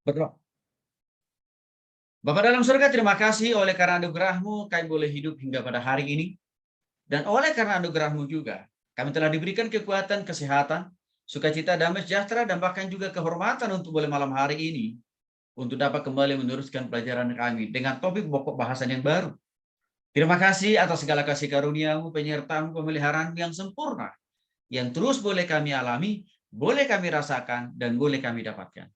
Berdoa. Bapa dalam surga, terima kasih oleh karena anugerah-Mu kami boleh hidup hingga pada hari ini. Dan oleh karena anugerah-Mu juga, kami telah diberikan kekuatan, kesehatan, sukacita, damai sejahtera, dan bahkan juga kehormatan untuk boleh malam hari ini untuk dapat kembali meneruskan pelajaran kami dengan topik pokok bahasan yang baru. Terima kasih atas segala kasih karunia-Mu, penyertaan, pemeliharaan yang sempurna, yang terus boleh kami alami, boleh kami rasakan, dan boleh kami dapatkan.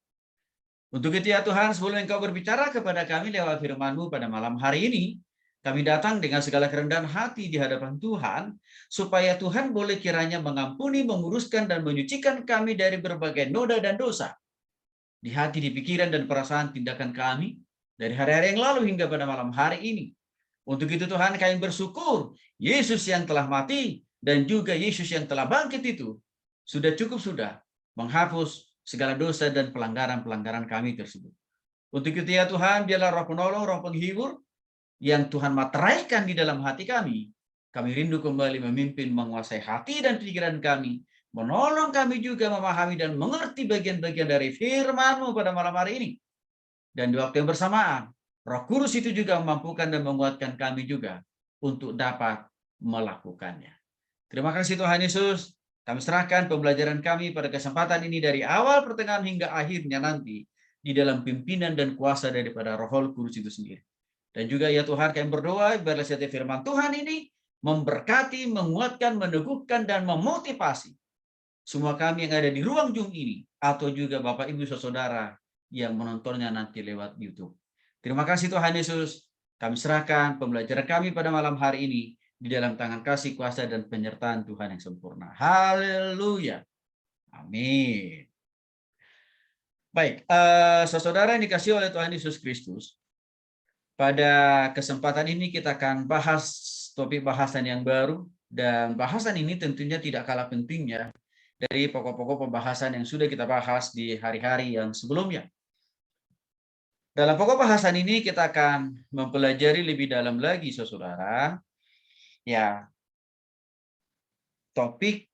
Untuk itu ya Tuhan, sebelum Engkau berbicara kepada kami lewat firman-Mu pada malam hari ini, kami datang dengan segala kerendahan hati di hadapan Tuhan, supaya Tuhan boleh kiranya mengampuni, menguruskan, dan menyucikan kami dari berbagai noda dan dosa, di hati, di pikiran, dan perasaan tindakan kami, dari hari-hari yang lalu hingga pada malam hari ini. Untuk itu Tuhan, kami bersyukur, Yesus yang telah mati, dan juga Yesus yang telah bangkit itu, sudah menghapus segala dosa dan pelanggaran-pelanggaran kami tersebut. Untuk itu ya Tuhan, biarlah roh penolong, roh penghibur, yang Tuhan materaikan di dalam hati kami rindu kembali memimpin, menguasai hati dan pikiran kami, menolong kami juga memahami dan mengerti bagian-bagian dari firman-Mu pada malam hari ini. Dan di waktu yang bersamaan, Roh Kudus itu juga memampukan dan menguatkan kami juga untuk dapat melakukannya. Terima kasih Tuhan Yesus. Kami serahkan pembelajaran kami pada kesempatan ini dari awal, pertengahan, hingga akhirnya nanti di dalam pimpinan dan kuasa daripada Roh Kudus itu sendiri. Dan juga ya Tuhan, kami berdoa biarlah setiap firman Tuhan ini memberkati, menguatkan, meneguhkan, dan memotivasi semua kami yang ada di ruang Zoom ini, atau juga Bapak Ibu Saudara yang menontonnya nanti lewat YouTube. Terima kasih Tuhan Yesus. Kami serahkan pembelajaran kami pada malam hari ini di dalam tangan kasih, kuasa, dan penyertaan Tuhan yang sempurna. Haleluya. Amin. Baik, saudara yang dikasihi oleh Tuhan Yesus Kristus, pada kesempatan ini kita akan bahas topik bahasan yang baru, dan bahasan ini tentunya tidak kalah pentingnya dari pokok-pokok pembahasan yang sudah kita bahas di hari-hari yang sebelumnya. Dalam pokok bahasan ini kita akan mempelajari lebih dalam lagi, saudara, ya, topik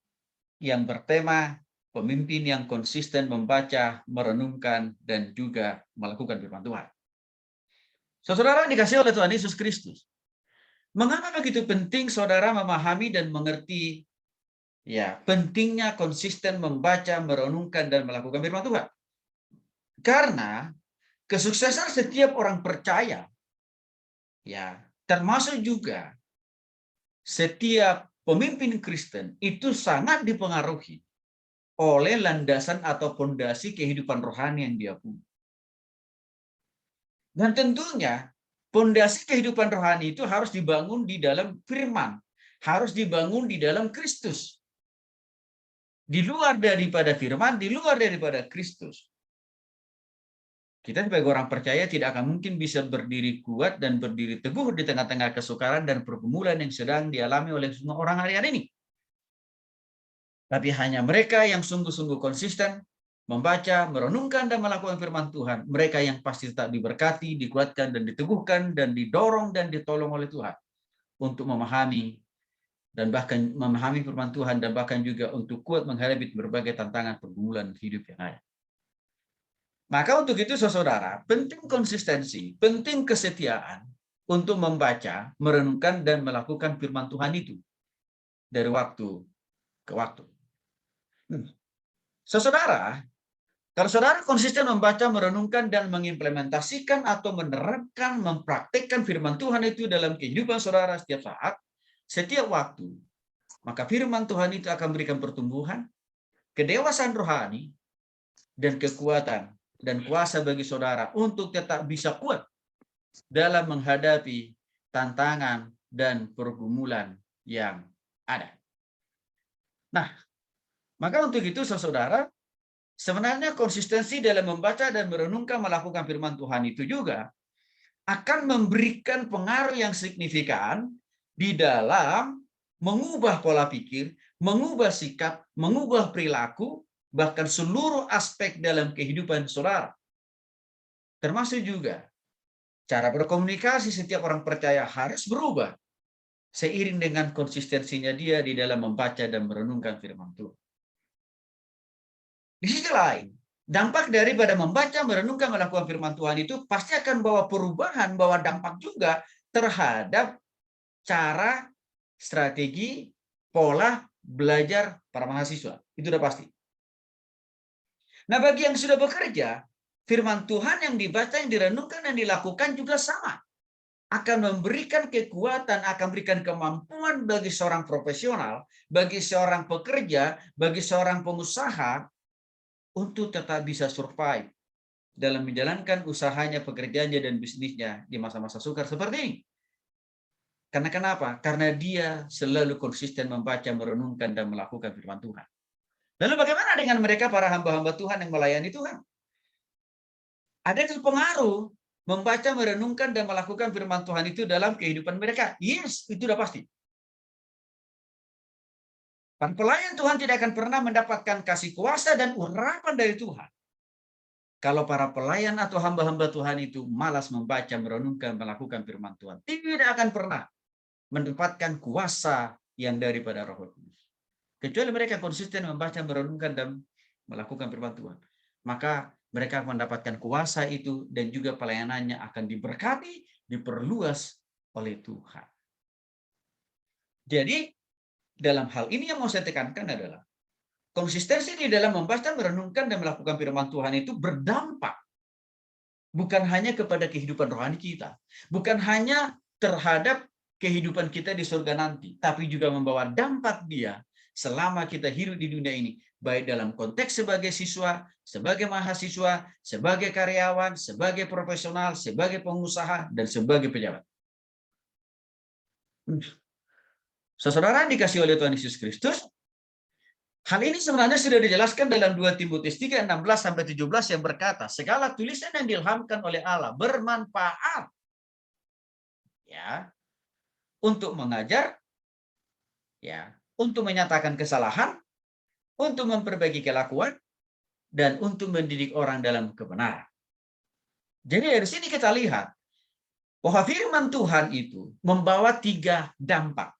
yang bertema pemimpin yang konsisten membaca, merenungkan, dan juga melakukan firman Tuhan. Saudara dikasihi oleh Tuhan Yesus Kristus, mengapa begitu penting saudara memahami dan mengerti ya pentingnya konsisten membaca, merenungkan, dan melakukan firman Tuhan? Karena kesuksesan setiap orang percaya, ya, termasuk juga setiap pemimpin Kristen, itu sangat dipengaruhi oleh landasan atau fondasi kehidupan rohani yang dia punya. Dan tentunya fondasi kehidupan rohani itu harus dibangun di dalam firman, harus dibangun di dalam Kristus. Di luar daripada firman, di luar daripada Kristus, kita sebagai orang percaya tidak akan mungkin bisa berdiri kuat dan berdiri teguh di tengah-tengah kesukaran dan pergumulan yang sedang dialami oleh semua orang hari ini. Tapi hanya mereka yang sungguh-sungguh konsisten membaca, merenungkan, dan melakukan firman Tuhan, mereka yang pasti tetap diberkati, dikuatkan, dan diteguhkan, dan didorong, dan ditolong oleh Tuhan untuk memahami dan bahkan memahami firman Tuhan, dan bahkan juga untuk kuat menghadapi berbagai tantangan pergumulan hidup yang ada. Maka untuk itu saudara, penting konsistensi, penting kesetiaan untuk membaca, merenungkan, dan melakukan firman Tuhan itu dari waktu ke waktu. Saudara, kalau saudara konsisten membaca, merenungkan, dan mengimplementasikan atau menerapkan, mempraktekkan firman Tuhan itu dalam kehidupan saudara setiap saat, setiap waktu, maka firman Tuhan itu akan memberikan pertumbuhan, kedewasaan rohani, dan kekuatan dan kuasa bagi saudara untuk tetap bisa kuat dalam menghadapi tantangan dan pergumulan yang ada. Nah, maka untuk itu saudara, sebenarnya konsistensi dalam membaca dan merenungkan melakukan firman Tuhan itu juga akan memberikan pengaruh yang signifikan di dalam mengubah pola pikir, mengubah sikap, mengubah perilaku, bahkan seluruh aspek dalam kehidupan saudara. Termasuk juga cara berkomunikasi setiap orang percaya harus berubah seiring dengan konsistensinya dia di dalam membaca dan merenungkan firman Tuhan. Di sisi lain, dampak daripada membaca, merenungkan, melakukan firman Tuhan itu pasti akan bawa perubahan, bawa dampak juga terhadap cara, strategi, pola belajar para mahasiswa. Itu udah pasti. Nah, bagi yang sudah bekerja, firman Tuhan yang dibaca, yang direnungkan, dan dilakukan juga sama. Akan memberikan kekuatan, akan memberikan kemampuan bagi seorang profesional, bagi seorang pekerja, bagi seorang pengusaha, untuk tetap bisa survive dalam menjalankan usahanya, pekerjaannya, dan bisnisnya di masa-masa sukar seperti ini. Karena kenapa? Karena dia selalu konsisten membaca, merenungkan, dan melakukan firman Tuhan. Lalu bagaimana dengan mereka, para hamba-hamba Tuhan yang melayani Tuhan? Ada pengaruh membaca, merenungkan, dan melakukan firman Tuhan itu dalam kehidupan mereka? Yes, itu sudah pasti. Dan pelayan Tuhan tidak akan pernah mendapatkan kasih kuasa dan urapan dari Tuhan kalau para pelayan atau hamba-hamba Tuhan itu malas membaca, merenungkan, melakukan firman Tuhan. Tidak akan pernah mendapatkan kuasa yang daripada Roh Kudus. Kecuali mereka konsisten membaca, merenungkan, dan melakukan firman Tuhan. Maka mereka mendapatkan kuasa itu, dan juga pelayanannya akan diberkati, diperluas oleh Tuhan. Jadi, dalam hal ini yang mau saya tekankan adalah konsistensi di dalam membaca, merenungkan, dan melakukan firman Tuhan itu berdampak bukan hanya kepada kehidupan rohani kita, bukan hanya terhadap kehidupan kita di surga nanti, tapi juga membawa dampak dia selama kita hidup di dunia ini, baik dalam konteks sebagai siswa, sebagai mahasiswa, sebagai karyawan, sebagai profesional, sebagai pengusaha, dan sebagai pejabat. Saudara dikasih oleh Tuhan Yesus Kristus, hal ini sebenarnya sudah dijelaskan dalam 2 Timotius 3:16-17 yang berkata, segala tulisan yang diilhamkan oleh Allah bermanfaat ya untuk mengajar, ya, untuk menyatakan kesalahan, untuk memperbaiki kelakuan, dan untuk mendidik orang dalam kebenaran. Jadi dari sini kita lihat bahwa firman Tuhan itu membawa 3 dampak.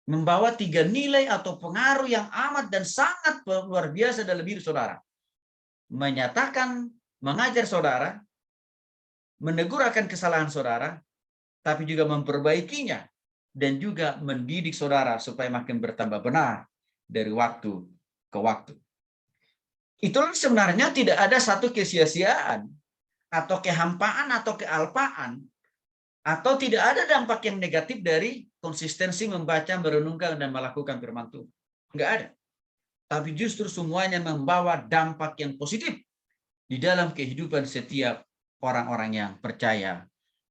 Membawa 3 nilai atau pengaruh yang amat dan sangat luar biasa dalam hidup saudara. Menyatakan, mengajar saudara, menegur akan kesalahan saudara, tapi juga memperbaikinya, dan juga mendidik saudara supaya makin bertambah benar dari waktu ke waktu. Itulah sebenarnya tidak ada satu kesia-siaan, atau kehampaan, atau kealpaan, atau tidak ada dampak yang negatif dari konsistensi membaca, merenungkan, dan melakukan firman Tuhan. Enggak ada. Tapi justru semuanya membawa dampak yang positif di dalam kehidupan setiap orang-orang yang percaya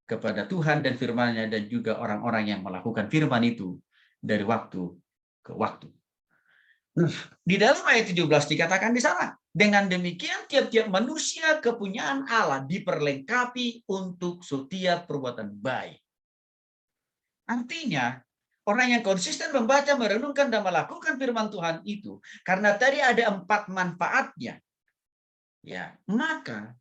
kepada Tuhan dan firman-Nya, dan juga orang-orang yang melakukan firman itu dari waktu ke waktu. Di dalam ayat 17 dikatakan di sana, dengan demikian tiap-tiap manusia kepunyaan Allah diperlengkapi untuk setiap perbuatan baik. Artinya, orang yang konsisten membaca, merenungkan, dan melakukan firman Tuhan itu, karena tadi ada 4 manfaatnya, ya, maka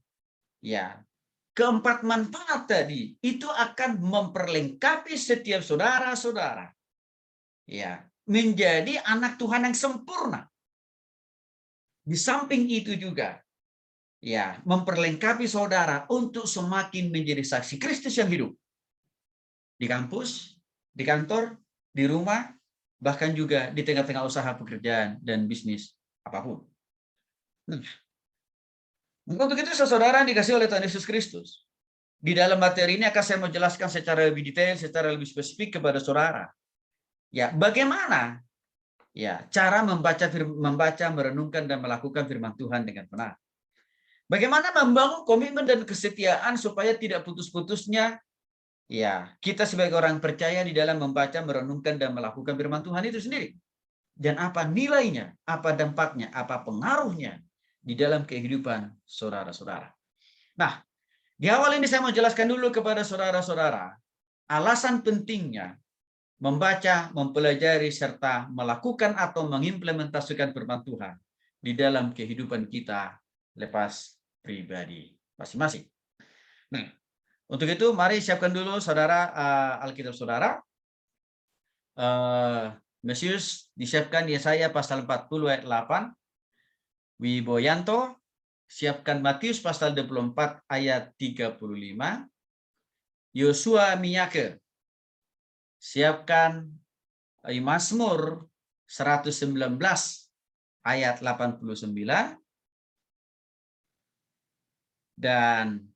ya keempat manfaat tadi itu akan memperlengkapi setiap saudara-saudara, ya, menjadi anak Tuhan yang sempurna. Di samping itu juga, ya, memperlengkapi saudara untuk semakin menjadi saksi Kristus yang hidup di kampus, di kantor, di rumah, bahkan juga di tengah-tengah usaha pekerjaan dan bisnis apapun. Untuk itu, saudara yang dikasih oleh Tuhan Yesus Kristus, di dalam materi ini akan saya menjelaskan secara lebih detail, secara lebih spesifik kepada saudara. Ya, bagaimana ya cara membaca, merenungkan, dan melakukan firman Tuhan dengan benar. Bagaimana membangun komitmen dan kesetiaan supaya tidak putus-putusnya ya kita sebagai orang percaya di dalam membaca, merenungkan, dan melakukan firman Tuhan itu sendiri. Dan apa nilainya, apa dampaknya, apa pengaruhnya di dalam kehidupan saudara-saudara. Nah, di awal ini saya mau jelaskan dulu kepada saudara-saudara alasan pentingnya membaca, mempelajari, serta melakukan atau mengimplementasikan firman Tuhan di dalam kehidupan kita lepas pribadi masing-masing. Nah, untuk itu mari siapkan dulu saudara Alkitab saudara. Mesius disiapkan Yesaya pasal 40 ayat 8. Wiboyanto siapkan Matius pasal 24 ayat 35. Yosua Miyake, siapkan Mazmur 119 ayat 89. Dan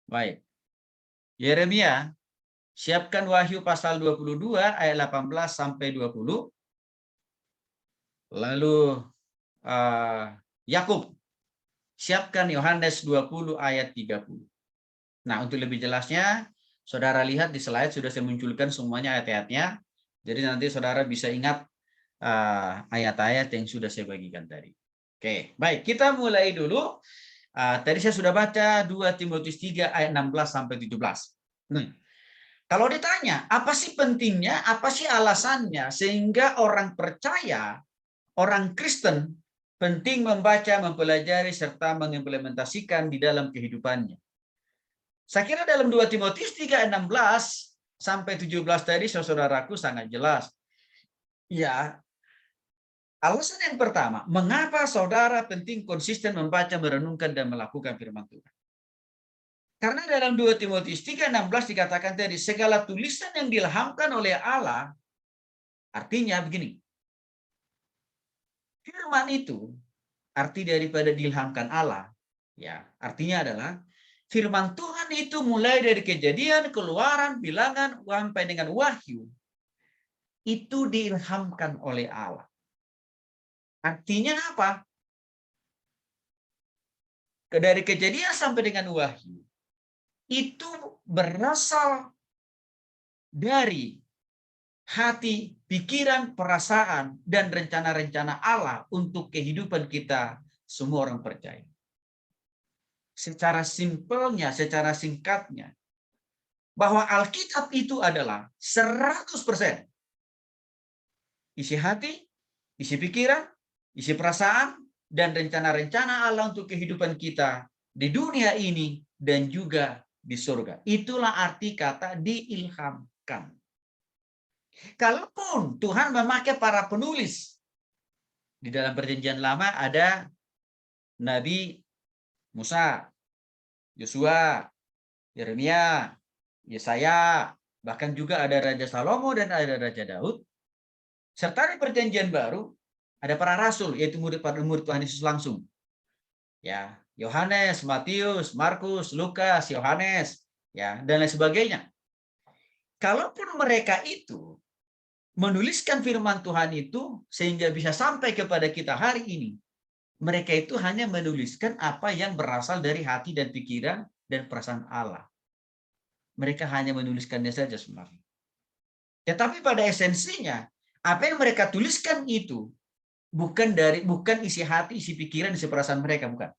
baik, Yeremia, siapkan Wahyu pasal 22 ayat 18 sampai 20. Lalu Yakub, siapkan Yohanes 20 ayat 30. Nah, untuk lebih jelasnya, saudara lihat di slide sudah saya munculkan semuanya ayat-ayatnya. Jadi nanti saudara bisa ingat ayat-ayat yang sudah saya bagikan tadi. Oke, baik, kita mulai dulu. Tadi saya sudah baca 2 Timotius 3 ayat 16 sampai 17. Kalau ditanya, apa sih pentingnya, apa sih alasannya sehingga orang percaya, orang Kristen penting membaca, mempelajari, serta mengimplementasikan di dalam kehidupannya? Saya kira dalam 2 Timotius 3 ayat 16 sampai 17 tadi, saudaraku, sangat jelas. Ya, alasan yang pertama, mengapa saudara penting konsisten membaca, merenungkan, dan melakukan firman Tuhan? Karena dalam 2 Timotius 3:16 dikatakan tadi, segala tulisan yang diilhamkan oleh Allah, artinya begini, firman itu, arti daripada diilhamkan Allah, ya, artinya adalah firman Tuhan itu mulai dari Kejadian, Keluaran, Bilangan, sampai dengan Wahyu, itu diilhamkan oleh Allah. Artinya apa? Dari Kejadian sampai dengan Wahyu, itu berasal dari hati, pikiran, perasaan, dan rencana-rencana Allah untuk kehidupan kita semua orang percaya. Secara simpelnya, secara singkatnya, bahwa Alkitab itu adalah 100% isi hati, isi pikiran, isi perasaan, dan rencana-rencana Allah untuk kehidupan kita di dunia ini dan juga di surga. Itulah arti kata diilhamkan. Kalaupun Tuhan memakai para penulis, di dalam perjanjian lama ada Nabi Musa, Yosua, Yeremia, Yesaya, bahkan juga ada Raja Salomo dan ada Raja Daud. Serta di perjanjian baru ada para rasul, yaitu murid Tuhan Yesus langsung. Ya, Yohanes, Matius, Markus, Lukas, Yohanes, ya, dan lain sebagainya. Kalaupun mereka itu menuliskan firman Tuhan itu sehingga bisa sampai kepada kita hari ini, mereka itu hanya menuliskan apa yang berasal dari hati dan pikiran dan perasaan Allah. Mereka hanya menuliskannya saja sebenarnya. Tetapi pada esensinya, apa yang mereka tuliskan itu bukan isi hati, isi pikiran, isi perasaan mereka, bukan.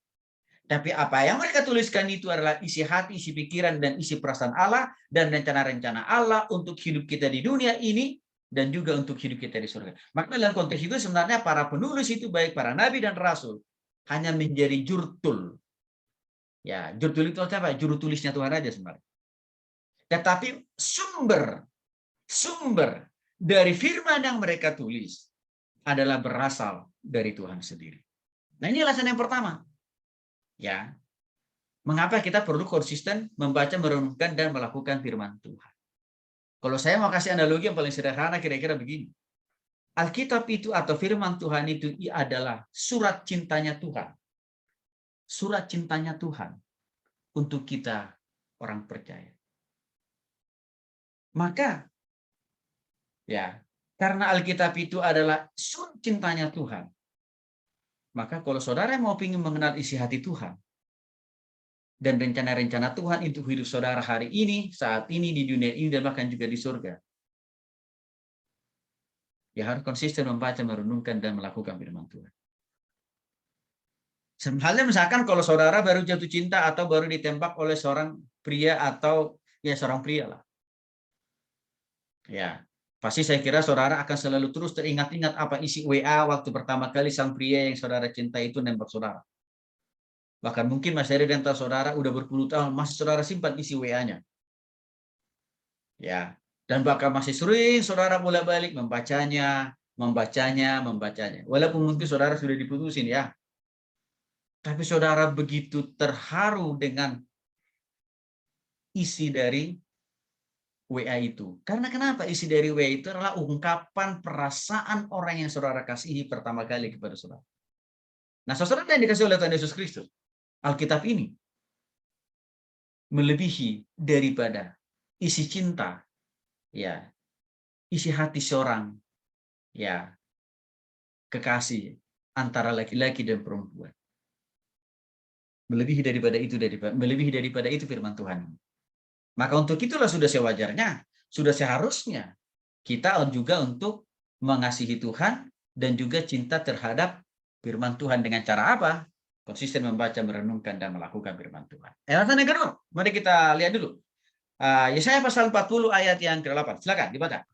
Tapi apa yang mereka tuliskan itu adalah isi hati, isi pikiran, dan isi perasaan Allah, dan rencana-rencana Allah untuk hidup kita di dunia ini, dan juga untuk hidup kita di surga. Maka dalam konteks itu sebenarnya para penulis itu, baik para nabi dan rasul, hanya menjadi jurtul. Ya, jurtul itu apa? Juru tulisnya Tuhan aja sebenarnya. Tetapi sumber dari firman yang mereka tulis adalah berasal dari Tuhan sendiri. Nah, ini alasan yang pertama. Ya, mengapa kita perlu konsisten membaca, merenungkan, dan melakukan firman Tuhan. Kalau saya mau kasih analogi yang paling sederhana, kira-kira begini. Alkitab itu atau firman Tuhan itu adalah surat cintanya Tuhan. Surat cintanya Tuhan untuk kita orang percaya. Maka, ya, karena Alkitab itu adalah surat cintanya Tuhan, maka kalau saudara mau ingin mengenal isi hati Tuhan, dan rencana-rencana Tuhan untuk hidup saudara hari ini, saat ini, di dunia ini, dan bahkan juga di surga, ya harus konsisten membaca, merenungkan, dan melakukan firman Tuhan. Halnya misalkan kalau saudara baru jatuh cinta atau baru ditembak oleh seorang pria atau ya seorang pria lah. Ya, pasti saya kira saudara akan selalu terus teringat-ingat apa isi WA waktu pertama kali sang pria yang saudara cinta itu nembak saudara. Bahkan mungkin masih ada di antara saudara udah berpuluh tahun masih saudara simpan isi WA-nya. Ya, Dan bahkan masih sering saudara bolak-balik membacanya. Walaupun mungkin saudara sudah diputusin ya. Tapi saudara begitu terharu dengan isi dari WA itu. Karena kenapa? Isi dari WA itu adalah ungkapan perasaan orang yang saudara kasihi pertama kali kepada saudara. Nah, saudara yang dikasih oleh Tuhan Yesus Kristus, Alkitab ini melebihi daripada isi cinta, ya, isi hati seorang, ya, kekasih antara laki-laki dan perempuan. Melebihi daripada itu firman Tuhan. Maka untuk itulah sudah sewajarnya, sudah seharusnya kita juga untuk mengasihi Tuhan dan juga cinta terhadap firman Tuhan dengan cara apa? Konsisten membaca, merenungkan, dan melakukan firman Tuhan. Alasan yang kedua, mari kita lihat dulu. Yesaya pasal 40 ayat yang ke-8. Silakan dibaca.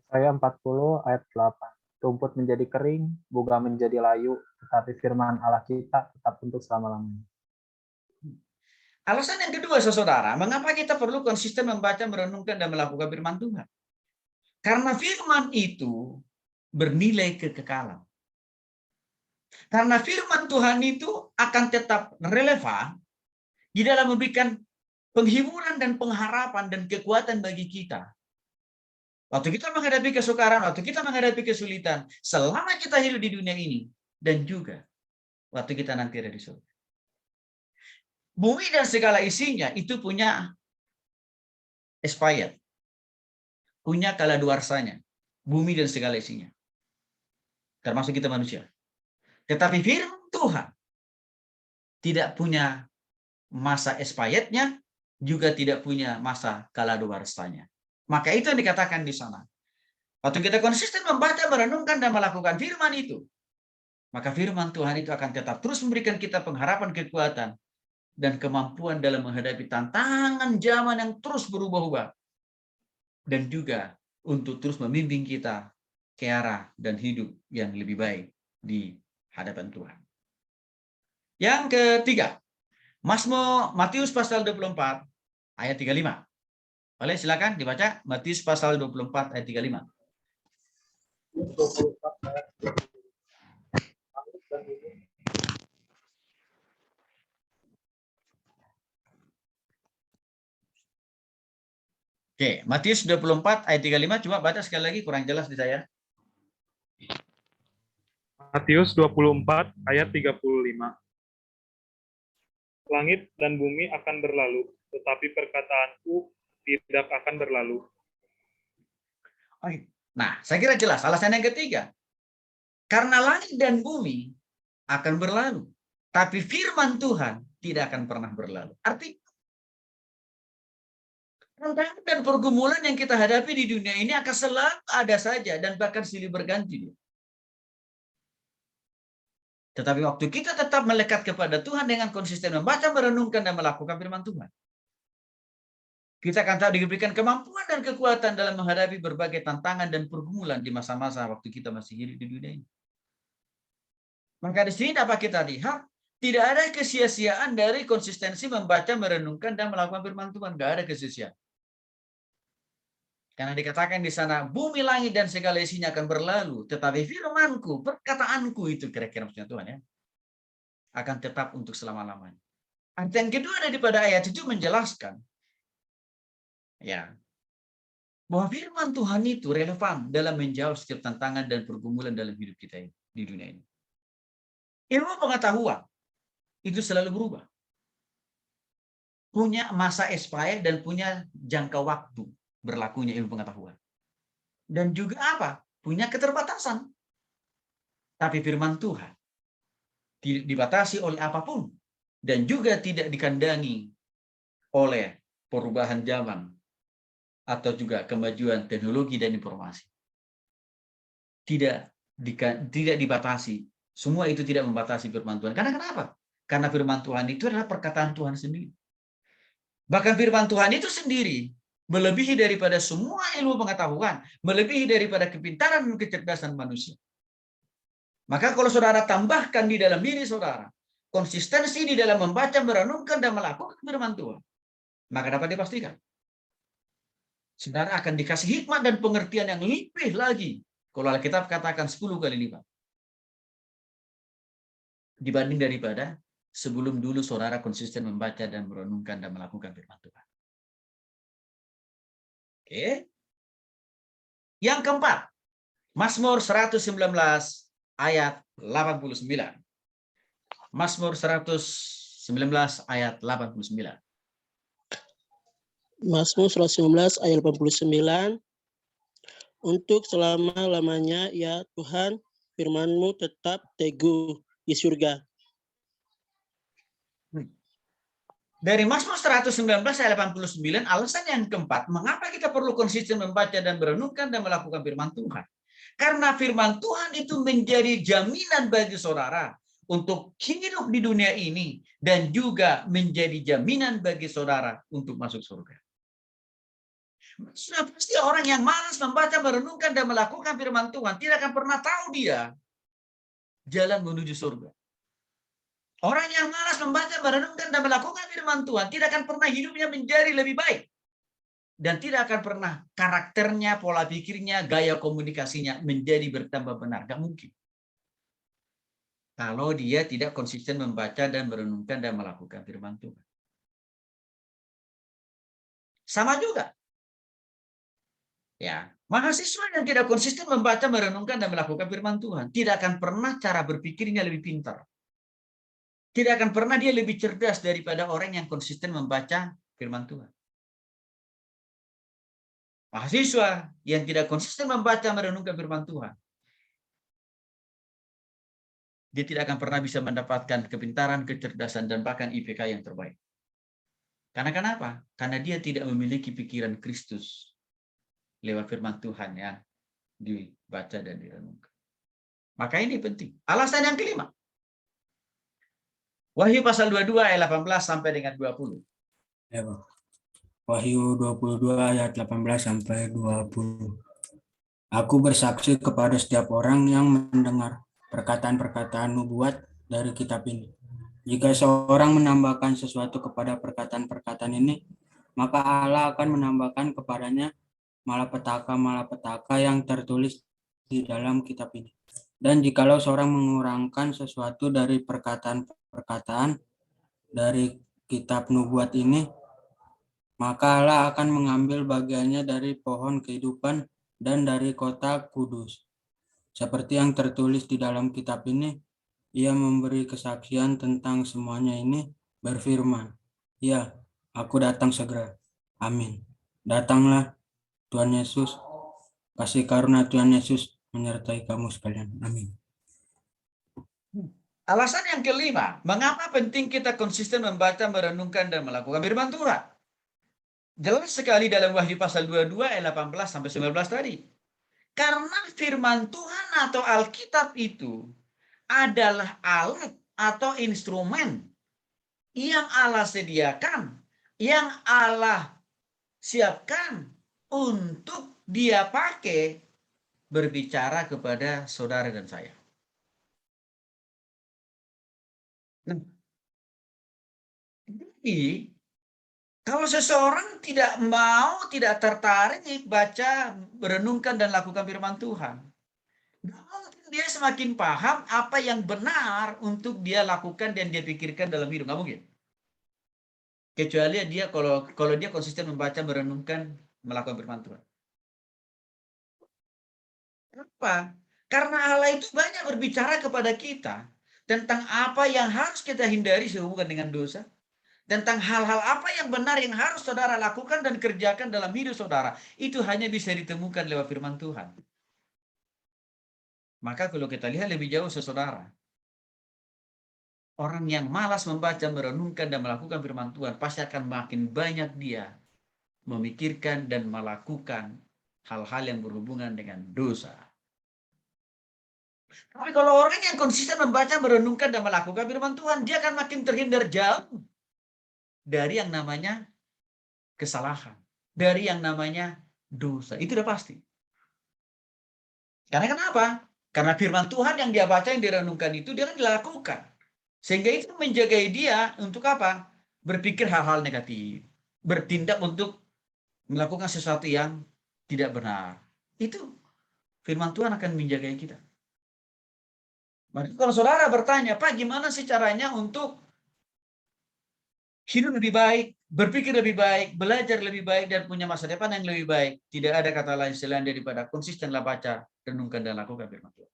Yesaya 40 ayat 8. Rumput menjadi kering, bunga menjadi layu, tetapi firman Allah kita tetap untuk selama-lamanya. Alasan yang kedua, saudara, mengapa kita perlu konsisten membaca, merenungkan, dan melakukan firman Tuhan? Karena firman itu bernilai kekekalan. Karena firman Tuhan itu akan tetap relevan di dalam memberikan penghiburan dan pengharapan dan kekuatan bagi kita. Waktu kita menghadapi kesukaran, waktu kita menghadapi kesulitan, selama kita hidup di dunia ini, dan juga waktu kita nanti ada di surga. Bumi dan segala isinya itu punya expired, punya kadaluarsanya. Bumi dan segala isinya, termasuk kita manusia. Tetapi firman Tuhan tidak punya masa expirednya, juga tidak punya masa kadaluarsanya. Maka itu yang dikatakan di sana. Waktu kita konsisten membaca, merenungkan, dan melakukan firman itu, maka firman Tuhan itu akan tetap terus memberikan kita pengharapan, kekuatan, dan kemampuan dalam menghadapi tantangan zaman yang terus berubah-ubah. Dan juga untuk terus membimbing kita ke arah dan hidup yang lebih baik di hadapan Tuhan. Yang ketiga, Matius pasal 24 ayat 35. Boleh silakan dibaca Matius pasal 24 ayat 35. Oke, Matius 24 ayat 35, coba baca sekali lagi, kurang jelas di saya. Matius 24 ayat 35. Langit dan bumi akan berlalu, tetapi perkataanku tidak akan berlalu. Oke. Nah, saya kira jelas. Alasan yang ketiga, karena langit dan bumi akan berlalu, tapi firman Tuhan tidak akan pernah berlalu. Artinya, tantangan dan pergumulan yang kita hadapi di dunia ini akan selalu ada saja dan bahkan silih berganti. Tetapi waktu kita tetap melekat kepada Tuhan dengan konsisten membaca, merenungkan, dan melakukan firman Tuhan, kita akan tahu diberikan kemampuan dan kekuatan dalam menghadapi berbagai tantangan dan pergumulan di masa-masa waktu kita masih hidup di dunia ini. Maka di sini dapat kita lihat, tidak ada kesia-siaan dari konsistensi membaca, merenungkan, dan melakukan firman Tuhan. Tidak ada kesia-siaan. Karena dikatakan di sana, bumi, langit, dan segala isinya akan berlalu. Tetapi firmanku, perkataanku itu kira-kira maksudnya Tuhan ya, akan tetap untuk selama-lamanya. Arti yang kedua daripada ayat itu menjelaskan, ya, bahwa firman Tuhan itu relevan dalam menjawab setiap tantangan dan pergumulan dalam hidup kita ini, di dunia ini. Ilmu pengetahuan itu selalu berubah. Punya masa expired dan punya jangka waktu berlakunya ilmu pengetahuan. Dan juga apa? Punya keterbatasan. Tapi firman Tuhan tidak dibatasi oleh apapun dan juga tidak dikandangi oleh perubahan zaman atau juga kemajuan teknologi dan informasi. Tidak dibatasi. Semua itu tidak membatasi firman Tuhan. Karena kenapa? Karena firman Tuhan itu adalah perkataan Tuhan sendiri. Bahkan firman Tuhan itu sendiri melebihi daripada semua ilmu pengetahuan, melebihi daripada kepintaran dan kecerdasan manusia. Maka kalau saudara tambahkan di dalam diri saudara konsistensi di dalam membaca, merenungkan, dan melakukan firman Tuhan, maka dapat dipastikan saudara akan dikasih hikmat dan pengertian yang lebih lagi. Kalau Alkitab katakan 10 kali lipat. Dibanding daripada sebelum dulu saudara konsisten membaca dan merenungkan dan melakukan firman Tuhan. Oke. Yang keempat, Mazmur 119 ayat 89. Mazmur 119 ayat 89. Mazmur 119 ayat 89. Untuk selama-lamanya ya Tuhan, firman-Mu tetap teguh di surga. Dari Mazmur 119 ayat 89, alasan yang keempat, mengapa kita perlu konsisten membaca dan merenungkan dan melakukan firman Tuhan? Karena firman Tuhan itu menjadi jaminan bagi saudara untuk hidup di dunia ini dan juga menjadi jaminan bagi saudara untuk masuk surga. Sudah pasti orang yang malas membaca, merenungkan dan melakukan firman Tuhan tidak akan pernah tahu dia jalan menuju surga. Orang yang malas membaca, merenungkan dan melakukan firman Tuhan tidak akan pernah hidupnya menjadi lebih baik. Dan tidak akan pernah karakternya, pola pikirnya, gaya komunikasinya menjadi bertambah benar. Gak mungkin. Kalau dia tidak konsisten membaca dan merenungkan dan melakukan firman Tuhan. Sama juga. Ya, mahasiswa yang tidak konsisten membaca, merenungkan dan melakukan firman Tuhan tidak akan pernah cara berpikirnya lebih pintar. Tidak akan pernah dia lebih cerdas daripada orang yang konsisten membaca firman Tuhan. Mahasiswa yang tidak konsisten membaca, merenungkan firman Tuhan, dia tidak akan pernah bisa mendapatkan kepintaran, kecerdasan, dan bahkan IPK yang terbaik. Karena kenapa? Karena dia tidak memiliki pikiran Kristus lewat firman Tuhan yang dibaca dan direnungkan. Maka ini penting. Alasan yang kelima. Wahyu pasal 22 ayat 18 sampai dengan 20. Ya, Bang. Wahyu 22 ayat 18 sampai 20. Aku bersaksi kepada setiap orang yang mendengar perkataan-perkataan nubuat dari kitab ini. Jika seorang menambahkan sesuatu kepada perkataan-perkataan ini, maka Allah akan menambahkan kepadanya malapetaka-malapetaka yang tertulis di dalam kitab ini. Dan jikalau seorang mengurangkan sesuatu dari perkataan-perkataan dari kitab nubuat ini, maka Allah akan mengambil bagiannya dari pohon kehidupan dan dari kota kudus. Seperti yang tertulis di dalam kitab ini, Ia memberi kesaksian tentang semuanya ini, berfirman, "Ya, aku datang segera." Amin. Datanglah Tuhan Yesus. Kasih karunia Tuhan Yesus menyertai kamu sekalian. Amin. Alasan yang kelima, mengapa penting kita konsisten membaca, merenungkan, dan melakukan firman Tuhan? Jelas sekali dalam Wahyu pasal 22 ayat 18 sampai 19 tadi. Karena firman Tuhan atau Alkitab itu adalah alat atau instrumen yang Allah sediakan, yang Allah siapkan untuk dia pakai berbicara kepada saudara dan saya. Nah, jadi kalau seseorang tidak tertarik baca, merenungkan dan lakukan firman Tuhan, dia semakin paham apa yang benar untuk dia lakukan dan dia pikirkan dalam hidup. Nggak mungkin. Kecuali dia kalau dia konsisten membaca, merenungkan, melakukan firman Tuhan. Kenapa? Karena Allah itu banyak berbicara kepada kita tentang apa yang harus kita hindari sehubungan dengan dosa. Tentang hal-hal apa yang benar yang harus saudara lakukan dan kerjakan dalam hidup saudara. Itu hanya bisa ditemukan lewat firman Tuhan. Maka kalau kita lihat lebih jauh saudara, orang yang malas membaca, merenungkan, dan melakukan firman Tuhan pasti akan makin banyak dia memikirkan dan melakukan hal-hal yang berhubungan dengan dosa. Tapi kalau orang yang konsisten membaca, merenungkan, dan melakukan firman Tuhan, dia akan makin terhindar jauh dari yang namanya kesalahan, dari yang namanya dosa. Itu udah pasti. Karena kenapa? Karena firman Tuhan yang dia baca, yang direnungkan itu dia kan dilakukan. Sehingga itu menjagai dia untuk apa? Berpikir hal-hal negatif. Bertindak untuk melakukan sesuatu yang tidak benar. Itu firman Tuhan akan menjaga kita. Maka kalau saudara bertanya, Pak, gimana sih caranya untuk hidup lebih baik, berpikir lebih baik, belajar lebih baik, dan punya masa depan yang lebih baik? Tidak ada kata lain selain daripada konsistenlah baca, renungkan, dan lakukan firman Tuhan.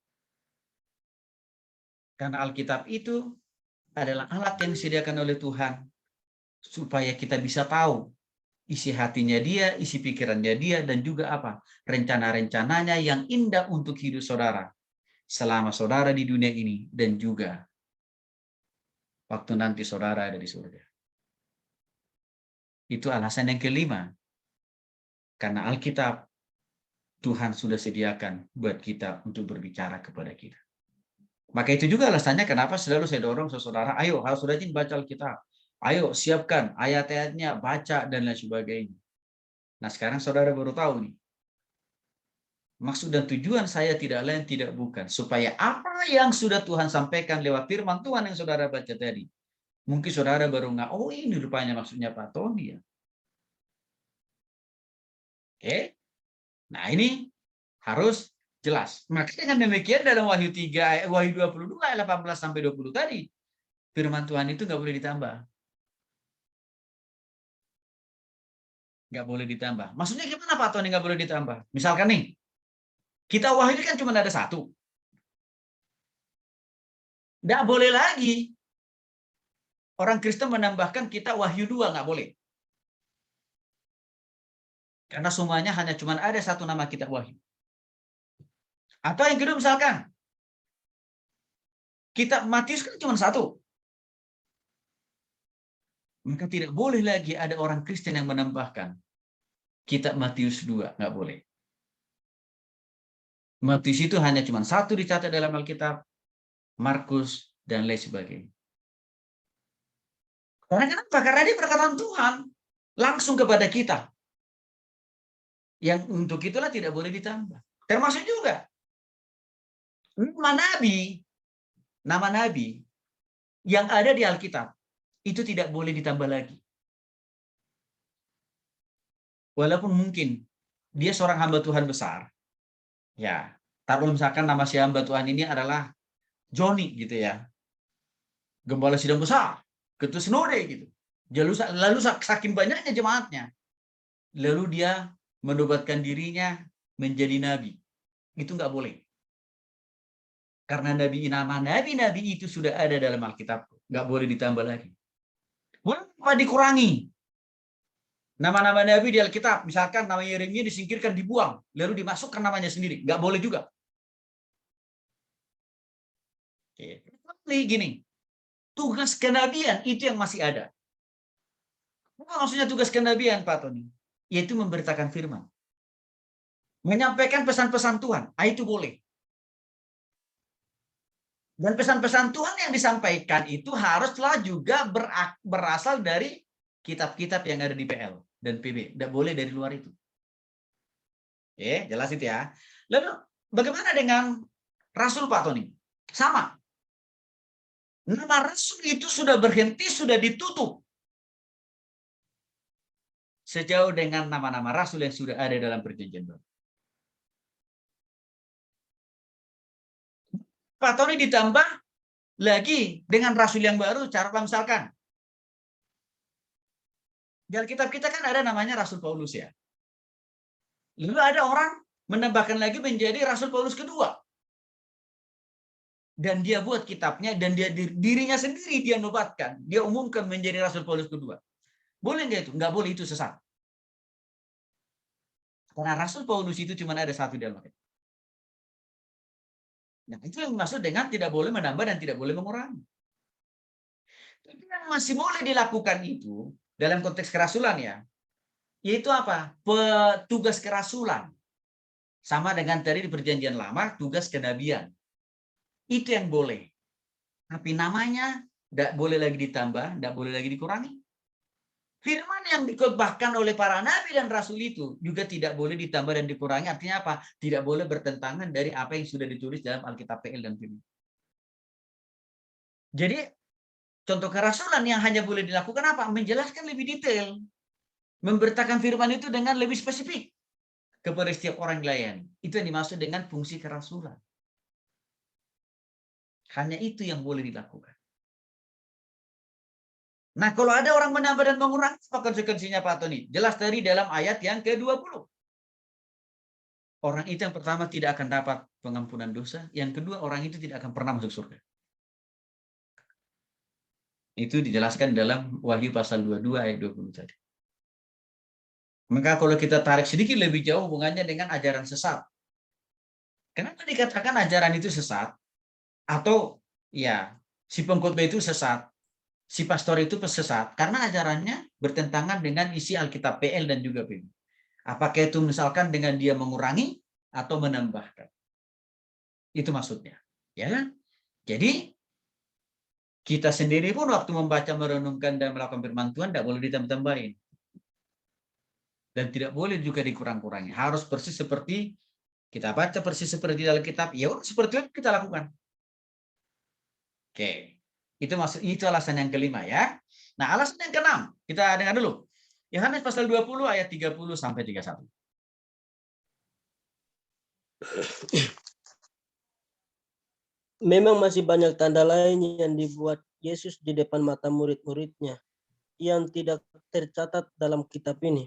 Karena Alkitab itu adalah alat yang disediakan oleh Tuhan supaya kita bisa tahu isi hatinya dia, isi pikirannya dia, dan juga apa? Rencana-rencananya yang indah untuk hidup saudara selama saudara di dunia ini, dan juga waktu nanti saudara ada di surga. Itu alasan yang kelima. Karena Alkitab Tuhan sudah sediakan buat kita untuk berbicara kepada kita. Maka itu juga alasannya kenapa selalu saya dorong saudara, ayo harus rajin baca Alkitab. Ayo siapkan ayat-ayatnya, baca, dan lain sebagainya. Nah sekarang saudara baru tahu nih. Maksud dan tujuan saya tidak lain tidak bukan. Supaya apa yang sudah Tuhan sampaikan lewat firman Tuhan yang saudara baca tadi. Mungkin saudara baru nggak, oh ini rupanya maksudnya Pak Tony ya. Oke. Nah ini harus jelas. Maka dengan demikian dalam Wahyu 3, Wahyu 22 ayat 18 sampai 20 tadi, firman Tuhan itu nggak boleh ditambah. Nggak boleh ditambah. Maksudnya gimana Pak Tony nggak boleh ditambah? Misalkan nih, kita Wahyu kan cuma ada satu. Nggak boleh lagi orang Kristen menambahkan kita Wahyu 2, nggak boleh. Karena semuanya hanya cuma ada satu nama kitab Wahyu. Atau yang kedua misalkan, kitab Matius kan cuma satu. Maka tidak boleh lagi ada orang Kristen yang menambahkan kitab Matius 2, nggak boleh. Matius itu hanya cuma satu dicatat dalam Alkitab, Markus, dan lain sebagainya. Karena kenapa? Karena dia perkataan Tuhan langsung kepada kita. Yang untuk itulah tidak boleh ditambah. Termasuk juga nama nabi yang ada di Alkitab itu tidak boleh ditambah lagi. Walaupun mungkin dia seorang hamba Tuhan besar, ya, taruh misalkan nama si hamba Tuhan ini adalah Joni gitu ya, gembala sidang besar, ketua sinode gitu. Lalu saking banyaknya jemaatnya, lalu dia menobatkan dirinya menjadi nabi. Itu nggak boleh. Karena nama nabi-nabi itu sudah ada dalam Alkitab, nggak boleh ditambah lagi. Boleh apa dikurangi? Nama-nama nabi di Alkitab, misalkan nama Yeremia disingkirkan, dibuang, lalu dimasukkan namanya sendiri, nggak boleh juga. Oke. Gini, tugas kenabian itu yang masih ada. Apa maksudnya tugas kenabian, Pak Tony? Yaitu memberitakan firman. Menyampaikan pesan-pesan Tuhan, itu boleh. Dan pesan-pesan Tuhan yang disampaikan itu haruslah juga berasal dari kitab-kitab yang ada di PL dan PB. Tidak boleh dari luar itu. Oke, jelas itu ya. Lalu bagaimana dengan Rasul, Pak Tony? Sama. Nama Rasul itu sudah berhenti, sudah ditutup. Sejauh dengan nama-nama Rasul yang sudah ada dalam Perjanjian Baru. Pak Tony ditambah lagi dengan Rasul yang baru, cara misalkan. Di Alkitab kita kan ada namanya Rasul Paulus ya. Lalu ada orang menambahkan lagi menjadi Rasul Paulus kedua. Dan dia buat kitabnya, dan dia dirinya sendiri dia nobatkan. Dia umumkan menjadi Rasul Paulus kedua. Boleh nggak itu? Nggak boleh, itu sesat. Karena Rasul Paulus itu cuma ada satu dalam Alkitab. Nah, itu yang dimaksud dengan tidak boleh menambah dan tidak boleh mengurangi. Tapi yang masih boleh dilakukan itu dalam konteks kerasulan ya, yaitu apa? Petugas kerasulan. Sama dengan tadi di Perjanjian Lama, tugas kenabian. Itu yang boleh. Tapi namanya tidak boleh lagi ditambah, tidak boleh lagi dikurangi. Firman yang dikotbahkan oleh para nabi dan rasul itu juga tidak boleh ditambah dan dikurangi. Artinya apa? Tidak boleh bertentangan dari apa yang sudah ditulis dalam Alkitab PL dan PB. Jadi contoh kerasulan yang hanya boleh dilakukan apa? Menjelaskan lebih detail. Memberitakan firman itu dengan lebih spesifik kepada setiap orang dilayani. Itu yang dimaksud dengan fungsi kerasulan. Hanya itu yang boleh dilakukan. Nah, kalau ada orang menambah dan mengurangi, apa konsekuensinya Pak Tony? Jelas dari dalam ayat yang ke-20. Orang itu yang pertama tidak akan dapat pengampunan dosa. Yang kedua, orang itu tidak akan pernah masuk surga. Itu dijelaskan dalam Wahyu pasal 22 ayat 20 tadi. Maka kalau kita tarik sedikit lebih jauh hubungannya dengan ajaran sesat. Kenapa dikatakan ajaran itu sesat? Atau ya, si pengkhotbah itu sesat, si pastor itu sesat, karena ajarannya bertentangan dengan isi Alkitab PL dan juga PB. Apakah itu misalkan dengan dia mengurangi atau menambahkan? Itu maksudnya. Ya, jadi kita sendiri pun waktu membaca, merenungkan, dan melakukan firman Tuhan tidak boleh ditambah-tambahin. Dan tidak boleh juga dikurang-kurangi. Harus persis seperti kita baca, persis seperti dalam kitab. Ya seperti itu kita lakukan. Oke. Itu alasan yang kelima ya. Nah, alasan yang keenam, kita dengar dulu. Yohanes pasal 20 ayat 30 sampai 31. Memang masih banyak tanda lain yang dibuat Yesus di depan mata murid-muridnya yang tidak tercatat dalam kitab ini.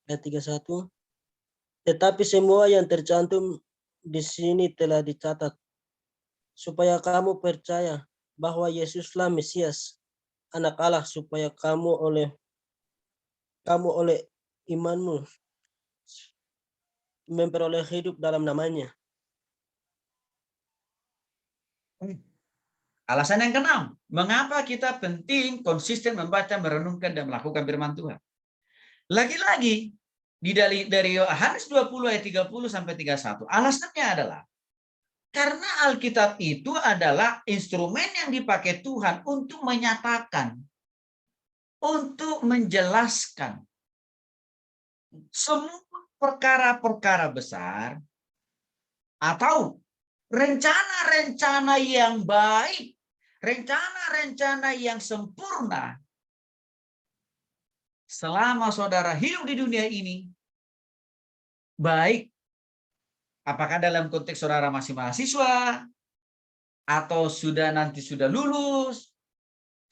Ayat 31. Tetapi semua yang tercantum di sini telah dicatat, supaya kamu percaya bahwa Yesuslah Mesias, Anak Allah, supaya kamu oleh imanmu memperoleh hidup dalam namanya. Alasan yang keenam, mengapa kita penting konsisten membaca, merenungkan, dan melakukan firman Tuhan. Lagi-lagi, dari Yohanes 20 ayat 30 sampai 31, alasannya adalah karena Alkitab itu adalah instrumen yang dipakai Tuhan untuk menyatakan, untuk menjelaskan semua perkara-perkara besar atau rencana-rencana yang baik, rencana-rencana yang sempurna selama saudara hidup di dunia ini, baik apakah dalam konteks saudara masih mahasiswa, atau sudah lulus,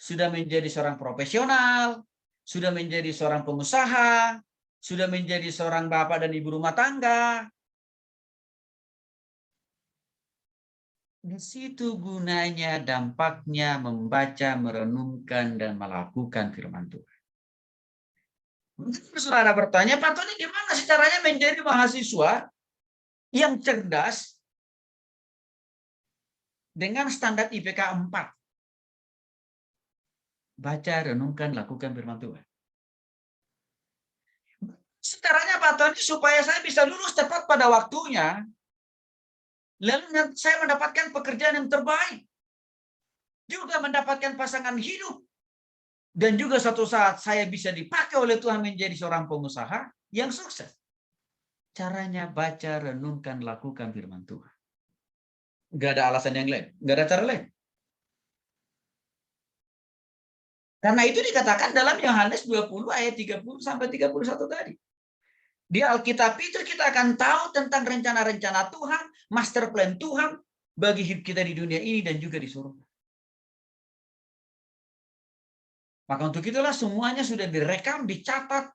sudah menjadi seorang profesional, sudah menjadi seorang pengusaha, sudah menjadi seorang bapak dan ibu rumah tangga. Di situ gunanya, dampaknya membaca, merenungkan, dan melakukan firman Tuhan. Saudara bertanya, Pak Tony, gimana sih caranya menjadi mahasiswa yang cerdas dengan standar IPK 4? Baca, renungkan, lakukan firman Tuhan. Caranya Pak Tony supaya saya bisa lulus tepat pada waktunya, lalu saya mendapatkan pekerjaan yang terbaik, juga mendapatkan pasangan hidup, dan juga suatu saat saya bisa dipakai oleh Tuhan menjadi seorang pengusaha yang sukses. Caranya baca, renungkan, lakukan firman Tuhan. Nggak ada alasan yang lain, nggak ada cara lain. Karena itu dikatakan dalam Yohanes 20 ayat 30 sampai 31 tadi. Di Alkitab itu kita akan tahu tentang rencana-rencana Tuhan, master plan Tuhan bagi hidup kita di dunia ini dan juga di surga. Maka untuk itulah semuanya sudah direkam, dicatat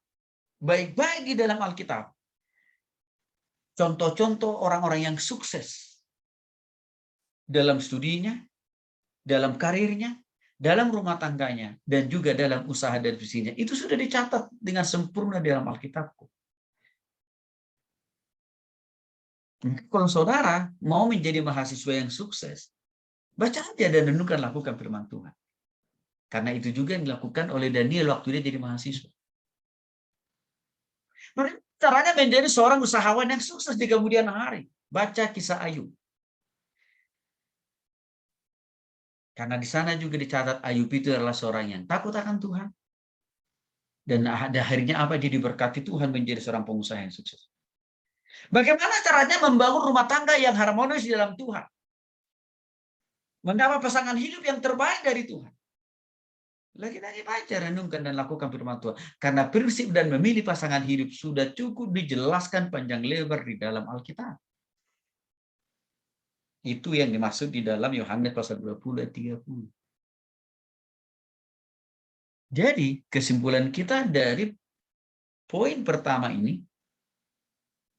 baik-baik di dalam Alkitab. Contoh-contoh orang-orang yang sukses dalam studinya, dalam karirnya, dalam rumah tangganya, dan juga dalam usaha dan visinya. Itu sudah dicatat dengan sempurna dalam Alkitabku. Kalau saudara mau menjadi mahasiswa yang sukses, baca aja dan renungkan, lakukan firman Tuhan. Karena itu juga yang dilakukan oleh Daniel waktu dia jadi mahasiswa. Caranya menjadi seorang usahawan yang sukses di kemudian hari. Baca kisah Ayub. Karena di sana juga dicatat Ayub itu adalah seorang yang takut akan Tuhan. Dan akhirnya apa? Dia diberkati Tuhan menjadi seorang pengusaha yang sukses. Bagaimana caranya membangun rumah tangga yang harmonis di dalam Tuhan? Mendapat pasangan hidup yang terbaik dari Tuhan. Lagi-lagi baca, renungkan, dan lakukan firman Tuhan. Karena prinsip dan memilih pasangan hidup sudah cukup dijelaskan panjang lebar di dalam Alkitab. Itu yang dimaksud di dalam Yohanes pasal 20 ayat 30. Jadi, kesimpulan kita dari poin pertama ini,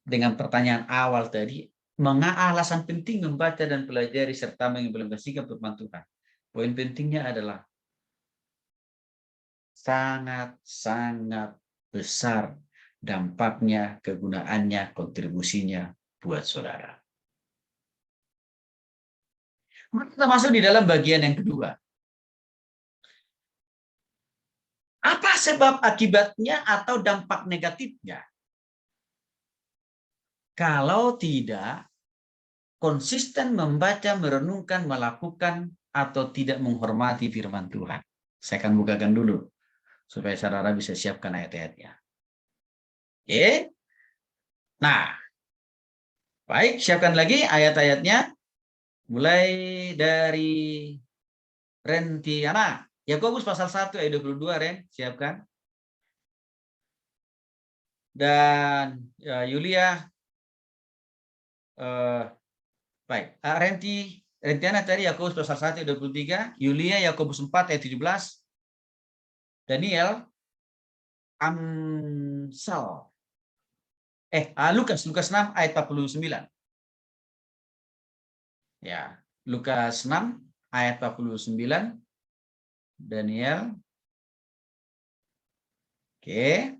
dengan pertanyaan awal tadi, alasan penting membaca dan pelajari serta mengimplementasikan firman Tuhan. Poin pentingnya adalah sangat-sangat besar dampaknya, kegunaannya, kontribusinya buat saudara. Mari kita masuk di dalam bagian yang kedua. Apa sebab akibatnya atau dampak negatifnya? Kalau tidak konsisten membaca, merenungkan, melakukan, atau tidak menghormati firman Tuhan. Saya akan bukakan dulu supaya saudara bisa siapkan ayat-ayatnya. Oke. Nah, baik, siapkan lagi ayat-ayatnya. Mulai dari Rentiana. Yakobus pasal 1 ayat 22, Ren, siapkan. Dan Yulia, baik, Rentiana tadi Yakobus pasal 1 ayat 23, Yulia Yakobus 4 ayat 17, Daniel Amsal Lukas 6 ayat 49. Ya, Lukas 6 ayat 49, Daniel. Oke.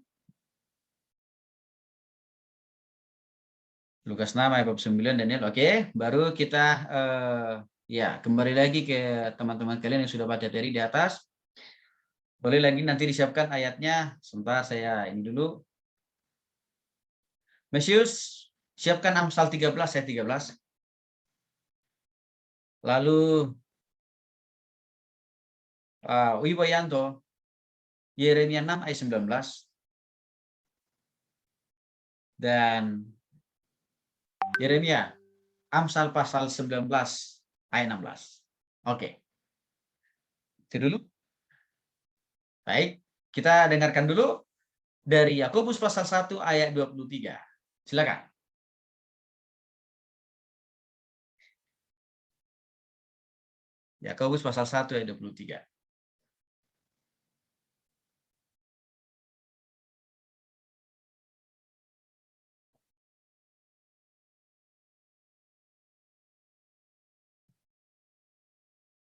Lukas 6 ayat 49, Daniel. Oke, baru kita ya kembali lagi ke teman-teman kalian yang sudah baca dari di atas. Boleh lagi nanti disiapkan ayatnya. Sebentar saya ini dulu. Mesius, siapkan Amsal 13 ayat 13. Lalu Wiboyanto, Yeremia 6 ayat 19. Dan Yeremia, Amsal pasal 19 ayat 16. Oke. Itu dulu. Baik, kita dengarkan dulu dari Yakobus pasal 1 ayat 23. Silakan. Yakobus pasal 1 ayat 23.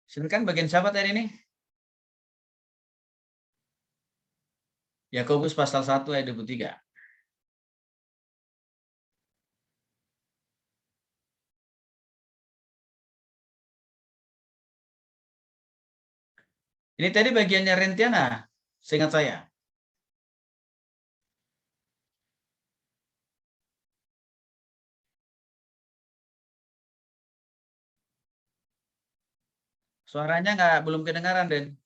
Silakan, bagian siapa tadi ini? Yakobus pasal 1 ayat 23. Ini tadi bagiannya Rentiana, seingat saya. Suaranya belum kedengaran, Den.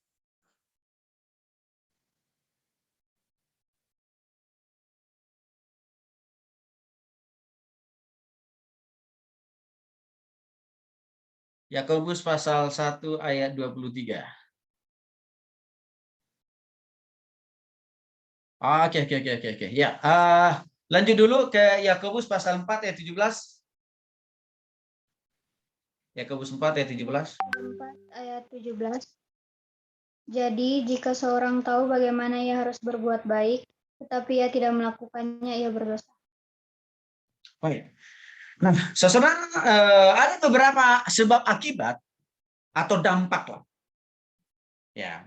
Yakobus pasal 1 ayat 23. Oke. Ya, lanjut dulu ke Yakobus pasal 4 ayat 17. Yakobus 4 ayat 17. 4 ayat 17. Jadi jika seorang tahu bagaimana ia harus berbuat baik, tetapi ia tidak melakukannya, ia berdosa. Baik. Nah, saudara, ada beberapa sebab akibat atau dampak lah. Ya.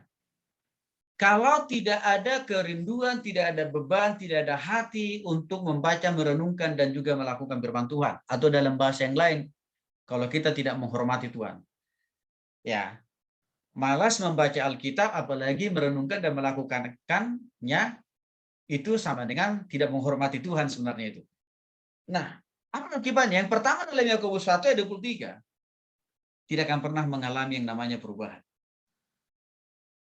Kalau tidak ada kerinduan, tidak ada beban, tidak ada hati untuk membaca, merenungkan, dan juga melakukan firman Tuhan. Atau dalam bahasa yang lain, kalau kita tidak menghormati Tuhan. Ya, malas membaca Alkitab, apalagi merenungkan dan melakukannya, itu sama dengan tidak menghormati Tuhan sebenarnya itu. Nah, apa akibatnya? Yang pertama dalam Yakobus 1 ayat 23, tidak akan pernah mengalami yang namanya perubahan.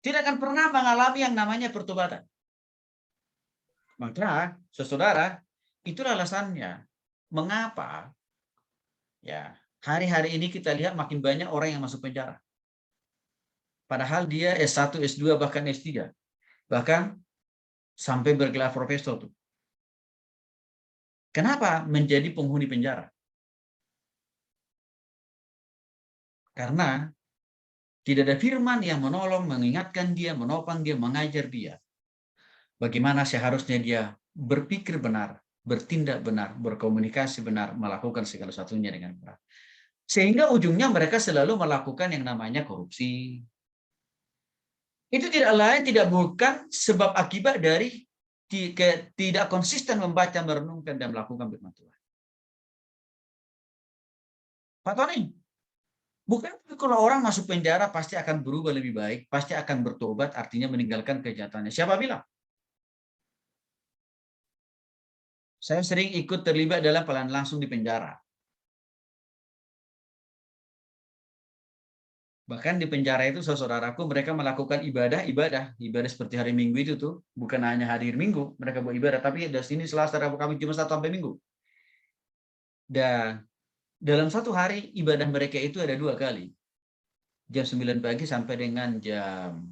Tidak akan pernah mengalami yang namanya pertobatan. Maka, saudara, itulah alasannya mengapa ya hari-hari ini kita lihat makin banyak orang yang masuk penjara. Padahal dia S1, S2, bahkan S3. Bahkan sampai bergelar profesor tuh. Kenapa menjadi penghuni penjara? Karena tidak ada firman yang menolong, mengingatkan dia, menopang dia, mengajar dia. Bagaimana seharusnya dia berpikir benar, bertindak benar, berkomunikasi benar, melakukan segala satunya dengan benar. Sehingga ujungnya mereka selalu melakukan yang namanya korupsi. Itu tidak lain, tidak bukan sebab akibat dari tidak konsisten membaca, merenungkan, dan melakukan firman Tuhan. Pak Tony, bukan kalau orang masuk penjara pasti akan berubah lebih baik, pasti akan bertobat, artinya meninggalkan kejahatannya. Siapa bilang? Saya sering ikut terlibat dalam pelan langsung di penjara. Bahkan di penjara itu, saudaraku, mereka melakukan ibadah seperti hari Minggu itu tuh, bukan hanya hari Minggu mereka buat ibadah, tapi dari sini Selasa, Rabu, Kamis, Jumat, Sabtu sampai Minggu. Dan dalam satu hari ibadah mereka itu ada 2 kali. Jam 9 pagi sampai dengan jam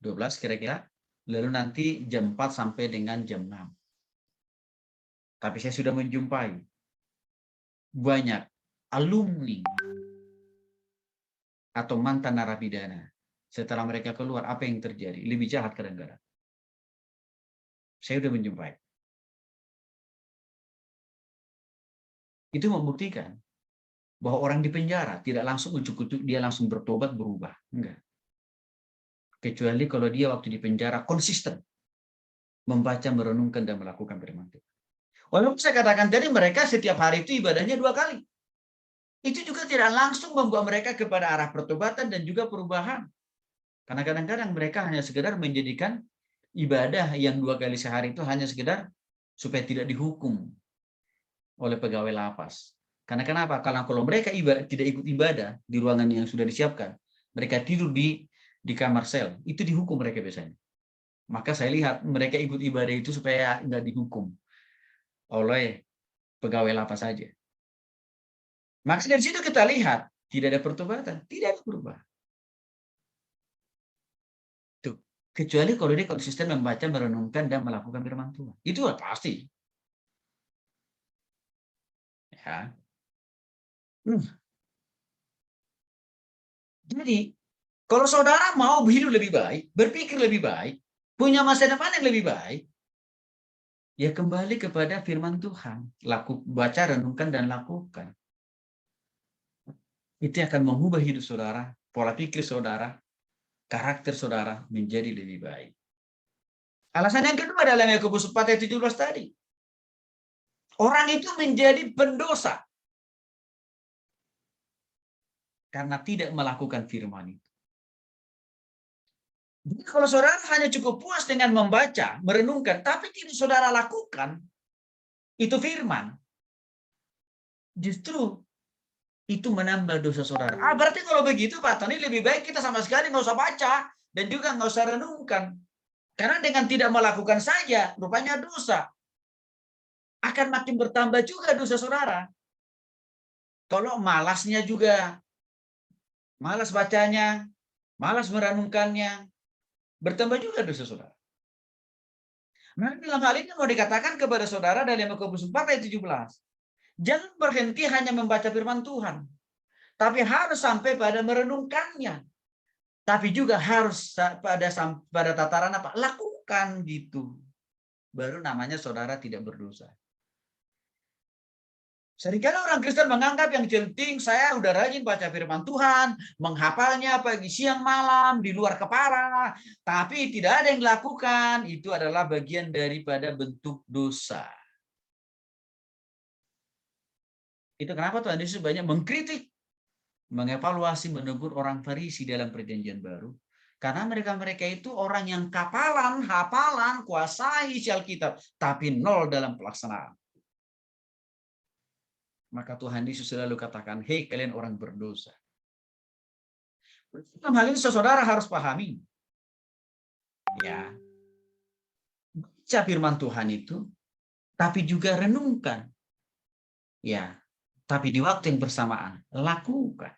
12 kira-kira. Lalu nanti jam 4 sampai dengan jam 6. Tapi saya sudah menjumpai banyak alumni atau mantan narapidana. Setelah mereka keluar, apa yang terjadi? Lebih jahat kadang-kadang. Saya sudah menjumpai. Itu membuktikan bahwa orang di penjara tidak langsung ujuk-ujuk dia langsung bertobat, berubah. Enggak. Kecuali kalau dia waktu di penjara konsisten membaca, merenungkan, dan melakukan firman Tuhan. Walaupun saya katakan tadi mereka setiap hari itu ibadahnya 2 kali. Itu juga tidak langsung membawa mereka kepada arah pertobatan dan juga perubahan. Karena kadang-kadang mereka hanya sekedar menjadikan ibadah yang 2 kali sehari itu hanya sekedar supaya tidak dihukum oleh pegawai lapas. Karena kenapa? Karena kalau mereka tidak ikut ibadah di ruangan yang sudah disiapkan, mereka tidur di kamar sel, itu dihukum mereka biasanya. Maka saya lihat mereka ikut ibadah itu supaya nggak dihukum oleh pegawai lapas saja. Maka dari situ kita lihat tidak ada pertobatan, tidak ada perubahan. Tuh, kecuali kalau dia konsisten membaca, merenungkan, dan melakukan firman Tuhan. Itu pasti. Ya. Jadi, kalau saudara mau hidup lebih baik, berpikir lebih baik, punya masa depan yang lebih baik, ya kembali kepada firman Tuhan. Baca, renungkan, dan lakukan. Itu akan mengubah hidup saudara, pola pikir saudara, karakter saudara menjadi lebih baik. Alasan yang kedua dalam Yakobus 4 ayat 17 tadi. Orang itu menjadi pendosa karena tidak melakukan firman itu. Jadi kalau saudara hanya cukup puas dengan membaca, merenungkan, tapi tidak saudara lakukan, itu firman. Justru itu menambah dosa saudara. Berarti kalau begitu Pak Tony, lebih baik kita sama sekali nggak usah baca dan juga nggak usah renungkan. Karena dengan tidak melakukan saja, rupanya dosa. Akan makin bertambah juga dosa saudara. Kalau malasnya juga, malas bacanya, malas merenungkannya, bertambah juga dosa saudara. Nah, dalam hal ini mau dikatakan kepada saudara dalam Yakobus 4 ayat 17. Jangan berhenti hanya membaca firman Tuhan. Tapi harus sampai pada merenungkannya. Tapi juga harus pada tataran apa? Lakukan gitu. Baru namanya saudara tidak berdosa. Seringkali orang Kristen menganggap yang penting saya udah rajin baca firman Tuhan, menghafalnya pagi, siang, malam, di luar kepala, tapi tidak ada yang dilakukan. Itu adalah bagian daripada bentuk dosa. Itu kenapa Tuhan Yesus banyak mengkritik, mengevaluasi, menegur orang Farisi dalam Perjanjian Baru. Karena mereka itu orang yang hafalan, kuasai isi Alkitab, tapi nol dalam pelaksanaan. Maka Tuhan Yesus selalu katakan, hei kalian orang berdosa. Dalam hal ini saudara harus pahami. Ya, baca firman Tuhan itu, tapi juga renungkan. Ya, tapi di waktu yang bersamaan, lakukan.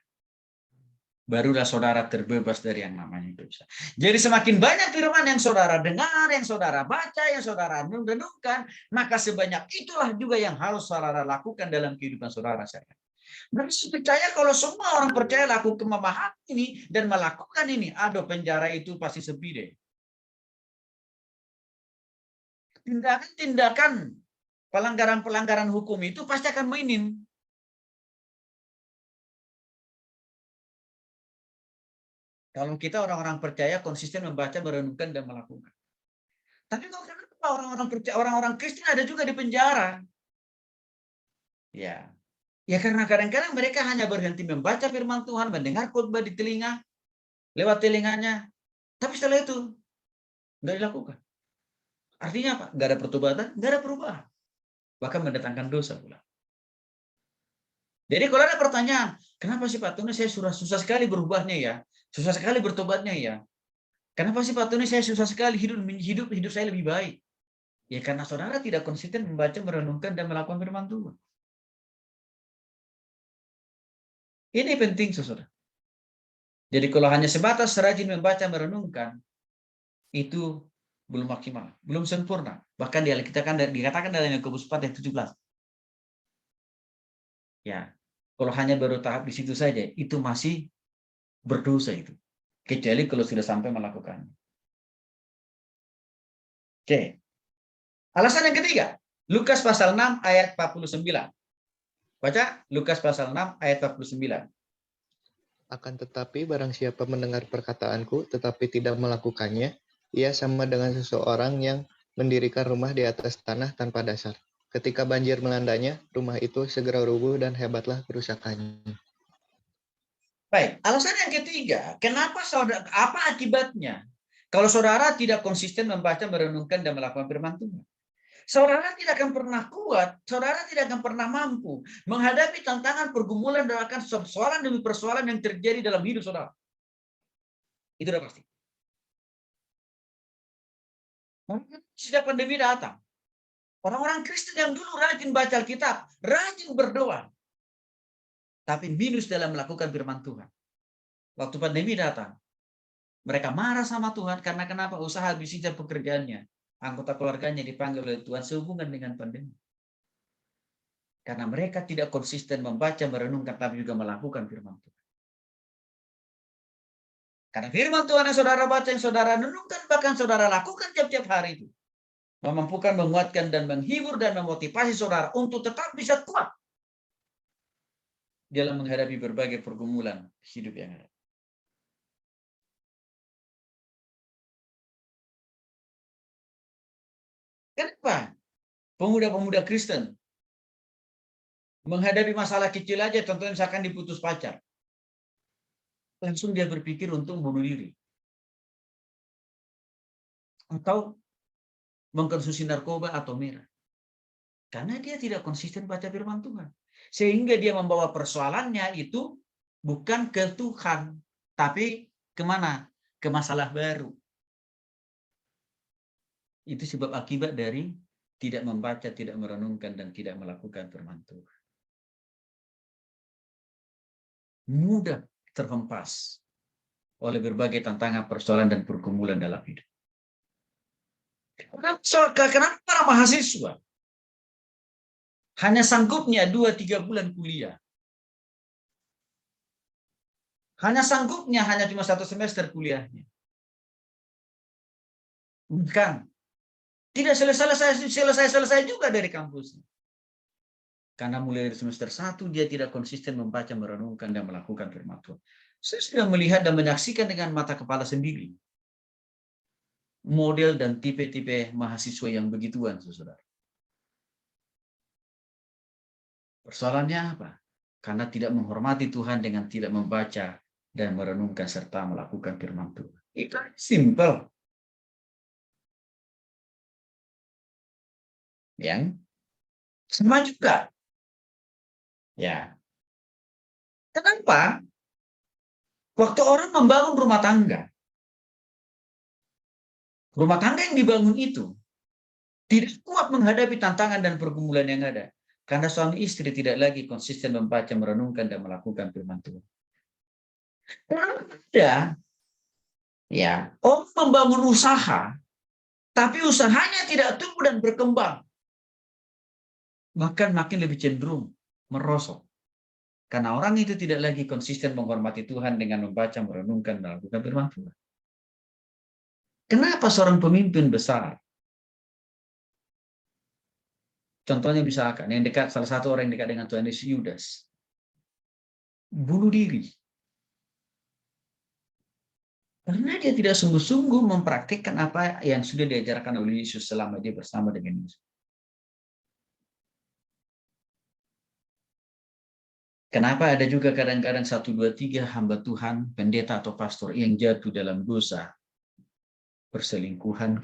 barulah saudara terbebas dari yang namanya dosa. Jadi semakin banyak firman yang saudara dengar, yang saudara baca, yang saudara renungkan, maka sebanyak itulah juga yang harus saudara lakukan dalam kehidupan saudara. Dan saya percaya kalau semua orang percaya lakukan, memahami ini dan melakukan ini, aduh, penjara itu pasti sepi deh. Tindakan-tindakan pelanggaran-pelanggaran hukum itu pasti akan minim. Kalau kita orang-orang percaya konsisten membaca, merenungkan, dan melakukan. Tapi kalau kenapa orang-orang percaya, orang-orang Kristen ada juga di penjara? Ya, karena kadang-kadang mereka hanya berhenti membaca firman Tuhan, mendengar khotbah di telinga, lewat telinganya. Tapi setelah itu nggak dilakukan. Artinya apa? Nggak ada pertobatan, nggak ada perubahan. Bahkan mendatangkan dosa pula. Jadi kalau ada pertanyaan, kenapa sih Pak Tony saya susah sekali berubahnya ya? Susah sekali bertobatnya ya? Kenapa sih Pak Tony saya susah sekali hidup saya lebih baik? Ya karena saudara tidak konsisten membaca, merenungkan, dan melakukan firman Tuhan. Ini penting, saudara. Jadi kalau hanya sebatas rajin membaca, merenungkan, itu belum maksimal, belum sempurna. Bahkan dikatakan dalam Yakobus 4 ayat 17. Ya, kalau hanya baru tahap di situ saja, itu masih berdosa itu. Kecuali kalau sudah sampai melakukannya. Oke. Alasan yang ketiga, Lukas pasal 6 ayat 49. Baca Lukas pasal 6 ayat 49. Akan tetapi barang siapa mendengar perkataanku tetapi tidak melakukannya, ia sama dengan seseorang yang mendirikan rumah di atas tanah tanpa dasar. Ketika banjir melandanya, rumah itu segera rubuh dan hebatlah kerusakannya. Baik, alasan yang ketiga, kenapa saudara, apa akibatnya kalau saudara tidak konsisten membaca, merenungkan, dan melakukan firman Tuhan? Saudara tidak akan pernah kuat, saudara tidak akan pernah mampu menghadapi tantangan, pergumulan, dan akan persoalan demi persoalan yang terjadi dalam hidup saudara. Itu sudah pasti. Sejak pandemi datang, orang-orang Kristen yang dulu rajin baca Alkitab, rajin berdoa, tapi minus dalam melakukan firman Tuhan. Waktu pandemi datang, mereka marah sama Tuhan karena kenapa? Usaha bisnisnya, pekerjaannya, anggota keluarganya dipanggil oleh Tuhan sehubungan dengan pandemi. Karena mereka tidak konsisten membaca, merenungkan, tapi juga melakukan firman Tuhan. Karena firman Tuhan yang saudara baca, yang saudara renungkan, bahkan saudara lakukan tiap-tiap hari itu, memampukan, menguatkan, dan menghibur, dan memotivasi saudara untuk tetap bisa kuat dalam menghadapi berbagai pergumulan hidup yang ada. Kenapa pemuda-pemuda Kristen menghadapi masalah kecil aja, contohnya misalkan diputus pacar, langsung dia berpikir untuk bunuh diri atau mengkonsumsi narkoba atau miras, karena dia tidak konsisten baca firman Tuhan, sehingga dia membawa persoalannya itu bukan ke Tuhan, tapi kemana? Ke masalah baru. Itu sebab akibat dari tidak membaca, tidak merenungkan, dan tidak melakukan firman Tuhan. Mudah terhempas oleh berbagai tantangan, persoalan, dan pergumulan dalam hidup. Kenapa para mahasiswa hanya sanggupnya 2-3 bulan kuliah? Hanya sanggupnya hanya cuma 1 semester kuliahnya. Bukan. Tidak selesai juga dari kampusnya. Karena mulai dari semester 1 dia tidak konsisten membaca, merenungkan, dan melakukan firman Tuhan. Saya sudah melihat dan menyaksikan dengan mata kepala sendiri model dan tipe-tipe mahasiswa yang begituan, saudara. Persoalannya apa? Karena tidak menghormati Tuhan dengan tidak membaca dan merenungkan serta melakukan firman Tuhan. Itu simple. Yang sama juga. Ya. Kenapa? Waktu orang membangun rumah tangga yang dibangun itu tidak kuat menghadapi tantangan dan pergumulan yang ada. Karena suami istri tidak lagi konsisten membaca, merenungkan, dan melakukan firman Tuhan. Ada ya orang membangun usaha, tapi usahanya tidak tumbuh dan berkembang, bahkan makin lebih cenderung merosot. Karena orang itu tidak lagi konsisten menghormati Tuhan dengan membaca, merenungkan, melakukan firman Tuhan. Kenapa seorang pemimpin besar, contohnya misalkan yang dekat, salah satu orang yang dekat dengan Tuhan Yesus, Yudas, bunuh diri? Karena dia tidak sungguh-sungguh mempraktikkan apa yang sudah diajarkan oleh Yesus selama dia bersama dengan Yesus. Kenapa ada juga kadang-kadang 1, 2, 3 hamba Tuhan, pendeta atau pastor yang jatuh dalam dosa perselingkuhan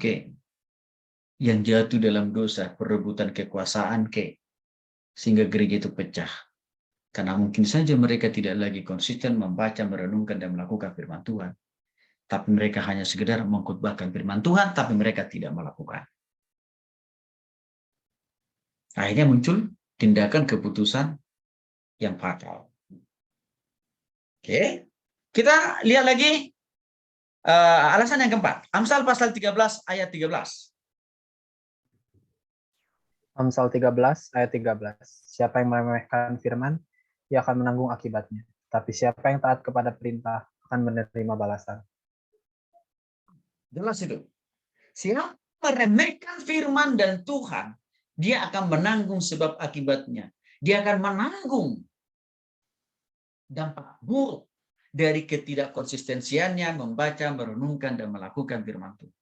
yang jatuh dalam dosa perebutan kekuasaan sehingga gereja itu pecah. Karena mungkin saja mereka tidak lagi konsisten membaca, merenungkan, dan melakukan firman Tuhan. Tapi mereka hanya sekedar mengkhotbahkan firman Tuhan, tapi mereka tidak melakukan. Akhirnya muncul tindakan keputusan yang fatal. Oke, kita lihat lagi alasan yang keempat. Amsal pasal 13 ayat 13. Amsal 13 ayat 13. Siapa yang meremehkan firman, ia akan menanggung akibatnya. Tapi siapa yang taat kepada perintah akan menerima balasan. Jelas itu. Siapa meremehkan firman dan Tuhan, dia akan menanggung sebab akibatnya. Dia akan menanggung dampak buruk dari ketidakkonsistensiannya membaca, merenungkan, dan melakukan firman Tuhan.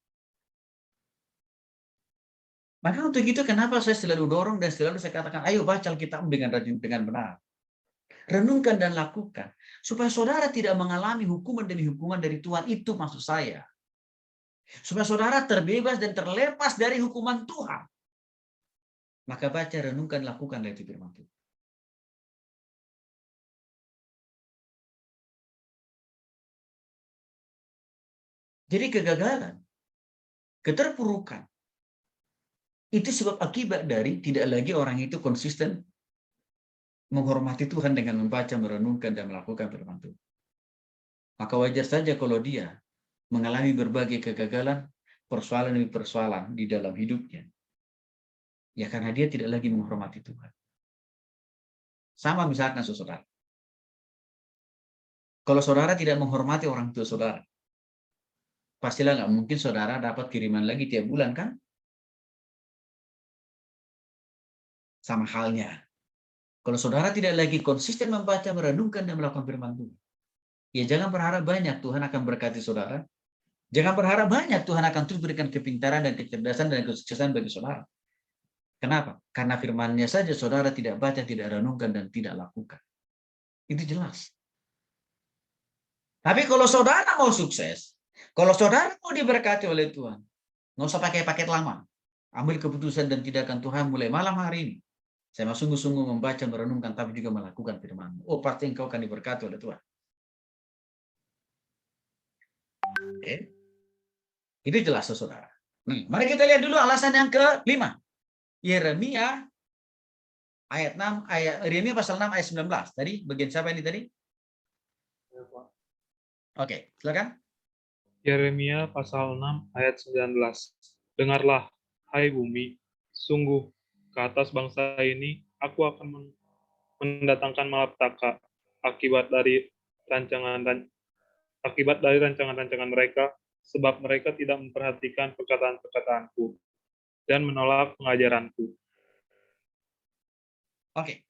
Maka untuk itu kenapa saya selalu dorong dan selalu saya katakan, ayo baca Alkitab dengan rajin, dengan benar. Renungkan dan lakukan. Supaya saudara tidak mengalami hukuman demi hukuman dari Tuhan. Itu maksud saya. Supaya saudara terbebas dan terlepas dari hukuman Tuhan. Maka baca, renungkan, lakukanlah itu firman Tuhan. Jadi kegagalan, keterpurukan, itu sebab akibat dari tidak lagi orang itu konsisten menghormati Tuhan dengan membaca, merenungkan, dan melakukan firman Tuhan. Maka wajar saja kalau dia mengalami berbagai kegagalan, persoalan demi persoalan di dalam hidupnya. Ya karena dia tidak lagi menghormati Tuhan. Sama misalkan saudara. Kalau saudara tidak menghormati orang tua saudara, pastilah nggak mungkin saudara dapat kiriman lagi tiap bulan kan? Sama halnya. Kalau saudara tidak lagi konsisten membaca, merenungkan, dan melakukan firman Tuhan, ya jangan berharap banyak Tuhan akan berkati saudara. Jangan berharap banyak Tuhan akan terus berikan kepintaran dan kecerdasan dan kesuksesan bagi saudara. Kenapa? Karena firman-Nya saja saudara tidak baca, tidak renungkan, dan tidak lakukan. Itu jelas. Tapi kalau saudara mau sukses, kalau saudara mau diberkati oleh Tuhan, nggak usah pakai paket lama. Ambil keputusan dan tindakan Tuhan mulai malam hari ini. Saya mau sungguh-sungguh membaca, merenungkan, tapi juga melakukan firman. Oh, pasti engkau akan diberkati oleh Tuhan. Oke. Itu jelas, saudara. Mari kita lihat dulu alasan yang ke-5. Yeremia ayat 6, Yeremia pasal 6 ayat 19. Tadi bagian siapa ini tadi? Oke, silakan. Yeremia pasal 6 ayat 19. Dengarlah, hai bumi, sungguh ke atas bangsa ini aku akan mendatangkan malapetaka akibat dari rancangan-rancangan mereka, sebab mereka tidak memperhatikan perkataan-perkataanku dan menolak pengajaranku. Oke.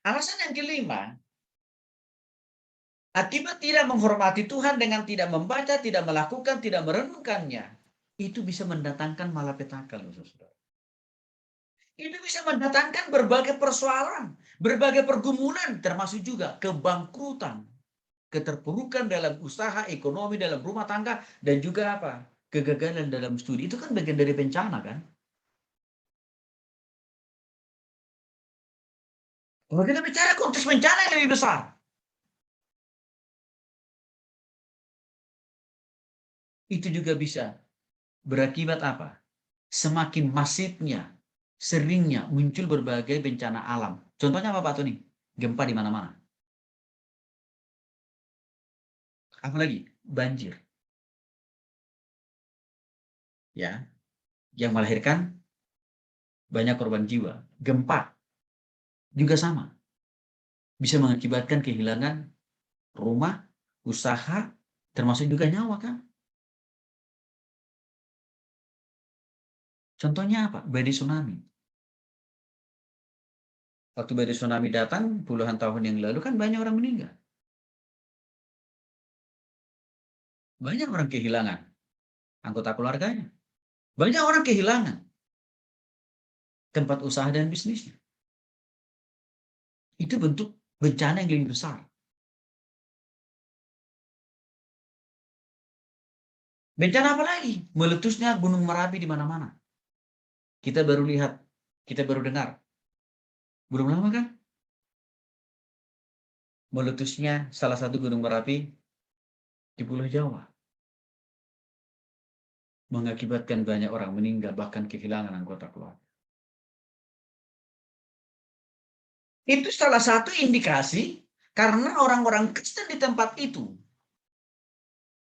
Alasan yang kelima, akibat tidak menghormati Tuhan dengan tidak membaca, tidak melakukan, tidak merenungkannya, itu bisa mendatangkan malapetaka, loh, saudara. Itu bisa mendatangkan berbagai persoalan, berbagai pergumulan, termasuk juga kebangkrutan, keterpurukan dalam usaha, ekonomi, dalam rumah tangga, dan juga apa? Kegagalan dalam studi. Itu kan bagian dari bencana, kan? Kalau kita bicara konteks bencana yang lebih besar, itu juga bisa berakibat apa? Semakin masifnya, seringnya muncul berbagai bencana alam. Contohnya apa Pak Tony? Gempa di mana-mana. Apalagi banjir. Ya, yang melahirkan banyak korban jiwa. Gempa juga sama. Bisa mengakibatkan kehilangan rumah, usaha, termasuk juga nyawa kan. Contohnya apa? Badai tsunami. Waktu badai tsunami datang puluhan tahun yang lalu kan banyak orang meninggal. Banyak orang kehilangan anggota keluarganya. Banyak orang kehilangan tempat usaha dan bisnisnya. Itu bentuk bencana yang lebih besar. Bencana apa lagi? Meletusnya Gunung Merapi di mana-mana. Kita baru lihat, kita baru dengar. Belum lama kan? Meletusnya salah satu Gunung Merapi di Pulau Jawa. Mengakibatkan banyak orang meninggal, bahkan kehilangan anggota keluarga. Itu salah satu indikasi karena orang-orang Kristen di tempat itu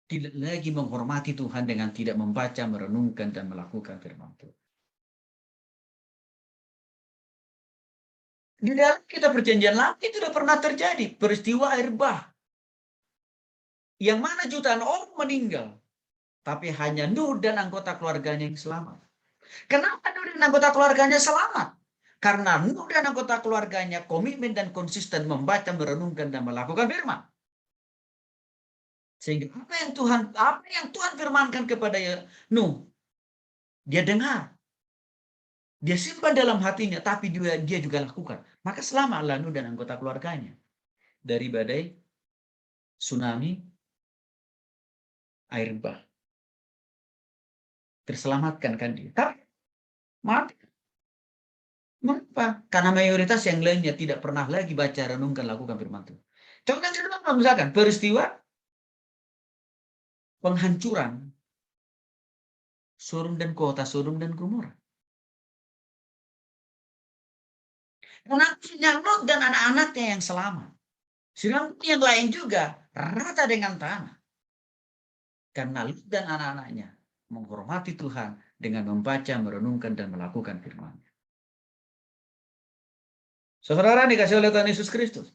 tidak lagi menghormati Tuhan dengan tidak membaca, merenungkan, dan melakukan firman Tuhan. Di dalam kitab perjanjian lama itu sudah pernah terjadi peristiwa air bah. Yang mana jutaan orang meninggal. Tapi hanya Nuh dan anggota keluarganya yang selamat. Kenapa Nuh dan anggota keluarganya selamat? Karena Nuh dan anggota keluarganya komitmen dan konsisten membaca, merenungkan, dan melakukan firman. Sehingga apa yang Tuhan firmankan kepada Nuh, dia dengar. Dia simpan dalam hatinya, tapi dia juga lakukan. Maka selamatlah Nuh dan anggota keluarganya dari badai, tsunami, air bah. Terselamatkan kan dia. Tapi mati. Mengapa? Karena mayoritas yang lainnya tidak pernah lagi baca, renungkan, lakukan firman Tuhan. Contoh yang kedua, misalkan peristiwa penghancuran Sodom dan kota Sodom dan Gomora. Kenapa Lot dan anak-anaknya yang selamat? Sedangkan yang lain juga rata dengan tanah. Karena Lot dan anak-anaknya menghormati Tuhan dengan membaca, merenungkan, dan melakukan firman-Nya. Saudara dikasih oleh Tuhan Yesus Kristus.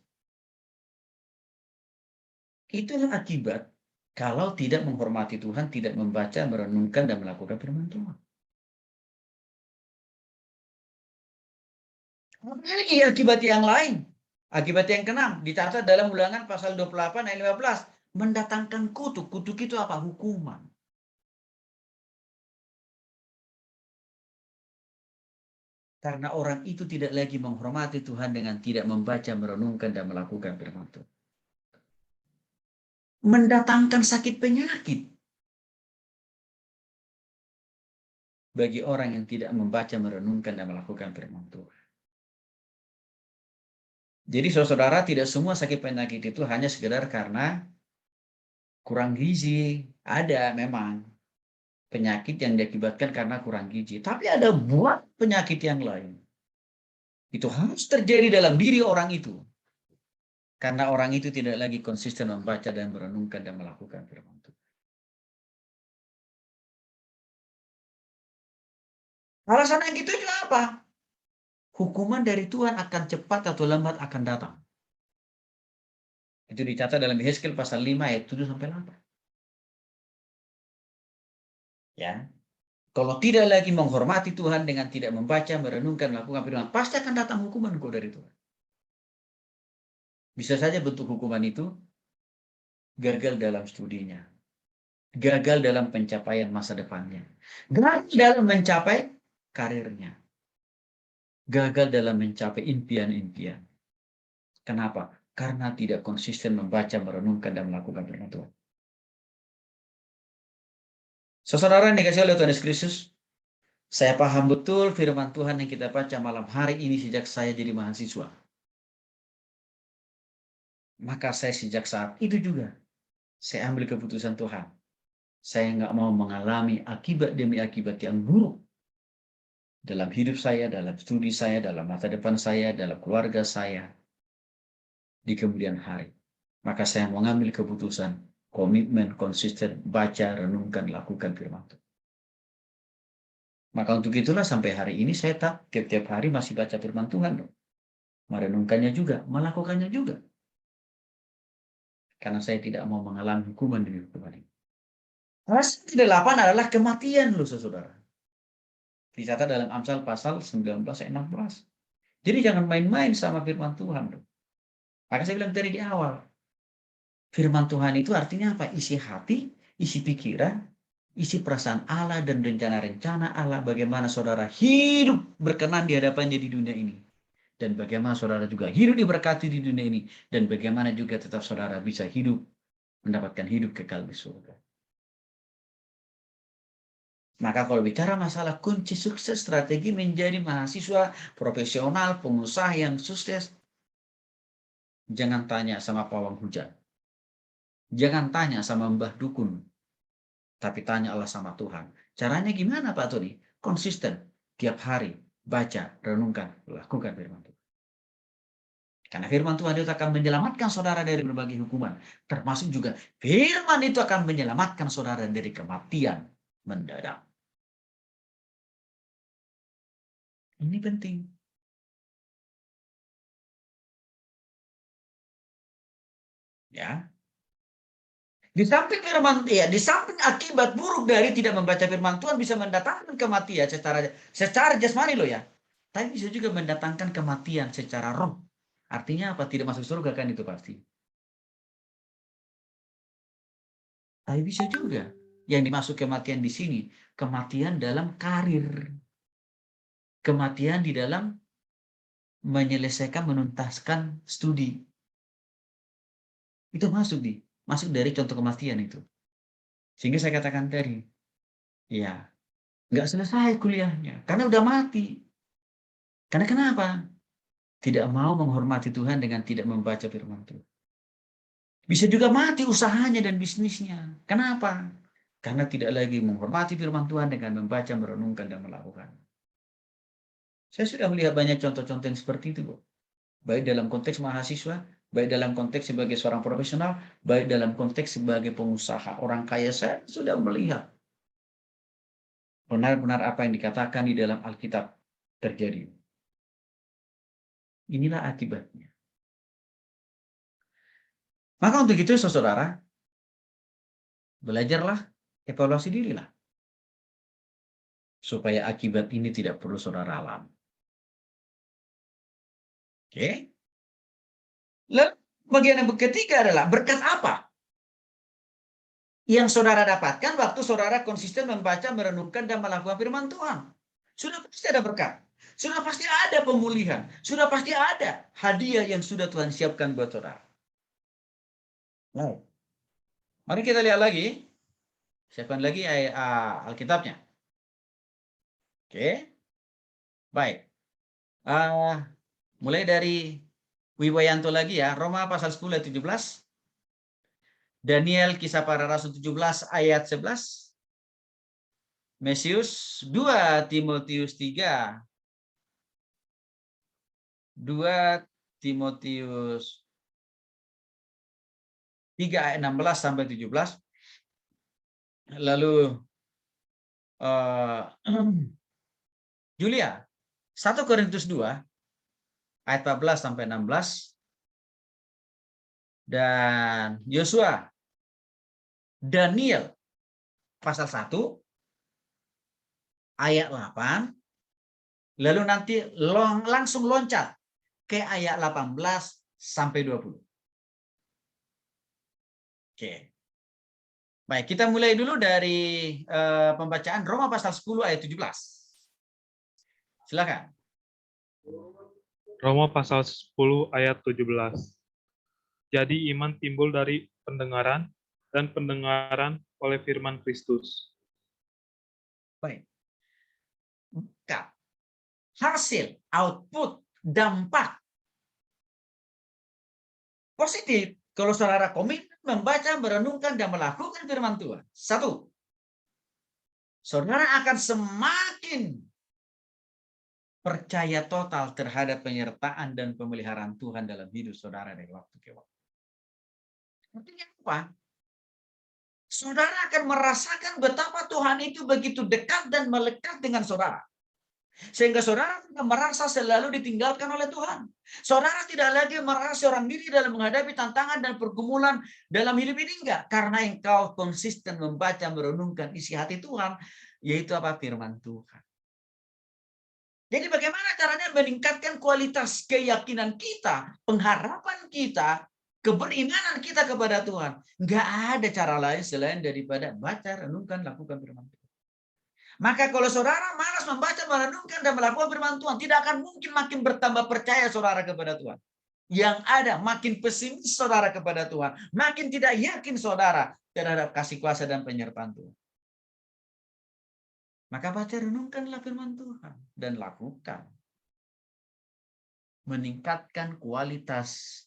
Itulah akibat kalau tidak menghormati Tuhan, tidak membaca, merenungkan, dan melakukan firman Tuhan. Apalagi akibat yang lain. Akibat yang keenam dicatat dalam Ulangan pasal 28 ayat 15. Mendatangkan kutuk. Kutuk itu apa? Hukuman. Karena orang itu tidak lagi menghormati Tuhan dengan tidak membaca, merenungkan, dan melakukan firman Tuhan. Mendatangkan sakit penyakit bagi orang yang tidak membaca, merenungkan, dan melakukan firman Tuhan. Jadi saudara, tidak semua sakit penyakit itu hanya sekedar karena kurang gizi. Ada memang penyakit yang diakibatkan karena kurang gizi. Tapi ada buah penyakit yang lain. Itu harus terjadi dalam diri orang itu. Karena orang itu tidak lagi konsisten membaca dan merenungkan dan melakukan firman Tuhan. Alasan yang gitu juga apa? Hukuman dari Tuhan akan cepat atau lambat akan datang. Itu dicatat dalam Yehezkiel pasal 5 ayat 7-8. Ya. Kalau tidak lagi menghormati Tuhan dengan tidak membaca, merenungkan, melakukan firman, pasti akan datang hukuman kok dari Tuhan. Bisa saja bentuk hukuman itu gagal dalam studinya, gagal dalam pencapaian masa depannya, gagal dalam mencapai karirnya, gagal dalam mencapai impian-impian. Kenapa? Karena tidak konsisten membaca, merenungkan, dan melakukan firman Tuhan. Saudara yang dikasihi oleh Tuhan Yesus Kristus, saya paham betul firman Tuhan yang kita baca malam hari ini sejak saya jadi mahasiswa. Maka saya sejak saat itu juga, saya ambil keputusan Tuhan. Saya nggak mau mengalami akibat demi akibat yang buruk dalam hidup saya, dalam studi saya, dalam masa depan saya, dalam keluarga saya, di kemudian hari. Maka saya mengambil keputusan komitmen, konsisten, baca, renungkan, lakukan firman Tuhan. Maka untuk itulah sampai hari ini saya tiap-tiap hari masih baca firman Tuhan. Merenungkannya juga, melakukannya juga. Karena saya tidak mau mengalami hukuman di hukuman ini. Pasal 8 adalah kematian loh saudara. Dicatat dalam Amsal pasal 19 ayat 16. Jadi jangan main-main sama firman Tuhan. Maka saya bilang tadi di awal. Firman Tuhan itu artinya apa? Isi hati, isi pikiran, isi perasaan Allah dan rencana-rencana Allah. Bagaimana saudara hidup berkenan di hadapannya di dunia ini. Dan bagaimana saudara juga hidup diberkati di dunia ini. Dan bagaimana juga tetap saudara bisa hidup, mendapatkan hidup kekal di surga. Maka kalau bicara masalah kunci sukses, strategi menjadi mahasiswa profesional, pengusaha yang sukses, jangan tanya sama pawang hujan. Jangan tanya sama mbah dukun. Tapi tanya Allah sama Tuhan. Caranya gimana Pak Tony? Konsisten. Tiap hari. Baca, renungkan, lakukan firman Tuhan. Karena firman Tuhan itu akan menyelamatkan saudara dari berbagai hukuman. Termasuk juga firman itu akan menyelamatkan saudara dari kematian mendadak. Ini penting. Ya. Di samping akibat buruk dari tidak membaca firman Tuhan bisa mendatangkan kematian secara jasmani loh ya. Tapi bisa juga mendatangkan kematian secara roh. Artinya apa? Tidak masuk surga kan itu pasti. Tapi bisa juga yang dimaksud kematian di sini, kematian dalam karir. Kematian di dalam menyelesaikan, menuntaskan studi. Itu masuk dari contoh kematian itu. Sehingga saya katakan tadi, ya, nggak selesai kuliahnya, karena udah mati. Karena kenapa? Tidak mau menghormati Tuhan dengan tidak membaca firman Tuhan. Bisa juga mati usahanya dan bisnisnya. Kenapa? Karena tidak lagi menghormati firman Tuhan dengan membaca, merenungkan, dan melakukan. Saya sudah melihat banyak contoh-contoh yang seperti itu, Bu. Baik dalam konteks mahasiswa, baik dalam konteks sebagai seorang profesional, baik dalam konteks sebagai pengusaha. Orang kaya saya sudah melihat benar-benar apa yang dikatakan di dalam Alkitab terjadi. Inilah akibatnya. Maka untuk itu, saudara, belajarlah, evaluasi dirilah. Supaya akibat ini tidak perlu saudara alami. Oke? Lalu bagian yang ketiga adalah berkat apa yang saudara dapatkan waktu saudara konsisten membaca, merenungkan, dan melakukan firman Tuhan. Sudah pasti ada berkat. Sudah pasti ada pemulihan. Sudah pasti ada hadiah yang sudah Tuhan siapkan buat saudara. Nah, mari kita lihat lagi. Siapkan lagi Alkitabnya. Oke. Baik. Mulai dari Wiwayanto lagi ya. Roma pasal 10 ayat 17. Daniel kisah para rasul 17 ayat 11. Mesius 2 Timotius 3. 2 Timotius 3 ayat 16 sampai 17. Lalu Julia 1 Korintus 2 ayat 14 sampai 16. Dan Yosua Daniel pasal 1 ayat 8. Lalu nanti langsung loncat ke ayat 18 sampai 20. Oke. Baik, kita mulai dulu dari pembacaan Roma pasal 10 ayat 17. Silakan. Roma pasal 10 ayat 17. Jadi iman timbul dari pendengaran, dan pendengaran oleh firman Kristus. Baik. Maka hasil, output, dampak positif kalau saudara komitmen membaca, merenungkan, dan melakukan firman Tuhan. 1. Saudara akan semakin percaya total terhadap penyertaan dan pemeliharaan Tuhan dalam hidup saudara dari waktu ke waktu. Artinya apa? saudara akan merasakan betapa Tuhan itu begitu dekat dan melekat dengan saudara. Sehingga saudara tidak merasa selalu ditinggalkan oleh Tuhan. Saudara tidak lagi merasa seorang diri dalam menghadapi tantangan dan pergumulan dalam hidup ini, enggak. Karena engkau konsisten membaca, merenungkan isi hati Tuhan, yaitu apa? Firman Tuhan. Jadi bagaimana caranya meningkatkan kualitas keyakinan kita, pengharapan kita, keberimanan kita kepada Tuhan? Enggak ada cara lain selain daripada baca, renungkan, lakukan firman Tuhan. Maka kalau saudara malas membaca, merenungkan, dan melakukan firman Tuhan, tidak akan mungkin makin bertambah percaya saudara kepada Tuhan. Yang ada makin pesimis saudara kepada Tuhan, makin tidak yakin saudara terhadap kasih kuasa dan penyertaan Tuhan. Maka baca, renungkanlah firman Tuhan dan lakukan. Meningkatkan kualitas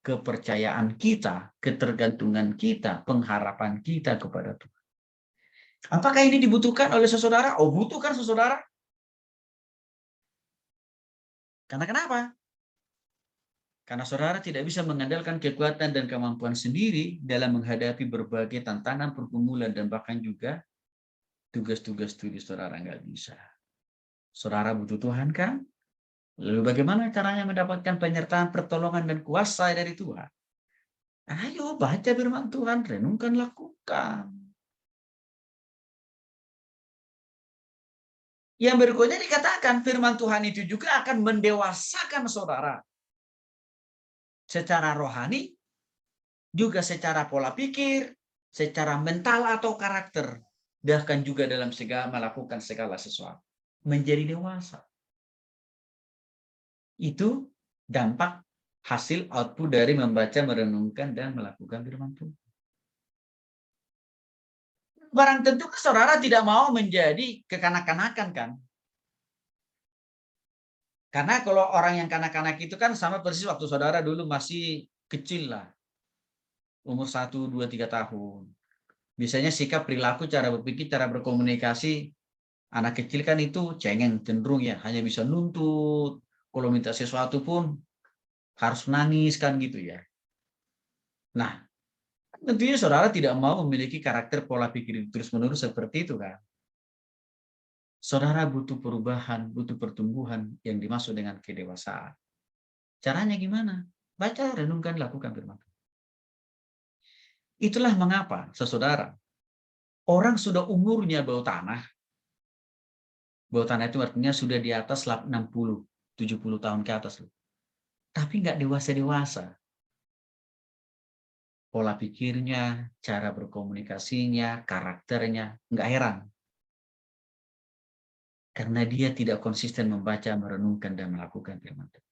kepercayaan kita, ketergantungan kita, pengharapan kita kepada Tuhan. Apakah ini dibutuhkan oleh saudara? Oh, butuhkan saudara. Karena kenapa? Karena saudara tidak bisa mengandalkan kekuatan dan kemampuan sendiri dalam menghadapi berbagai tantangan, pergumulan, dan bahkan juga tugas-tugas studi saudara nggak bisa. Saudara butuh Tuhan kan? Lalu bagaimana caranya mendapatkan penyertaan, pertolongan, dan kuasa dari Tuhan? Ayo baca firman Tuhan, renungkan, lakukan. Yang berikutnya dikatakan firman Tuhan itu juga akan mendewasakan saudara. Secara rohani, juga secara pola pikir, secara mental atau karakter. Bahkan juga dalam melakukan segala sesuatu. Menjadi dewasa. Itu dampak hasil output dari membaca, merenungkan, dan melakukan firman Tuhan. Barang tentu saudara tidak mau menjadi kekanak-kanakan kan? Karena kalau orang yang kanak-kanak itu kan sama persis waktu saudara dulu masih kecil lah. Umur 1, 2, 3 tahun. Biasanya sikap, perilaku, cara berpikir, cara berkomunikasi, anak kecil kan itu cengeng, cenderung ya. Hanya bisa nuntut. Kalau minta sesuatu pun harus nangis kan gitu ya. Nah, tentunya saudara tidak mau memiliki karakter pola pikir terus-menerus seperti itu kan. Saudara butuh perubahan, butuh pertumbuhan yang dimaksud dengan kedewasaan. Caranya gimana? Baca, renungkan, lakukan firman Tuhan. Itulah mengapa, saudara, orang sudah umurnya bau tanah itu artinya sudah di atas 60, 70 tahun ke atas. Tapi nggak dewasa-dewasa. Pola pikirnya, cara berkomunikasinya, karakternya, nggak heran. Karena dia tidak konsisten membaca, merenungkan, dan melakukan firman Tuhan.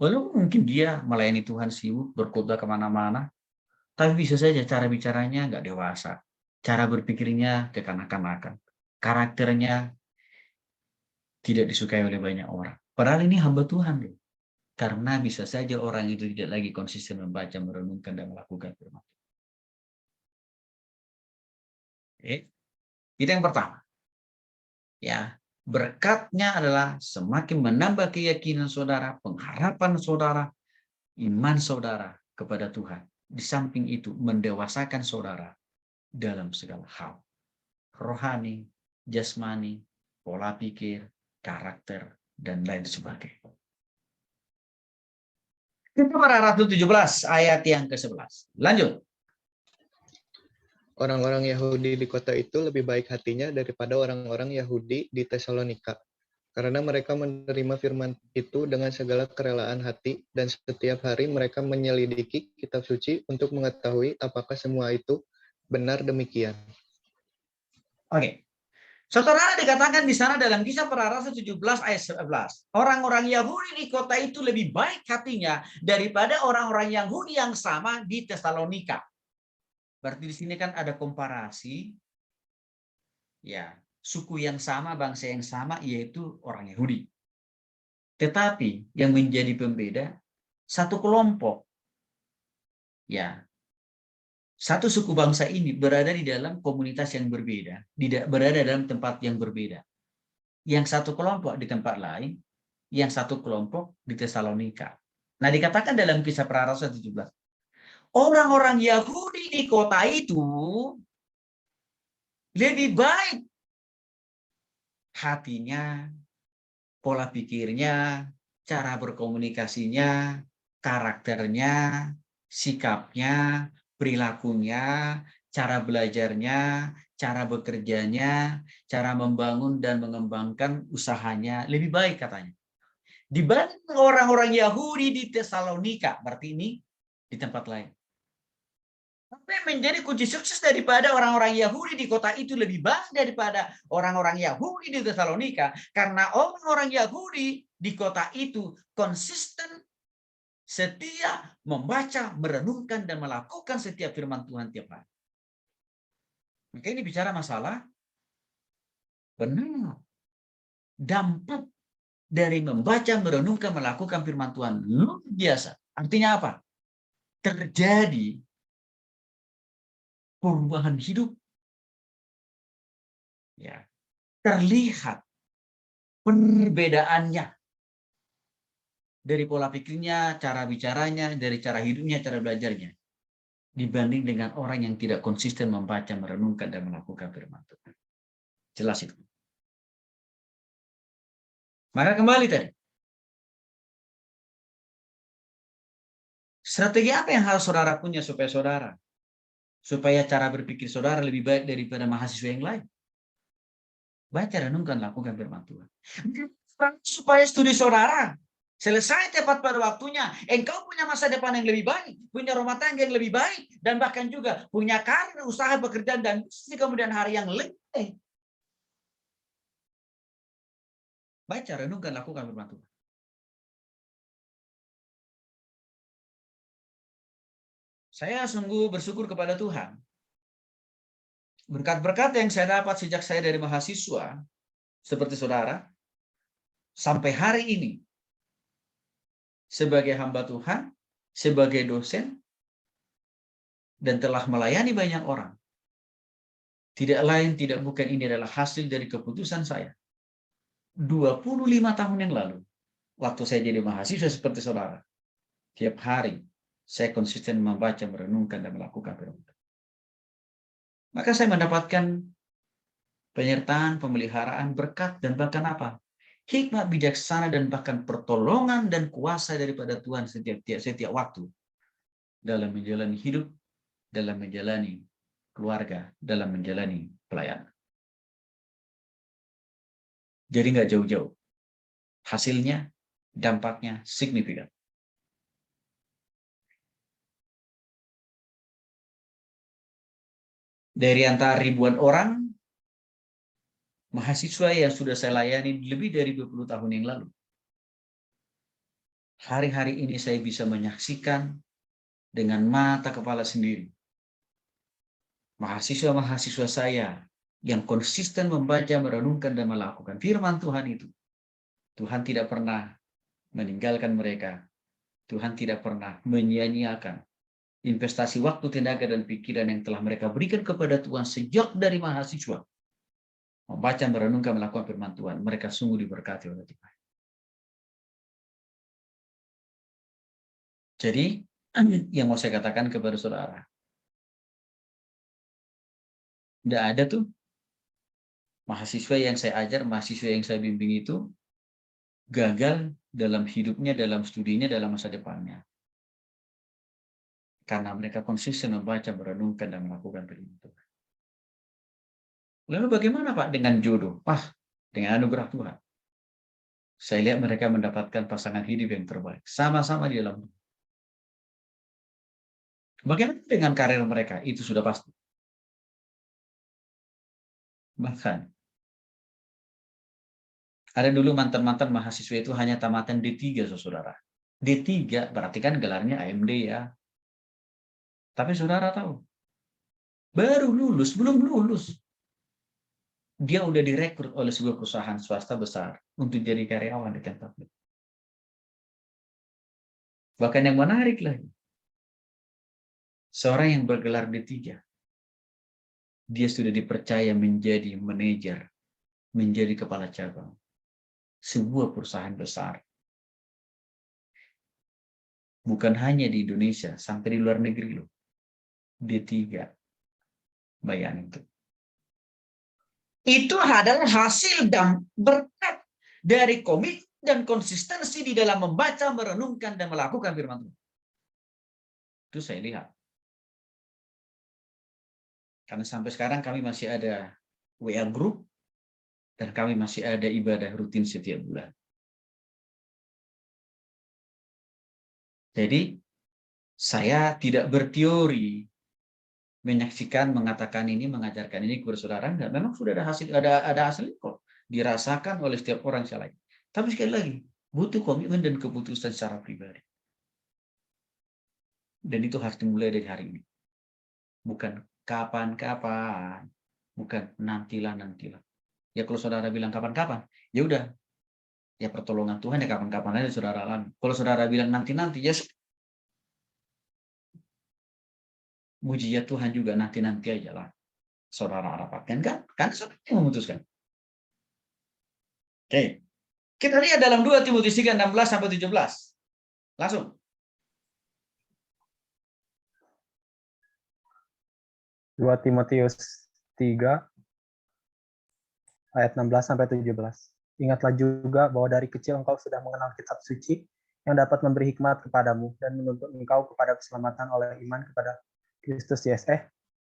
Walau mungkin dia melayani Tuhan sibuk, berkhotbah kemana-mana, tapi bisa saja cara bicaranya nggak dewasa. Cara berpikirnya kekanak-kanakan. Karakternya tidak disukai oleh banyak orang. Padahal ini hamba Tuhan loh. Karena bisa saja orang itu tidak lagi konsisten membaca, merenungkan, dan melakukan firman Tuhan. Itu yang pertama. Ya, berkatnya adalah semakin menambah keyakinan saudara, pengharapan saudara, iman saudara kepada Tuhan. Di samping itu mendewasakan saudara dalam segala hal. Rohani, jasmani, pola pikir, karakter, dan lain sebagainya. Kita pada Ratu 17 ayat yang ke-11. Lanjut. Orang-orang Yahudi di kota itu lebih baik hatinya daripada orang-orang Yahudi di Tesalonika, karena mereka menerima firman itu dengan segala kerelaan hati, dan setiap hari mereka menyelidiki kitab suci untuk mengetahui apakah semua itu benar demikian. Oke. Saudara, dikatakan di sana dalam Kisah Para Rasul 17 ayat 11. Orang-orang Yahudi di kota itu lebih baik hatinya daripada orang-orang Yahudi yang sama di Tesalonika. Berarti di sini kan ada komparasi, ya, suku yang sama, bangsa yang sama, yaitu orang Yahudi. Tetapi yang menjadi pembeda, satu kelompok, ya, satu suku bangsa ini berada di dalam komunitas yang berbeda, berada dalam tempat yang berbeda. Yang satu kelompok di tempat lain, yang satu kelompok di Tesalonika. Nah, dikatakan dalam Kisah Para Rasul 17, orang-orang Yahudi di kota itu lebih baik hatinya, pola pikirnya, cara berkomunikasinya, karakternya, sikapnya, perilakunya, cara belajarnya, cara bekerjanya, cara membangun dan mengembangkan usahanya lebih baik katanya. Dibanding orang-orang Yahudi di Tesalonika, berarti ini di tempat lain. Apa yang menjadi kunci sukses daripada orang-orang Yahudi di kota itu lebih baik daripada orang-orang Yahudi di Tesalonika? Karena orang-orang Yahudi di kota itu konsisten, setia, membaca, merenungkan, dan melakukan setiap firman Tuhan tiap hari. Maka ini bicara masalah benar. Dampak dari membaca, merenungkan, melakukan firman Tuhan luar biasa. Artinya apa? Terjadi perubahan hidup. Ya, terlihat perbedaannya dari pola pikirnya, cara bicaranya, dari cara hidupnya, cara belajarnya, dibanding dengan orang yang tidak konsisten membaca, merenungkan, dan melakukan firman Tuhan. Jelas itu. Maka kembali tadi, strategi apa yang harus saudara punya supaya cara berpikir saudara lebih baik daripada mahasiswa yang lain? Baca, renungkan, lakukan firman Tuhan. Supaya studi saudara selesai tepat pada waktunya, engkau punya masa depan yang lebih baik, punya rumah tangga yang lebih baik, dan bahkan juga punya karir, usaha, pekerjaan, dan bisnis kemudian hari yang lebih baik. Baca, renungkan, lakukan firman Tuhan. Saya sungguh bersyukur kepada Tuhan. Berkat-berkat yang saya dapat sejak saya dari mahasiswa, seperti saudara, sampai hari ini, sebagai hamba Tuhan, sebagai dosen, dan telah melayani banyak orang. Tidak lain, tidak bukan, ini adalah hasil dari keputusan saya. 25 tahun yang lalu, waktu saya jadi mahasiswa seperti saudara, tiap hari saya konsisten membaca, merenungkan, dan melakukan firman Tuhan. Maka saya mendapatkan penyertaan, pemeliharaan, berkat, dan bahkan apa? Hikmat, bijaksana, dan bahkan pertolongan dan kuasa daripada Tuhan setiap waktu dalam menjalani hidup, dalam menjalani keluarga, dalam menjalani pelayanan. Jadi nggak jauh-jauh. Hasilnya, dampaknya signifikan. Dari antara ribuan orang, mahasiswa yang sudah saya layani lebih dari 20 tahun yang lalu, hari-hari ini saya bisa menyaksikan dengan mata kepala sendiri. Mahasiswa-mahasiswa saya yang konsisten membaca, merenungkan, dan melakukan firman Tuhan itu, Tuhan tidak pernah meninggalkan mereka. Tuhan tidak pernah menyia-nyiakan investasi waktu, tenaga, dan pikiran yang telah mereka berikan kepada Tuhan sejak dari mahasiswa. Membaca, merenungkan, melakukan firman Tuhan. Mereka sungguh diberkati oleh Tuhan. Jadi, yang mau saya katakan kepada saudara, tidak ada tuh mahasiswa yang saya ajar, mahasiswa yang saya bimbing itu gagal dalam hidupnya, dalam studinya, dalam masa depannya. Karena mereka konsisten membaca, merenungkan, dan melakukan firman Tuhan. Lalu bagaimana Pak dengan jodoh? Dengan anugerah Tuhan. Saya lihat mereka mendapatkan pasangan hidup yang terbaik. Sama-sama di dalam. Bagaimana dengan karir mereka? Itu sudah pasti. Bahkan, ada dulu mantan-mantan mahasiswa itu hanya tamatan D3, saudara. D3 berarti kan gelarnya AMD ya. Tapi saudara tahu, baru lulus, belum lulus, dia udah direkrut oleh sebuah perusahaan swasta besar untuk jadi karyawan di tempat itu. Bahkan yang menarik lagi, seorang yang bergelar D3, dia sudah dipercaya menjadi manajer, menjadi kepala cabang sebuah perusahaan besar. Bukan hanya di Indonesia, sampai di luar negeri loh. D3. Bayangin itu. Itu adalah hasil dan berkat dari komit dan konsistensi di dalam membaca, merenungkan, dan melakukan firman Tuhan. Itu saya lihat. Karena sampai sekarang kami masih ada WA group, dan kami masih ada ibadah rutin setiap bulan. Jadi, saya tidak berteori, menyaksikan, mengatakan ini, mengajarkan ini kepada saudara. Enggak, memang sudah ada hasil kok. Dirasakan oleh setiap orang yang lain. Tapi sekali lagi, butuh komitmen dan keputusan secara pribadi. Dan itu harus dimulai dari hari ini. Bukan kapan-kapan. Bukan nantilah. Ya kalau saudara bilang kapan-kapan, ya udah. Ya pertolongan Tuhan ya kapan-kapan aja saudara alami. Kalau saudara bilang nanti-nanti, ya mujizat Tuhan juga nanti-nanti aja lah. Saudara dapatkan kan? Kan saudara yang memutuskan. Oke. Kita lihat dalam 2 Timotius 3:16-17. Langsung. 2 Timotius 3 ayat 16-17. Ingatlah juga bahwa dari kecil engkau sudah mengenal kitab suci yang dapat memberi hikmat kepadamu dan menuntut engkau kepada keselamatan oleh iman kepada Kristus Yesus.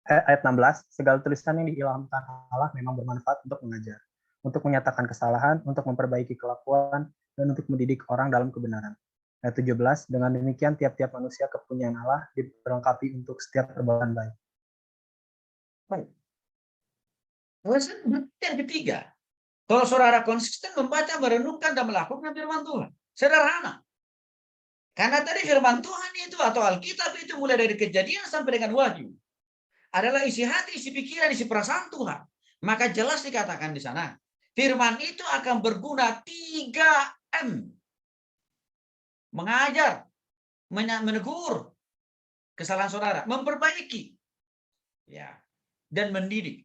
Ayat 16, segala tulisan yang diilhamkan Allah memang bermanfaat untuk mengajar, untuk menyatakan kesalahan, untuk memperbaiki kelakuan, dan untuk mendidik orang dalam kebenaran. Ayat 17, dengan demikian tiap-tiap manusia kepunyaan Allah diperlengkapi untuk setiap perbuatan baik. Baik. Yang ketiga, kalau saudara konsisten membaca, merenungkan, dan melakukan firman Tuhan, sederhana. Karena tadi firman Tuhan itu atau Alkitab itu mulai dari Kejadian sampai dengan Wahyu adalah isi hati, isi pikiran, isi perasaan Tuhan. Maka jelas dikatakan di sana, firman itu akan berguna 3M. Mengajar, menegur kesalahan saudara, memperbaiki, ya, dan mendidik.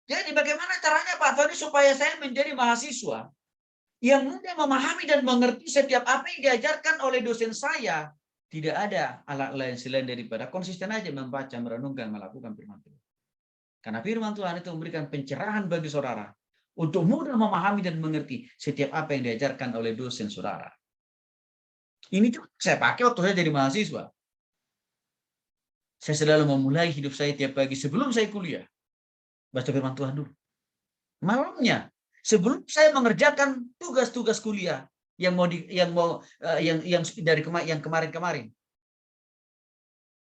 Jadi bagaimana caranya Pak Tony supaya saya menjadi mahasiswa yang mudah memahami dan mengerti setiap apa yang diajarkan oleh dosen saya? Tidak ada alat lain selain daripada konsisten aja membaca, merenungkan, melakukan firman Tuhan. Karena firman Tuhan itu memberikan pencerahan bagi saudara untuk mudah memahami dan mengerti setiap apa yang diajarkan oleh dosen saudara. Ini juga saya pakai waktu saya jadi mahasiswa. Saya selalu memulai hidup saya tiap pagi sebelum saya kuliah. Baca firman Tuhan dulu. Malamnya, sebelum saya mengerjakan tugas-tugas kuliah yang kemarin-kemarin.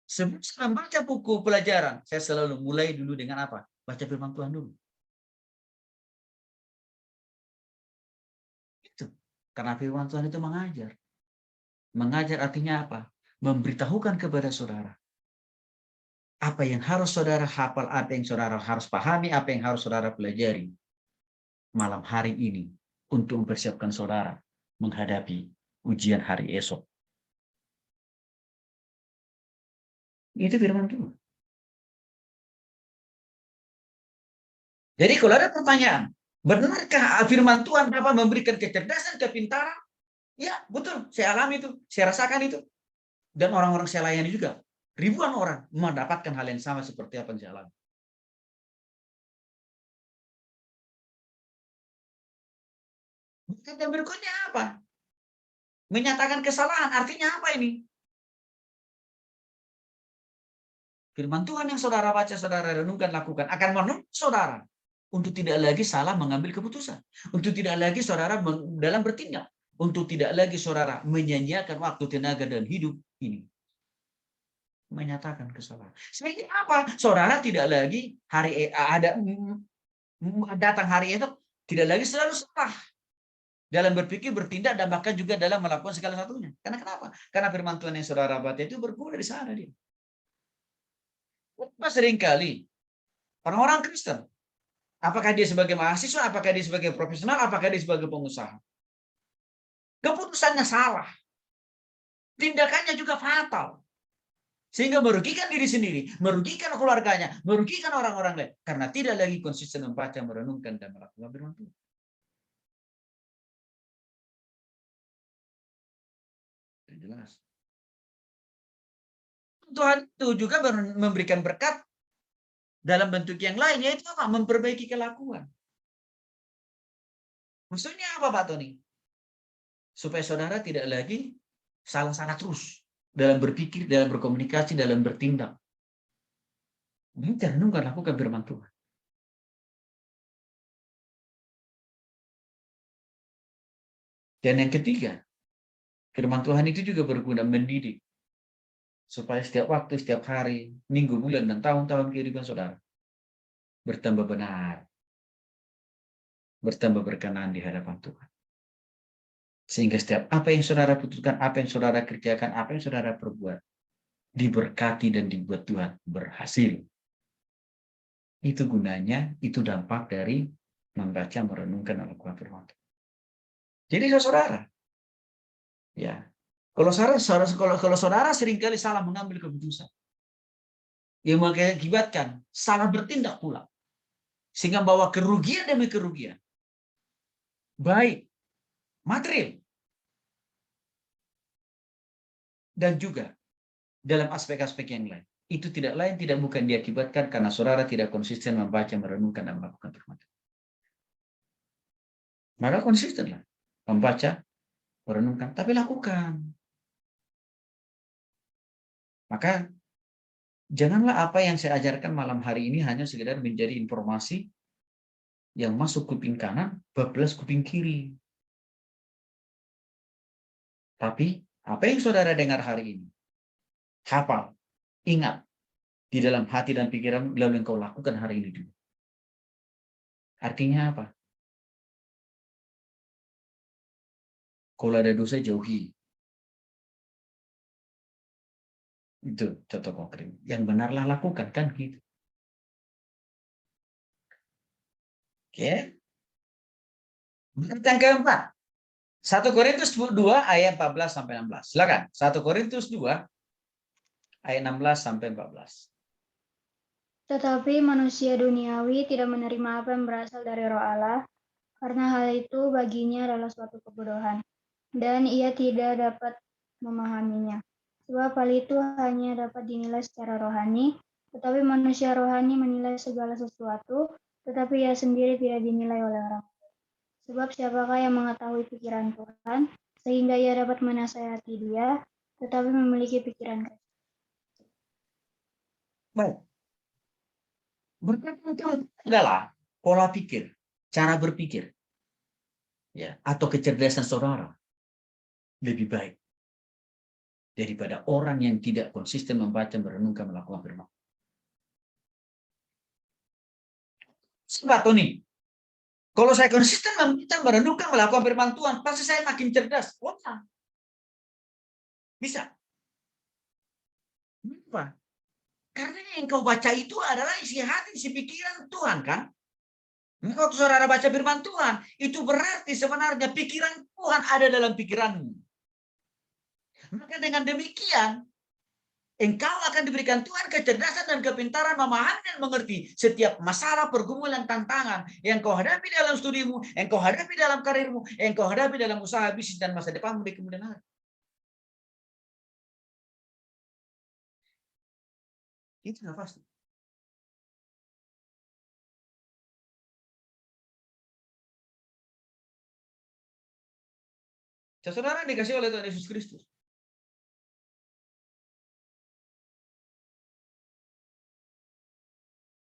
Sebelum saya membaca buku pelajaran, saya selalu mulai dulu dengan apa? Baca firman Tuhan dulu. Itu. Karena firman Tuhan itu mengajar. Mengajar artinya apa? Memberitahukan kepada saudara apa yang harus saudara hafal, apa yang saudara harus pahami, apa yang harus saudara pelajari malam hari ini untuk mempersiapkan saudara menghadapi ujian hari esok. Itu firman Tuhan. Jadi kalau ada pertanyaan, benarkah firman Tuhan dapat memberikan kecerdasan, kepintaran? Ya, betul. Saya alami itu. Saya rasakan itu. Dan orang-orang saya layani juga. Ribuan orang mendapatkan hal yang sama seperti apa yang saya alami. Dan berikutnya apa? Menyatakan kesalahan. Artinya apa ini? Firman Tuhan yang saudara baca, saudara renungkan, lakukan akan menuntut saudara untuk tidak lagi salah mengambil keputusan, untuk tidak lagi saudara dalam bertindak, untuk tidak lagi saudara menyanyiakan waktu, tenaga, dan hidup ini. Menyatakan kesalahan. Sehingga apa? Saudara tidak lagi datang hari itu tidak lagi selalu salah dalam berpikir, bertindak, dan bahkan juga dalam melakukan segala satunya. Karena kenapa? Karena firman Tuhan yang saudara baca itu berguna di sana dia. Seringkali orang-orang Kristen, apakah dia sebagai mahasiswa, apakah dia sebagai profesional, apakah dia sebagai pengusaha, keputusannya salah, tindakannya juga fatal, sehingga merugikan diri sendiri, merugikan keluarganya, merugikan orang-orang lain, karena tidak lagi konsisten membaca, merenungkan, dan melakukan firman Tuhan. Jelas. Tuhan itu juga memberikan berkat dalam bentuk yang lain, yaitu apa? Memperbaiki kelakuan. Maksudnya apa, Pak Tony? Supaya saudara tidak lagi salah-salah terus dalam berpikir, dalam berkomunikasi, dalam bertindak. Ini renungkan, lakukan firman Tuhan. Dan yang ketiga, firman Tuhan itu juga berguna mendidik. Supaya setiap waktu, setiap hari, minggu, bulan, dan tahun-tahun kehidupan saudara bertambah benar. Bertambah berkenan di hadapan Tuhan. Sehingga setiap apa yang saudara putuskan, apa yang saudara kerjakan, apa yang saudara perbuat, diberkati dan dibuat Tuhan berhasil. Itu gunanya, itu dampak dari membaca, merenungkan Al-Quran firman Tuhan. Jadi saudara, ya, kalau saudara seringkali salah mengambil keputusan, yang mengakibatkan salah bertindak pula, sehingga membawa kerugian demi kerugian, baik material dan juga dalam aspek-aspek yang lain. Itu tidak lain, tidak bukan diakibatkan karena saudara tidak konsisten membaca, merenungkan, dan melakukan firman Tuhan. Maka konsistenlah membaca, merenungkan, tapi lakukan. Maka janganlah apa yang saya ajarkan malam hari ini hanya sekedar menjadi informasi yang masuk kuping kanan, bablas kuping kiri. Tapi apa yang saudara dengar hari ini, hafal, ingat di dalam hati dan pikiran, lalu engkau lakukan hari ini juga. Artinya apa? Kalau ada dosa, jauhi. Itu contoh konkret. Yang benarlah lakukan, kan gitu. Oke. Yang keempat, 1 Korintus 2 ayat 14 sampai 16. Silakan. 1 Korintus 2 ayat 16 sampai 14. Tetapi manusia duniawi tidak menerima apa yang berasal dari Roh Allah, karena hal itu baginya adalah suatu kebodohan, dan ia tidak dapat memahaminya. Sebab hal itu hanya dapat dinilai secara rohani, tetapi manusia rohani menilai segala sesuatu, tetapi ia sendiri tidak dinilai oleh orang. Sebab siapakah yang mengetahui pikiran Tuhan, sehingga ia dapat menasihati dia, tetapi memiliki pikiran Kristus. Baik. Berkat itu adalah pola pikir, cara berpikir, ya, atau kecerdasan saudara lebih baik daripada orang yang tidak konsisten membaca, merenungkan, melakukan firman. Sebab Tony, kalau saya konsisten membaca, merenungkan, melakukan firman Tuhan, pasti saya makin cerdas. Wah, bisa. Kenapa? Karena yang kau baca itu adalah isi hati, isi pikiran Tuhan, kan? Waktu saudara baca firman Tuhan, itu berarti sebenarnya pikiran Tuhan ada dalam pikiranmu. Maka dengan demikian, engkau akan diberikan Tuhan kecerdasan dan kepintaran memahami dan mengerti setiap masalah, pergumulan, tantangan yang kau hadapi dalam studimu, yang kau hadapi dalam karirmu, yang kau hadapi dalam usaha bisnis dan masa depanmu di kemudian hari. Itu sudah pasti. Saudara dikasih oleh Tuhan Yesus Kristus.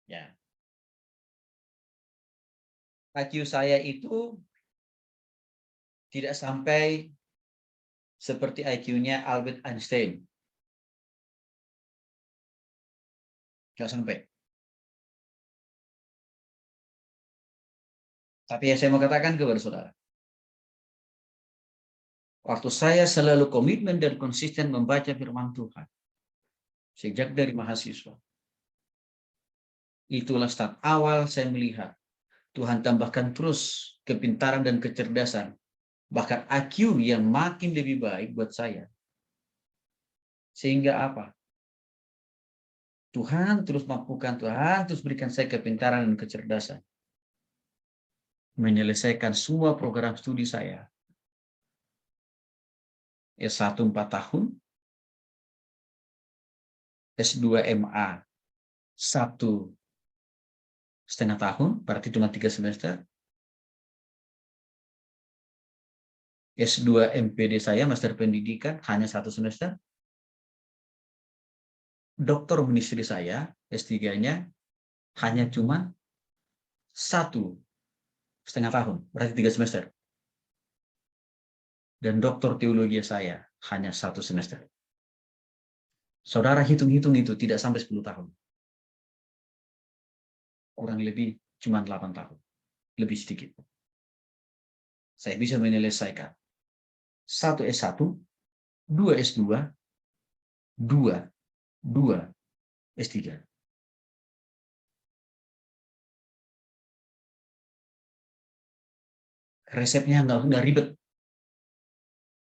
Ya. IQ saya itu tidak sampai seperti IQ-nya Albert Einstein. Tidak sampai. Tapi yang saya mau katakan kepada saudara, waktu saya selalu komitmen dan konsisten membaca firman Tuhan, sejak dari mahasiswa, itulah start awal saya melihat Tuhan tambahkan terus kepintaran dan kecerdasan, bahkan IQ yang makin lebih baik buat saya. Sehingga apa? Tuhan terus mampukan, Tuhan terus berikan saya kepintaran dan kecerdasan menyelesaikan semua program studi saya S1 4 tahun, S2 MA 1,5 tahun, berarti cuma 3 semester. S2 MPD saya, Master Pendidikan, hanya 1 semester. Doktor Ministri saya, S3-nya, hanya cuma 1,5 tahun, berarti 3 semester. Dan doktor teologi saya hanya 1 semester. Saudara hitung-hitung itu tidak sampai 10 tahun. Kurang lebih cuma 8 tahun. Lebih sedikit. Saya bisa menyelesaikan 1 S1, 2 S2, 2 S3. Resepnya nggak ribet.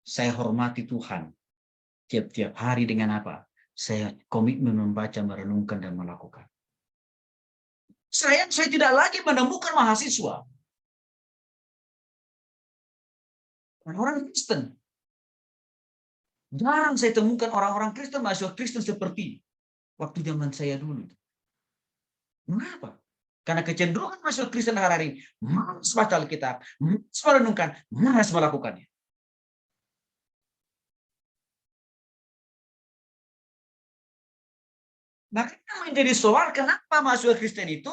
Saya hormati Tuhan tiap-tiap hari dengan apa? Saya komitmen membaca, merenungkan, dan melakukan. Saya tidak lagi menemukan mahasiswa. Orang Kristen. Jarang saya temukan orang-orang Kristen, mahasiswa Kristen seperti waktu zaman saya dulu. Mengapa? Karena kecenderungan mahasiswa Kristen hari ini malas baca Alkitab, malas merenungkan, malas melakukannya. Makanya menjadi soal kenapa mahasiswa Kristen itu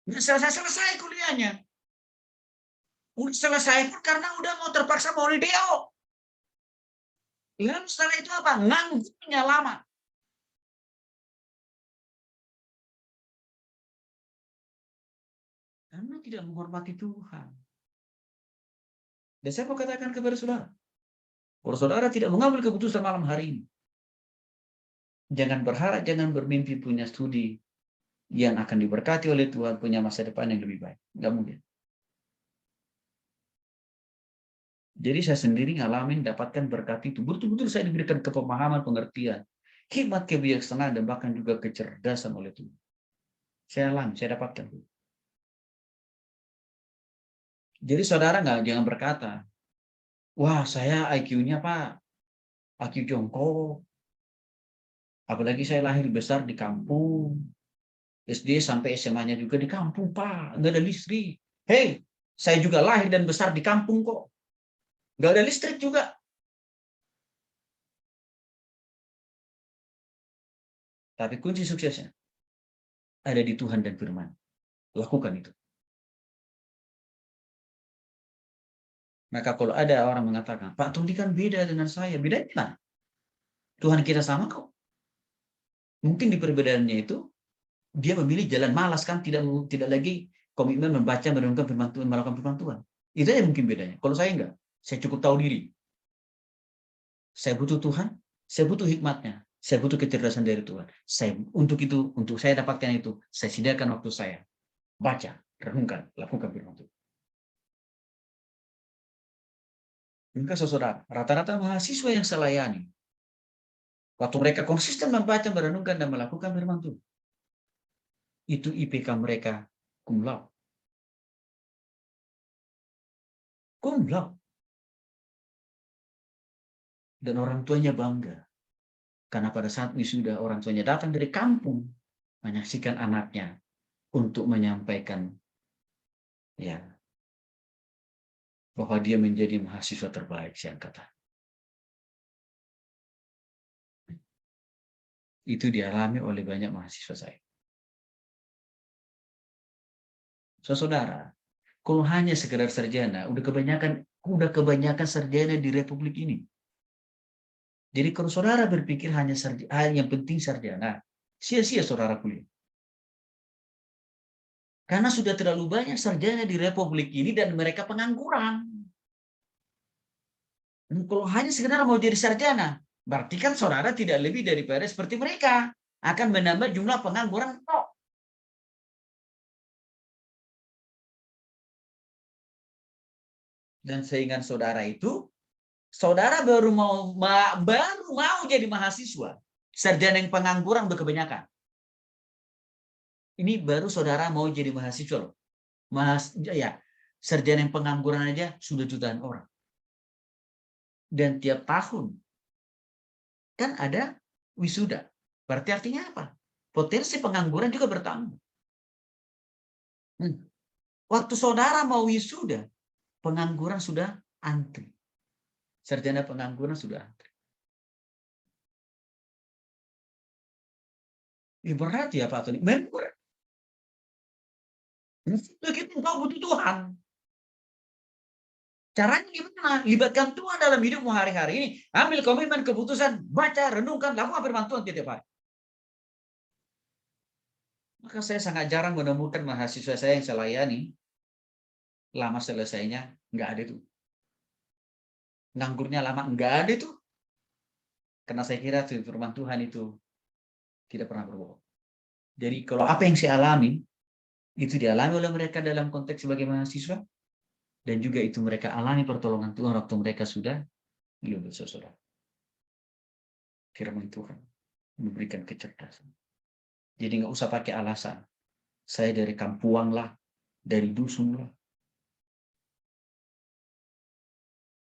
nggak selesai kuliahnya. Udah selesai pun karena udah mau terpaksa mau DO. Lalu setelah itu apa? Nganggurnya lama. Karena tidak menghormati Tuhan. Dan saya mau katakan kepada saudara, kalau saudara tidak mengambil keputusan malam hari ini, jangan berharap, jangan bermimpi punya studi yang akan diberkati oleh Tuhan, punya masa depan yang lebih baik. Nggak mungkin. Jadi saya sendiri ngalamin, dapatkan berkat itu. Betul-betul saya diberikan kepemahaman, pengertian, hikmat, kebijaksanaan, dan bahkan juga kecerdasan oleh Tuhan. Saya alami, saya dapatkan. Jadi saudara jangan berkata, wah saya IQ-nya Pak, IQ jongkok. Apalagi saya lahir besar di kampung. SD sampai SMA-nya juga di kampung Pak, nggak ada listrik. Hei, saya juga lahir dan besar di kampung kok. Nggak ada listrik juga. Tapi kunci suksesnya ada di Tuhan dan firman. Lakukan itu. Maka kalau ada orang mengatakan, Pak Tony kan beda dengan saya. Bedanya Tuhan kita sama kok. Mungkin di perbedaannya itu, dia memilih jalan malas kan, tidak lagi komitmen membaca, merenungkan firman Tuhan, melakukan firman Tuhan. Itu aja mungkin bedanya. Kalau saya enggak, saya cukup tahu diri. Saya butuh Tuhan, saya butuh hikmatnya, saya butuh kecerdasan dari Tuhan. Untuk saya dapatkan itu, saya sediakan waktu saya. Baca, renungkan, lakukan firman Tuhan. Maka saudara, rata-rata mahasiswa yang saya layani, waktu mereka konsisten membaca, merenungkan, dan melakukan firman Tuhan, itu IPK mereka cum laude. Cum laude. Dan orang tuanya bangga. Karena pada saat wisuda, orang tuanya datang dari kampung menyaksikan anaknya untuk menyampaikan bahwa dia menjadi mahasiswa terbaik seangkatan. Itu dialami oleh banyak mahasiswa saya. Saudara, kalau hanya sekedar sarjana, udah kebanyakan sarjana di Republik ini. Jadi kalau saudara berpikir hanya yang penting sarjana, sia-sia saudara kuliah. Karena sudah terlalu banyak sarjana di Republik ini dan mereka pengangguran. Dan kalau hanya sekedar mau jadi sarjana, berarti kan saudara tidak lebih daripada seperti mereka. Akan menambah jumlah pengangguran. Dan seingat saudara itu, saudara baru mau jadi mahasiswa. Sarjana yang pengangguran berkebanyakan. Ini baru saudara mau jadi mahasiswa loh. Sarjana yang pengangguran aja sudah jutaan orang. Dan tiap tahun kan ada wisuda. Berarti artinya apa? Potensi pengangguran juga bertambah. Waktu saudara mau wisuda, pengangguran sudah antri. Sarjana pengangguran sudah antri. Berat ya Pak Tony. Memang berat. Begitu engkau butuh Tuhan. Caranya gimana? Libatkan Tuhan dalam hidupmu hari-hari ini. Ambil komitmen, keputusan, baca, renungkan, lakukan firman Tuhan tiap hari. Maka saya sangat jarang menemukan mahasiswa saya yang saya layani, lama selesainya, nggak ada itu. Nganggurnya lama, nggak ada itu. Karena saya kira firman Tuhan itu tidak pernah berbohong. Jadi kalau apa yang saya alami, itu dialami oleh mereka dalam konteks sebagai mahasiswa, dan juga itu mereka alami pertolongan Tuhan waktu mereka sudah lulus saudara. Firman Tuhan memberikan kecerdasan. Jadi nggak usah pakai alasan. Saya dari kampuang lah, dari dusun lah.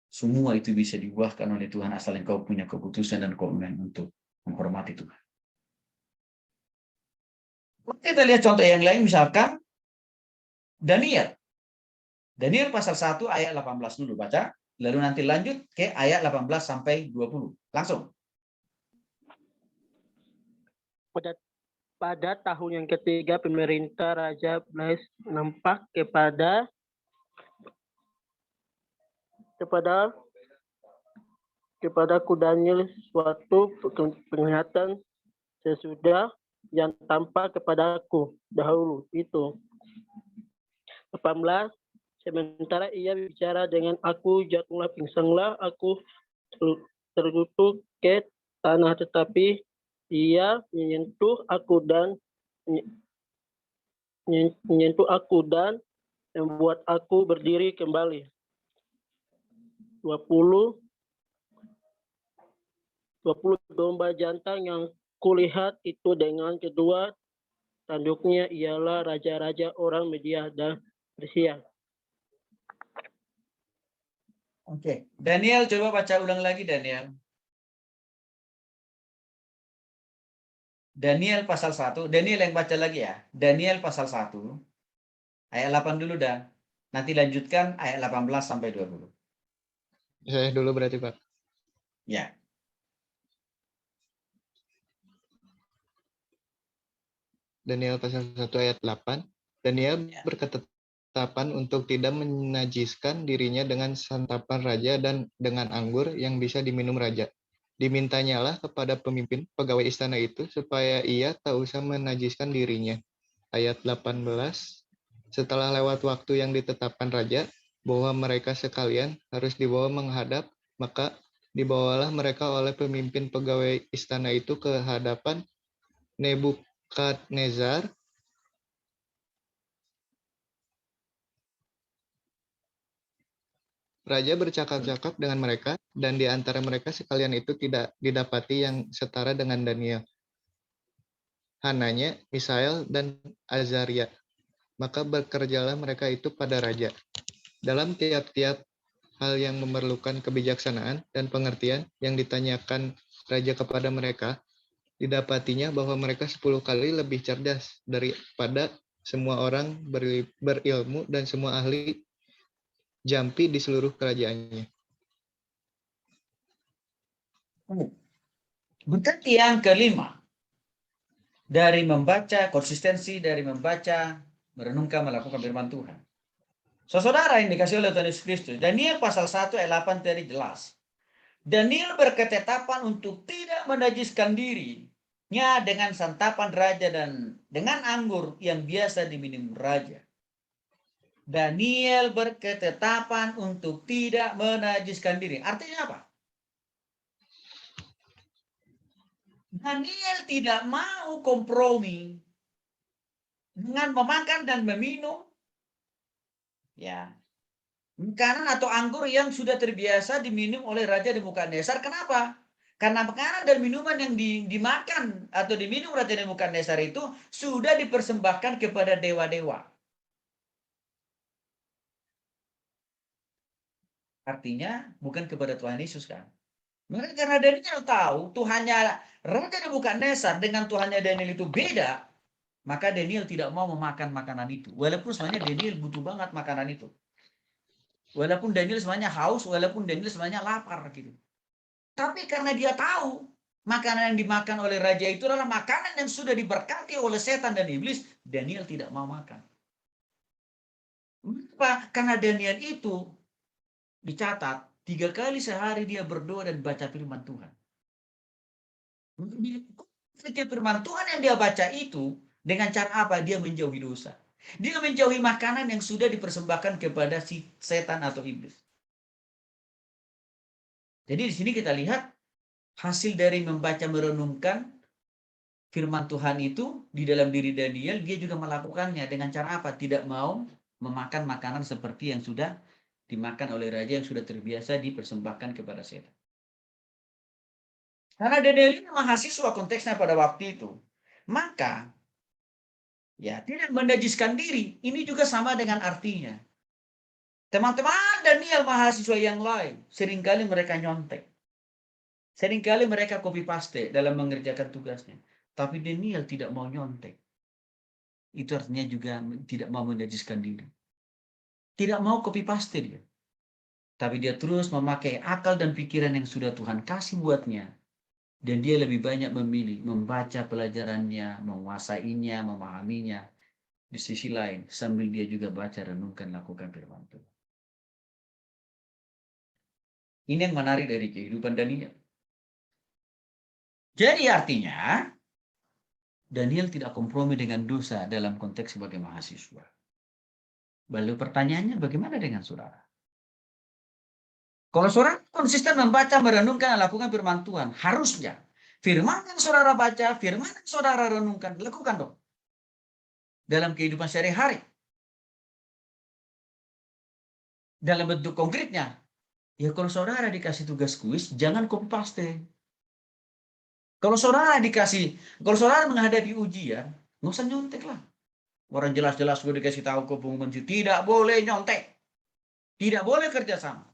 Semua itu bisa dibuahkan oleh Tuhan asal engkau punya keputusan dan komitmen untuk menghormati Tuhan. Kita lihat contoh yang lain, misalkan Daniel. Daniel pasal 1 ayat 18 dulu baca, lalu nanti lanjut ke ayat 18 sampai 20. Langsung. Pada tahun yang ketiga pemerintah Raja Blaise nampak kepadaku Daniel suatu penglihatan sesudah yang tampak kepadaku dahulu itu. 18. Sementara ia bicara dengan aku, jatuhlah pingsanlah aku tergutuk ke tanah, tetapi ia menyentuh aku dan membuat aku berdiri kembali. 20 domba jantan yang kulihat itu dengan kedua tanduknya ialah raja-raja orang Media dan Persia. Oke, Daniel coba baca ulang lagi Daniel. Daniel pasal 1, Daniel yang baca lagi ya. Daniel pasal 1, ayat 8 dulu dah. Nanti lanjutkan ayat 18 sampai 20. Saya dulu berarti Pak. Ya. Daniel pasal 1 ayat 8. Daniel berketetapan untuk tidak menajiskan dirinya dengan santapan raja dan dengan anggur yang bisa diminum raja. Dimintanyalah kepada pemimpin pegawai istana itu supaya ia tak usah menajiskan dirinya. Ayat 18. Setelah lewat waktu yang ditetapkan raja, bahwa mereka sekalian harus dibawa menghadap, maka dibawalah mereka oleh pemimpin pegawai istana itu ke hadapan Nebukadnezar. Raja bercakap-cakap dengan mereka, dan di antara mereka sekalian itu tidak didapati yang setara dengan Daniel, Hananya, Misael, dan Azaria. Maka bekerjalah mereka itu pada raja. Dalam tiap-tiap hal yang memerlukan kebijaksanaan dan pengertian yang ditanyakan raja kepada mereka, didapatinya bahwa mereka 10 kali lebih cerdas daripada semua orang berilmu dan semua ahli jampi di seluruh kerajaannya. Berarti yang kelima, dari membaca, konsistensi dari membaca, merenungkan, melakukan firman Tuhan. Saudara yang dikasih oleh Tuhan Yesus Kristus, Daniel pasal 1 ayat 8 tadi jelas. Daniel berketetapan untuk tidak menajiskan dirinya dengan santapan raja dan dengan anggur yang biasa diminum raja. Daniel berketetapan untuk tidak menajiskan diri. Artinya apa? Daniel tidak mau kompromi dengan memakan dan meminum ya makanan atau anggur yang sudah terbiasa diminum oleh Raja Nebukadnezar. Kenapa? Karena makanan dan minuman yang dimakan atau diminum Raja Nebukadnezar itu sudah dipersembahkan kepada dewa-dewa. Artinya bukan kepada Tuhan Yesus kan. Maka karena Daniel tahu Tuhannya Raja Nebukadnezar dengan Tuhannya Daniel itu beda, maka Daniel tidak mau memakan makanan itu. Walaupun sebenarnya Daniel butuh banget makanan itu. Walaupun Daniel sebenarnya haus, walaupun Daniel sebenarnya lapar gitu. Tapi karena dia tahu makanan yang dimakan oleh raja itu adalah makanan yang sudah diberkati oleh setan dan iblis, Daniel tidak mau makan. Kenapa? Karena Daniel itu dicatat 3 kali sehari dia berdoa dan baca firman Tuhan. Setiap firman Tuhan yang dia baca itu, dengan cara apa? Dia menjauhi dosa. Dia menjauhi makanan yang sudah dipersembahkan kepada si setan atau iblis. Jadi di sini kita lihat hasil dari membaca merenungkan firman Tuhan itu di dalam diri Daniel, dia juga melakukannya dengan cara apa? Tidak mau memakan makanan seperti yang sudah dimakan oleh raja yang sudah terbiasa dipersembahkan kepada setan. Karena Daniel ini mahasiswa konteksnya pada waktu itu, maka ya tidak menajiskan diri. Ini juga sama dengan artinya. Teman-teman Daniel mahasiswa yang lain, seringkali mereka nyontek. Seringkali mereka copy paste dalam mengerjakan tugasnya. Tapi Daniel tidak mau nyontek. Itu artinya juga tidak mau menajiskan diri. Tidak mau copy paste dia. Tapi dia terus memakai akal dan pikiran yang sudah Tuhan kasih buatnya. Dan dia lebih banyak memilih membaca pelajarannya, menguasainya, memahaminya. Di sisi lain, sambil dia juga baca, renungkan, lakukan firman Tuhan. Ini yang menarik dari kehidupan Daniel. Jadi artinya, Daniel tidak kompromi dengan dosa dalam konteks sebagai mahasiswa. Lalu pertanyaannya, bagaimana dengan saudara? Kalau saudara konsisten membaca, merenungkan, lakukan firman Tuhan, harusnya firman yang saudara baca, firman yang saudara renungkan, lakukan dong. Dalam kehidupan sehari-hari. Dalam bentuk konkretnya, ya kalau saudara dikasih tugas kuis, jangan copy paste. Kalau saudara menghadapi ujian, nggak usah nyontek lah. Orang jelas-jelas sudah dikasih tahu ke pengumuman, tidak boleh nyontek. Tidak boleh kerjasama.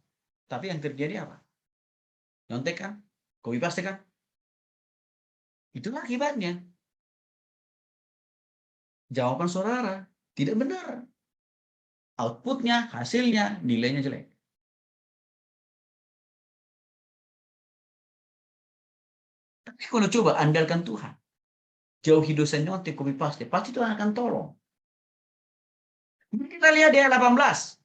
Tapi yang terjadi apa? Nyontek kan? Copy paste kan? Itulah akibatnya. Jawaban saudara tidak benar. Outputnya, hasilnya, nilainya jelek. Tapi kalau coba andalkan Tuhan, jauhi dosa nyontek, copy paste, pasti Tuhan akan tolong. Kita lihat di ayat 18.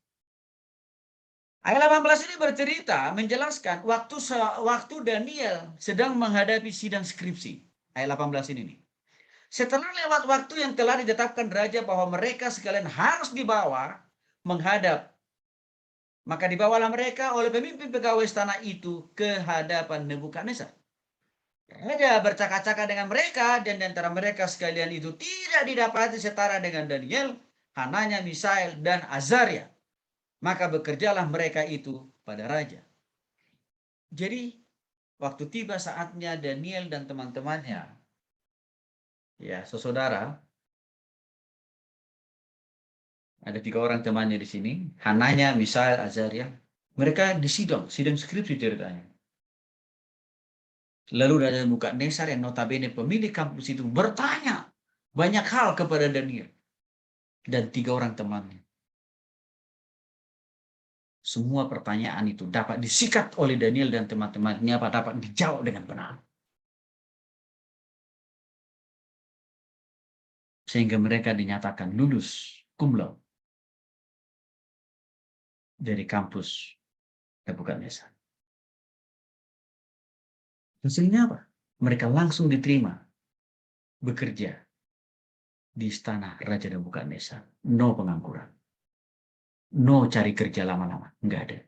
Ayat 18 ini bercerita, menjelaskan waktu Daniel sedang menghadapi sidang skripsi. Ayat 18 ini nih. Setelah lewat waktu yang telah ditetapkan raja bahwa mereka sekalian harus dibawa menghadap, maka dibawalah mereka oleh pemimpin pegawai istana itu ke hadapan Nebukadnezar. Raja bercakap-cakap dengan mereka, dan di antara mereka sekalian itu tidak didapati setara dengan Daniel, Hananya, Misael, dan Azaria. Maka bekerjalah mereka itu pada raja. Jadi, waktu tiba saatnya Daniel dan teman-temannya, ya saudara, ada 3 orang temannya di sini, Hananya, Misael, Azaria. Mereka di sidang skripsi ceritanya. Lalu Raja Nebukadnezar yang notabene pemilik kampus itu bertanya banyak hal kepada Daniel dan 3 orang temannya. Semua pertanyaan itu dapat disikat oleh Daniel dan teman-temannya, dapat dijawab dengan benar. Sehingga mereka dinyatakan lulus cum laude dari kampus Nebukadnezar. Hasilnya apa? Mereka langsung diterima bekerja di istana Raja Nebukadnezar. No pengangguran. No cari kerja lama-lama. Enggak ada.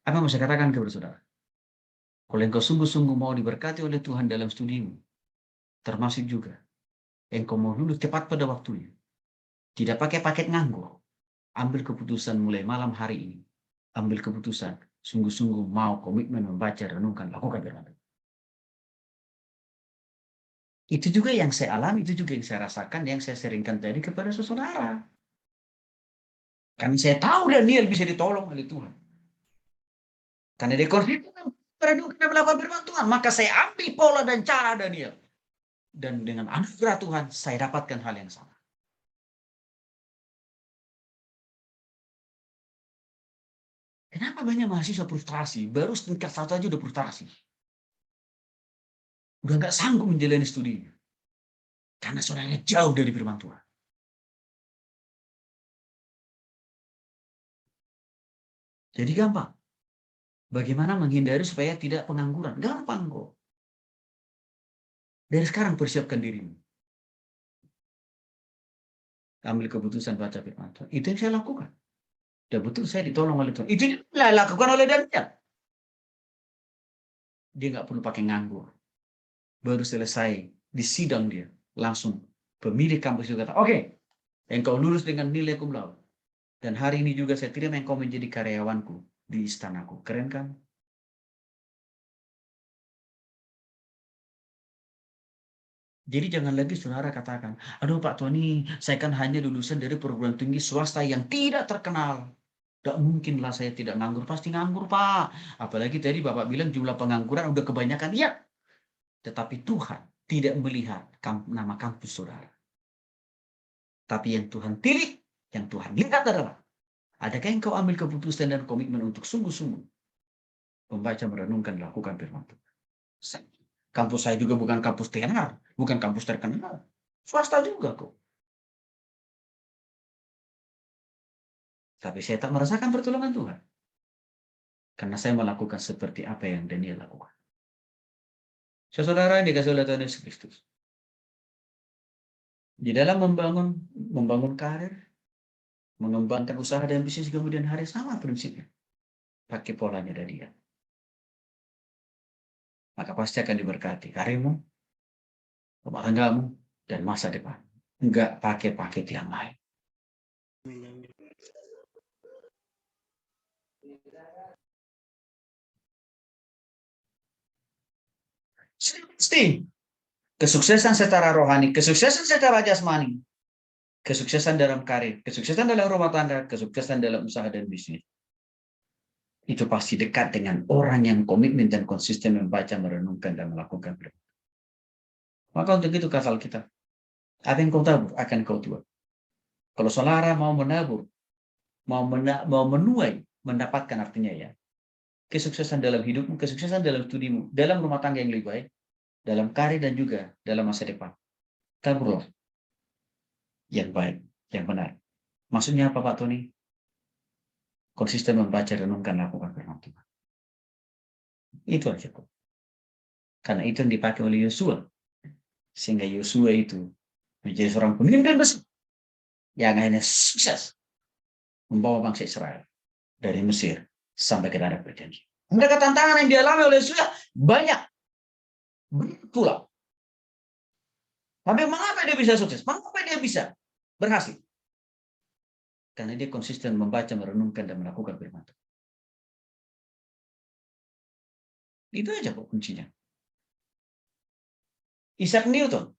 Apa yang mau saya katakan kepada saudara? Kalau engkau sungguh-sungguh mau diberkati oleh Tuhan dalam studimu, termasuk juga engkau mau lulus tepat pada waktunya, tidak pakai paket nganggur, ambil keputusan mulai malam hari ini. Ambil keputusan, sungguh-sungguh mau komitmen membaca, renungkan, lakukan firman. Itu juga yang saya alami, itu juga yang saya rasakan, yang saya seringkan tadi kepada saudara. Karena saya tahu Daniel bisa ditolong oleh Tuhan. Karena dia konsisten melakukan firman Tuhan, maka saya ambil pola dan cara Daniel. Dan dengan anugerah Tuhan, saya dapatkan hal yang sama. Kenapa banyak mahasiswa frustrasi? Baru tingkat 1 aja udah frustrasi. Udah nggak sanggup menjalani studinya. Karena saudaranya jauh dari firman Tuhan. Jadi gampang. Bagaimana menghindari supaya tidak pengangguran? Gampang kok. Dari sekarang persiapkan dirimu. Ambil keputusan baca firman Tuhan. Itu yang saya lakukan. Dan betul saya ditolong oleh Tuhan. Itu yang dilakukan oleh Daniel. Dia nggak perlu pakai nganggur. Baru selesai di sidang dia. Langsung pemilik kampus juga kata, oke, engkau lulus dengan nilai cum laude. Dan hari ini juga saya terima engkau menjadi karyawanku di istanaku. Keren kan? Jadi jangan lagi saudara katakan, aduh Pak Tony, saya kan hanya lulusan dari perguruan tinggi swasta yang tidak terkenal. Tidak mungkinlah saya tidak nganggur, pasti nganggur Pak. Apalagi tadi Bapak bilang jumlah pengangguran udah kebanyakan. Iya, tetapi Tuhan tidak melihat nama kampus saudara. Tapi yang Tuhan pilih, yang Tuhan lihat adalah, adakah engkau ambil keputusan dan komitmen untuk sungguh-sungguh membaca, merenungkan, lakukan firman Tuhan. Kampus saya juga bukan kampus tenar, bukan kampus terkenal. Swasta juga kok. Tapi saya tak merasakan pertolongan Tuhan. Karena saya melakukan seperti apa yang Daniel lakukan. Saudara yang dikasih oleh Tuhan Yesus Kristus. Di dalam membangun karir, mengembangkan usaha dan bisnis kemudian hari sama prinsipnya. Pakai polanya dari dia. Maka pasti akan diberkati karirmu, rumah tanggamu, dan masa depan. Enggak pakai paket yang lain. Pasti kesuksesan secara rohani, kesuksesan secara jasmani, kesuksesan dalam karir, kesuksesan dalam rumah tangga, kesuksesan dalam usaha dan bisnis. Itu pasti dekat dengan orang yang komitmen dan konsisten membaca, merenungkan, dan melakukan. Maka untuk itu kata Alkitab, apa yang kau tabur akan kau tuai. Kalau saudara mau menabur, mau menuai, mendapatkan artinya ya, kesuksesan dalam hidupmu, kesuksesan dalam studimu, dalam rumah tangga yang lebih baik, dalam karir dan juga dalam masa depan. Taburlah yang baik, yang benar. Maksudnya apa Pak Tony? Konsisten membaca, renungkan, lakukan firman Tuhan. Itu aja kok. Karena itu yang dipakai oleh Yosua. Sehingga Yosua itu menjadi seorang pemimpin besar yang akhirnya sukses membawa bangsa Israel dari Mesir sampai ke tanah perjanjian. Mereka tantangan yang dialami oleh Yosua banyak. Betul. Tapi mengapa dia bisa sukses? Mengapa dia bisa berhasil? Karena dia konsisten membaca, merenungkan, dan melakukan firman Tuhan. Itu aja kok kuncinya. Isaac Newton.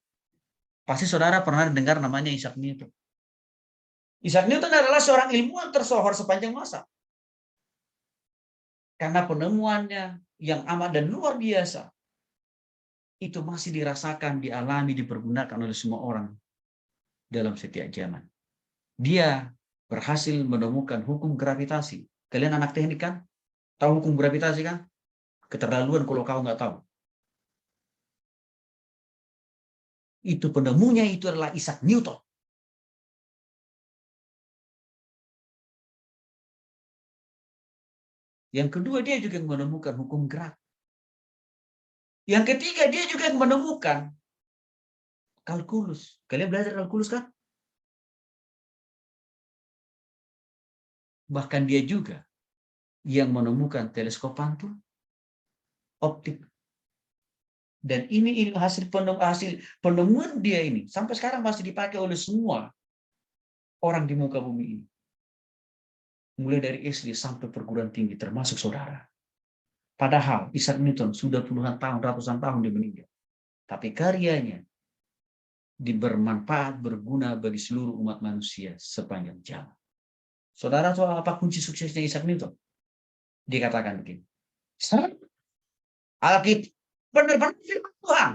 Pasti saudara pernah dengar namanya Isaac Newton. Isaac Newton adalah seorang ilmuwan tersohor sepanjang masa. Karena penemuannya yang amat dan luar biasa. Itu masih dirasakan, dialami, dipergunakan oleh semua orang dalam setiap zaman. Dia berhasil menemukan hukum gravitasi. Kalian anak teknik kan? Tahu hukum gravitasi kan? Keterlaluan kalau kau nggak tahu. Itu penemunya itu adalah Isaac Newton. Yang kedua, dia juga menemukan hukum gerak. Yang ketiga, dia juga menemukan kalkulus. Kalian belajar kalkulus kan? Bahkan dia juga yang menemukan teleskop pantul, optik. Dan ini hasil penemuan dia ini sampai sekarang masih dipakai oleh semua orang di muka bumi ini. Mulai dari SD sampai perguruan tinggi termasuk saudara. Padahal Isaac Newton sudah puluhan tahun, ratusan tahun dia meninggal. Tapi karyanya bermanfaat, berguna bagi seluruh umat manusia sepanjang zaman. Saudara tahu apa kunci suksesnya Isaac Newton? Dikatakan begini. Alkitab benar-benar firman Tuhan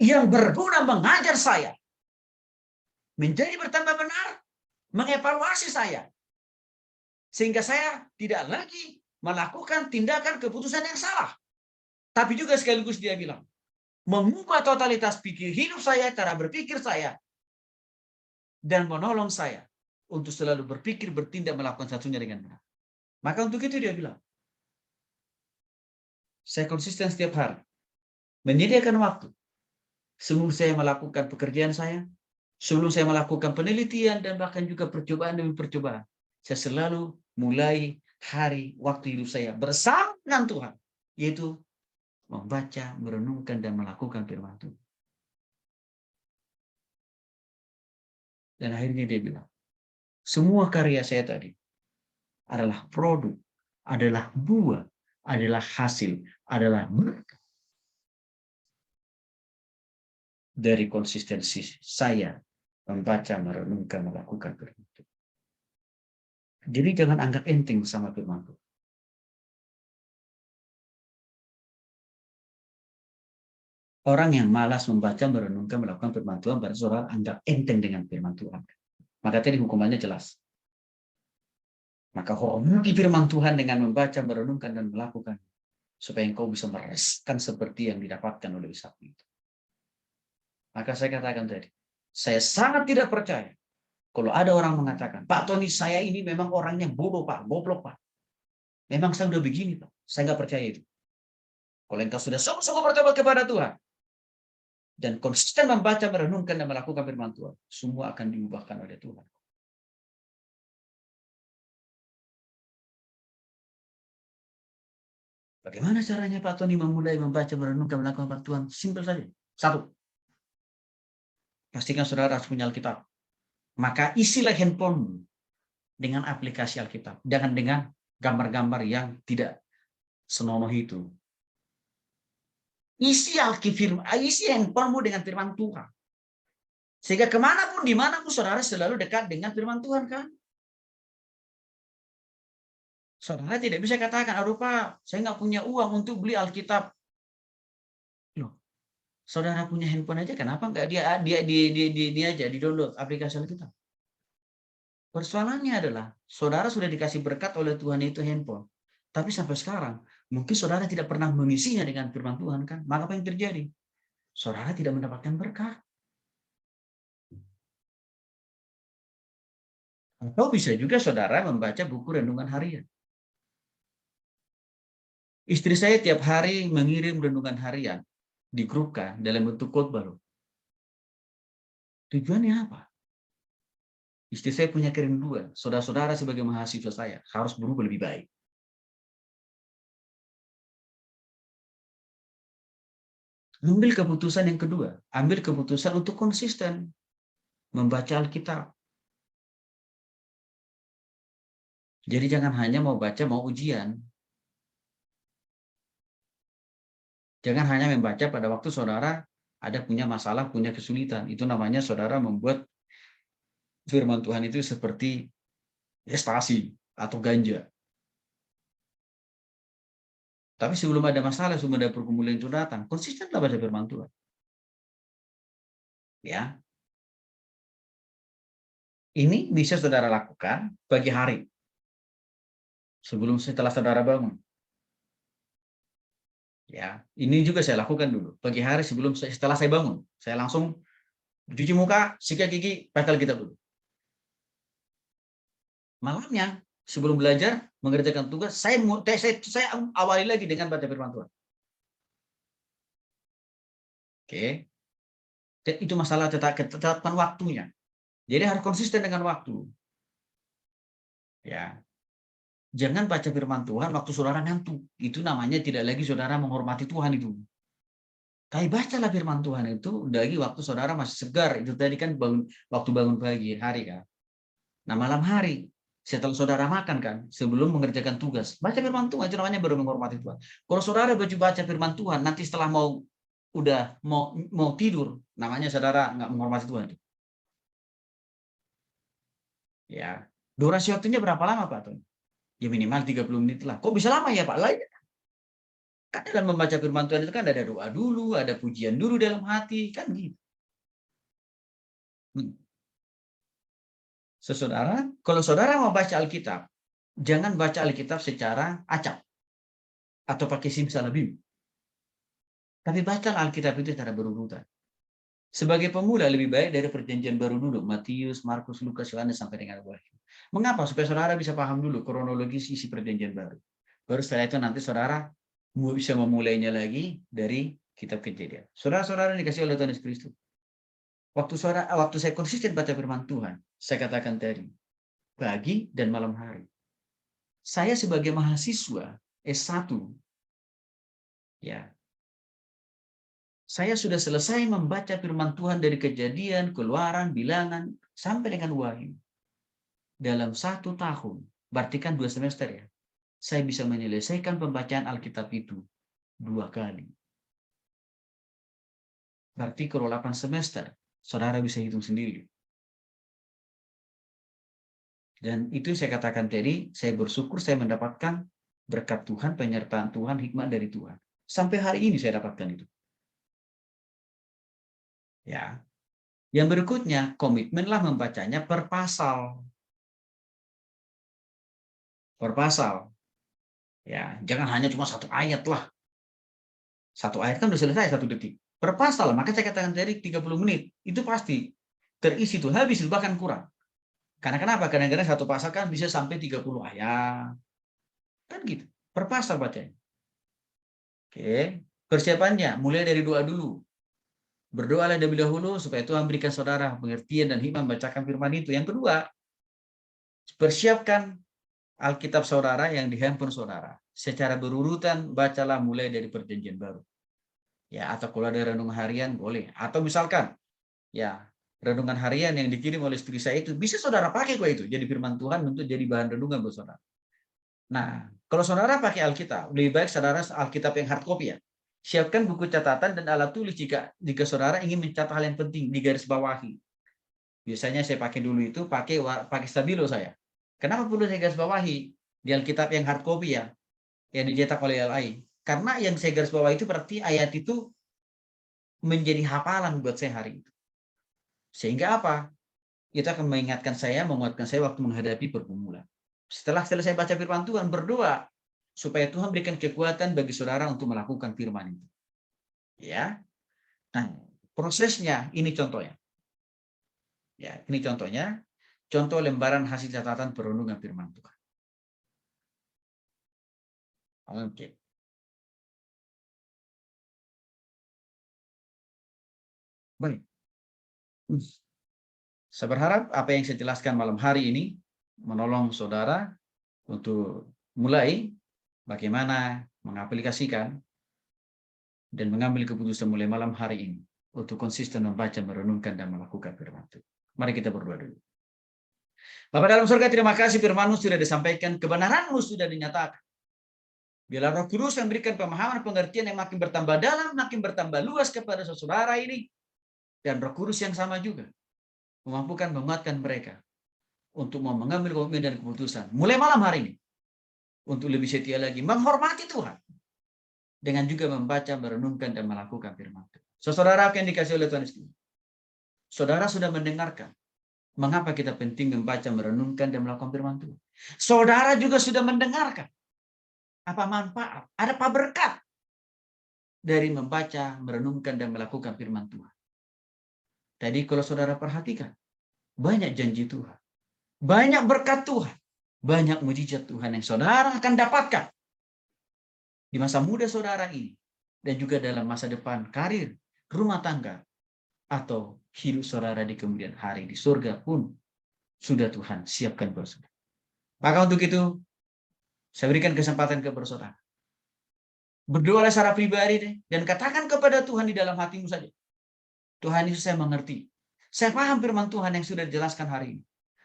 yang berguna mengajar saya menjadi bertambah benar, mengevaluasi saya, sehingga saya tidak lagi melakukan tindakan keputusan yang salah. Tapi juga sekaligus dia bilang, mengubah totalitas pikir hidup saya, cara berpikir saya, dan menolong saya untuk selalu berpikir, bertindak, melakukan satunya dengan benar. Maka untuk itu dia bilang, saya konsisten setiap hari, menyediakan waktu, sebelum saya melakukan pekerjaan saya, sebelum saya melakukan penelitian, dan bahkan juga percobaan demi percobaan. Saya selalu mulai hari waktu hidup saya bersama dengan Tuhan, yaitu membaca, merenungkan, dan melakukan firman Tuhan. Dan akhirnya dia bilang, semua karya saya tadi adalah produk, adalah buah, adalah hasil, adalah berkat dari konsistensi saya membaca, merenungkan, melakukan firman Tuhan. Jadi jangan anggap enteng sama firman Tuhan. Orang yang malas membaca, merenungkan, melakukan firman Tuhan, berarti saudara anggap enteng dengan firman Tuhan. Maka tadi hukumannya jelas. Maka hormati firman Tuhan dengan membaca, merenungkan, dan melakukan, supaya engkau bisa merasakan seperti yang didapatkan oleh Ishak itu. Maka saya katakan tadi, saya sangat tidak percaya kalau ada orang mengatakan, Pak Tony, saya ini memang orangnya bodoh Pak, goblok Pak. Memang saya udah begini Pak, saya nggak percaya itu. Kalau engkau sudah sungguh-sungguh bertobat kepada Tuhan, dan konsisten membaca, merenungkan, dan melakukan firman Tuhan, semua akan diubahkan oleh Tuhan. Bagaimana caranya Pak Tony memulai membaca, merenungkan, melakukan firman Tuhan? Simpel saja. Satu, pastikan saudara harus punya Alkitab. Maka isilah handphone dengan aplikasi Alkitab. Jangan dengan gambar-gambar yang tidak senonoh itu. Isi handphonemu dengan firman Tuhan. Sehingga kemanapun, dimanapun saudara selalu dekat dengan firman Tuhan kan. Saudara tidak bisa katakan, aduh Pak, saya nggak punya uang untuk beli Alkitab. Loh, saudara punya handphone aja, kenapa nggak dia aja di-download aplikasi Alkitab? Persoalannya adalah, saudara sudah dikasih berkat oleh Tuhan itu handphone. Tapi sampai sekarang, mungkin saudara tidak pernah mengisinya dengan firman Tuhan kan. Maka apa yang terjadi? Saudara tidak mendapatkan berkat. Atau bisa juga saudara membaca buku renungan harian. Istri saya tiap hari mengirim renungan harian di grup kan dalam bentuk khotbah loh. Tujuannya apa? Istri saya punya kerinduan. Saudara-saudara sebagai mahasiswa saya harus berubah lebih baik. Ambil keputusan yang kedua. Ambil keputusan untuk konsisten membaca Alkitab. Jadi jangan hanya mau baca, mau ujian. Jangan hanya membaca pada waktu saudara ada punya masalah, punya kesulitan. Itu namanya saudara membuat firman Tuhan itu seperti ekstasi atau ganja. Tapi sebelum ada masalah, sebelum ada pergumulan itu datang, konsistenlah baca firman Tuhan. Ya. Ini bisa saudara lakukan pagi hari. Setelah saudara bangun. Ya, ini juga saya lakukan dulu. Pagi hari setelah saya bangun, saya langsung cuci muka, sikat gigi, baca Alkitab dulu. Malamnya, sebelum belajar, mengerjakan tugas, saya awali lagi dengan baca firman Tuhan. Oke. Itu masalah tetapkan waktunya. Jadi harus konsisten dengan waktu. Ya. Jangan baca firman Tuhan waktu saudara ngantuk. Itu namanya tidak lagi saudara menghormati Tuhan itu. Tapi bacalah firman Tuhan itu lagi waktu saudara masih segar. Itu tadi kan waktu bangun pagi hari kan. Nah malam hari setelah saudara makan kan, sebelum mengerjakan tugas, baca firman Tuhan, itu namanya baru menghormati Tuhan. Kalau saudara baca firman Tuhan, nanti setelah mau tidur, namanya saudara nggak menghormati Tuhan. Ya, durasi waktunya berapa lama Pak Tony? Ya minimal 30 menit lah. Kok bisa lama ya Pak? Lah, kan dalam membaca firman Tuhan itu kan ada doa dulu, ada pujian dulu dalam hati, kan gitu. Saudara, kalau saudara mau baca Alkitab, jangan baca Alkitab secara acak atau pakai simsalabim. Tapi baca Alkitab itu secara berurutan. Sebagai pemula lebih baik dari perjanjian baru dulu, Matius, Markus, Lukas, Yohanes sampai dengan Wahyu. Mengapa? Supaya saudara bisa paham dulu kronologis isi perjanjian baru. Baru setelah itu nanti saudara bisa memulainya lagi dari kitab Kejadian. Saudara-saudara dikasih oleh Tuhan Yesus Kristus. Waktu saya konsisten baca firman Tuhan, saya katakan tadi, pagi dan malam hari. Saya sebagai mahasiswa S1, ya, saya sudah selesai membaca firman Tuhan dari Kejadian, Keluaran, Bilangan, sampai dengan Wahyu. Dalam 1 tahun, berarti kan 2 semester ya, saya bisa menyelesaikan pembacaan Alkitab itu 2 kali. Berarti kalau 8 semester, saudara bisa hitung sendiri. Dan itu saya katakan tadi, saya bersyukur saya mendapatkan berkat Tuhan, penyertaan Tuhan, hikmat dari Tuhan. Sampai hari ini saya dapatkan itu. Ya. Yang berikutnya, komitmenlah membacanya per pasal. Per pasal. Ya, jangan hanya cuma 1 ayat lah. 1 ayat kan udah selesai 1 detik. Per pasal, maka saya katakan tadi 30 menit. Itu pasti terisi tuh, habis bahkan kurang. Karena kenapa? Kadang-kadang 1 pasal kan bisa sampai 30 ayat. Kan gitu. Per pasal bacanya. Oke. Persiapannya mulai dari doa dulu. Berdoalah lebih dahulu supaya Tuhan berikan saudara pengertian dan hikmat membacakan firman itu. Yang kedua, persiapkan Alkitab saudara yang di handphone saudara. Secara berurutan bacalah mulai dari perjanjian baru. Ya, atau kalau ada renungan harian boleh. Atau misalkan ya, renungan harian yang dikirim oleh istri saya itu bisa saudara pakai kok itu jadi firman Tuhan untuk jadi bahan renungan buat saudara. Nah, kalau saudara pakai Alkitab, lebih baik saudara Alkitab yang hard copy ya. Siapkan buku catatan dan alat tulis jika saudara ingin mencatat hal yang penting di garis bawahi. Biasanya saya pakai dulu itu pakai stabilo saya. Kenapa perlu saya garis bawahi di Alkitab yang hard copy ya, yang dicetak oleh LAI? Karena yang saya garis bawahi itu berarti ayat itu menjadi hafalan buat saya hari itu. Sehingga apa? Itu akan mengingatkan saya, menguatkan saya waktu menghadapi pergumulan. Setelah selesai baca firman Tuhan, berdoa supaya Tuhan berikan kekuatan bagi saudara untuk melakukan firman itu. Ya. Nah, prosesnya ini contohnya. Ya, ini contohnya. Contoh lembaran hasil catatan perundungan firman Tuhan. Oke. Baik. Saya berharap apa yang saya jelaskan malam hari ini menolong saudara untuk mulai bagaimana mengaplikasikan dan mengambil keputusan mulai malam hari ini untuk konsisten membaca, merenungkan, dan melakukan firman Tuhan. Mari kita berdoa dulu. Bapa dalam surga, terima kasih firman-Mu sudah disampaikan, kebenaran-Mu sudah dinyatakan. Biarlah Roh Kudus yang berikan pemahaman, pengertian yang makin bertambah dalam, makin bertambah luas kepada saudara ini, dan Roh Kudus yang sama juga memampukan menguatkan mereka untuk mau mengambil komitmen dan keputusan mulai malam hari ini untuk lebih setia lagi menghormati Tuhan dengan juga membaca, merenungkan, dan melakukan firman Tuhan. Saudara yang dikasih oleh Tuhan Yesus, saudara sudah mendengarkan mengapa kita penting membaca, merenungkan, dan melakukan firman Tuhan. Saudara juga sudah mendengarkan apa manfaat, ada apa berkat dari membaca, merenungkan, dan melakukan firman Tuhan. Tadi kalau saudara perhatikan, banyak janji Tuhan, banyak berkat Tuhan, banyak mujizat Tuhan yang saudara akan dapatkan di masa muda saudara ini, dan juga dalam masa depan karir, rumah tangga, atau hidup saudara di kemudian hari di surga pun sudah Tuhan siapkan buat saudara. Maka untuk itu, saya berikan kesempatan kepada saudara. Berdoa secara pribadi deh, dan katakan kepada Tuhan di dalam hatimu saja. Tuhan Yesus, saya mengerti. Saya paham firman Tuhan yang sudah dijelaskan hari ini.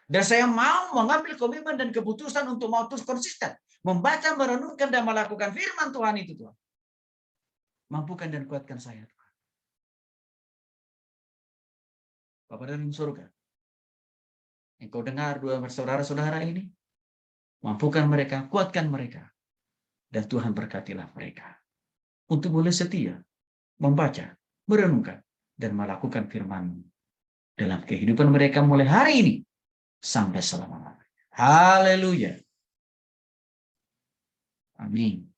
Dan saya mau mengambil komitmen dan keputusan untuk mau terus konsisten. Membaca, merenungkan, dan melakukan firman Tuhan itu, Tuhan. Mampukan dan kuatkan saya, Tuhan. Bapa dalam surga, Engkau dengar dua saudara-saudara ini, mampukan mereka, kuatkan mereka, dan Tuhan berkatilah mereka untuk boleh setia membaca, merenungkan, dan melakukan firman-Mu dalam kehidupan mereka mulai hari ini sampai selama-lamanya. Haleluya. Amin.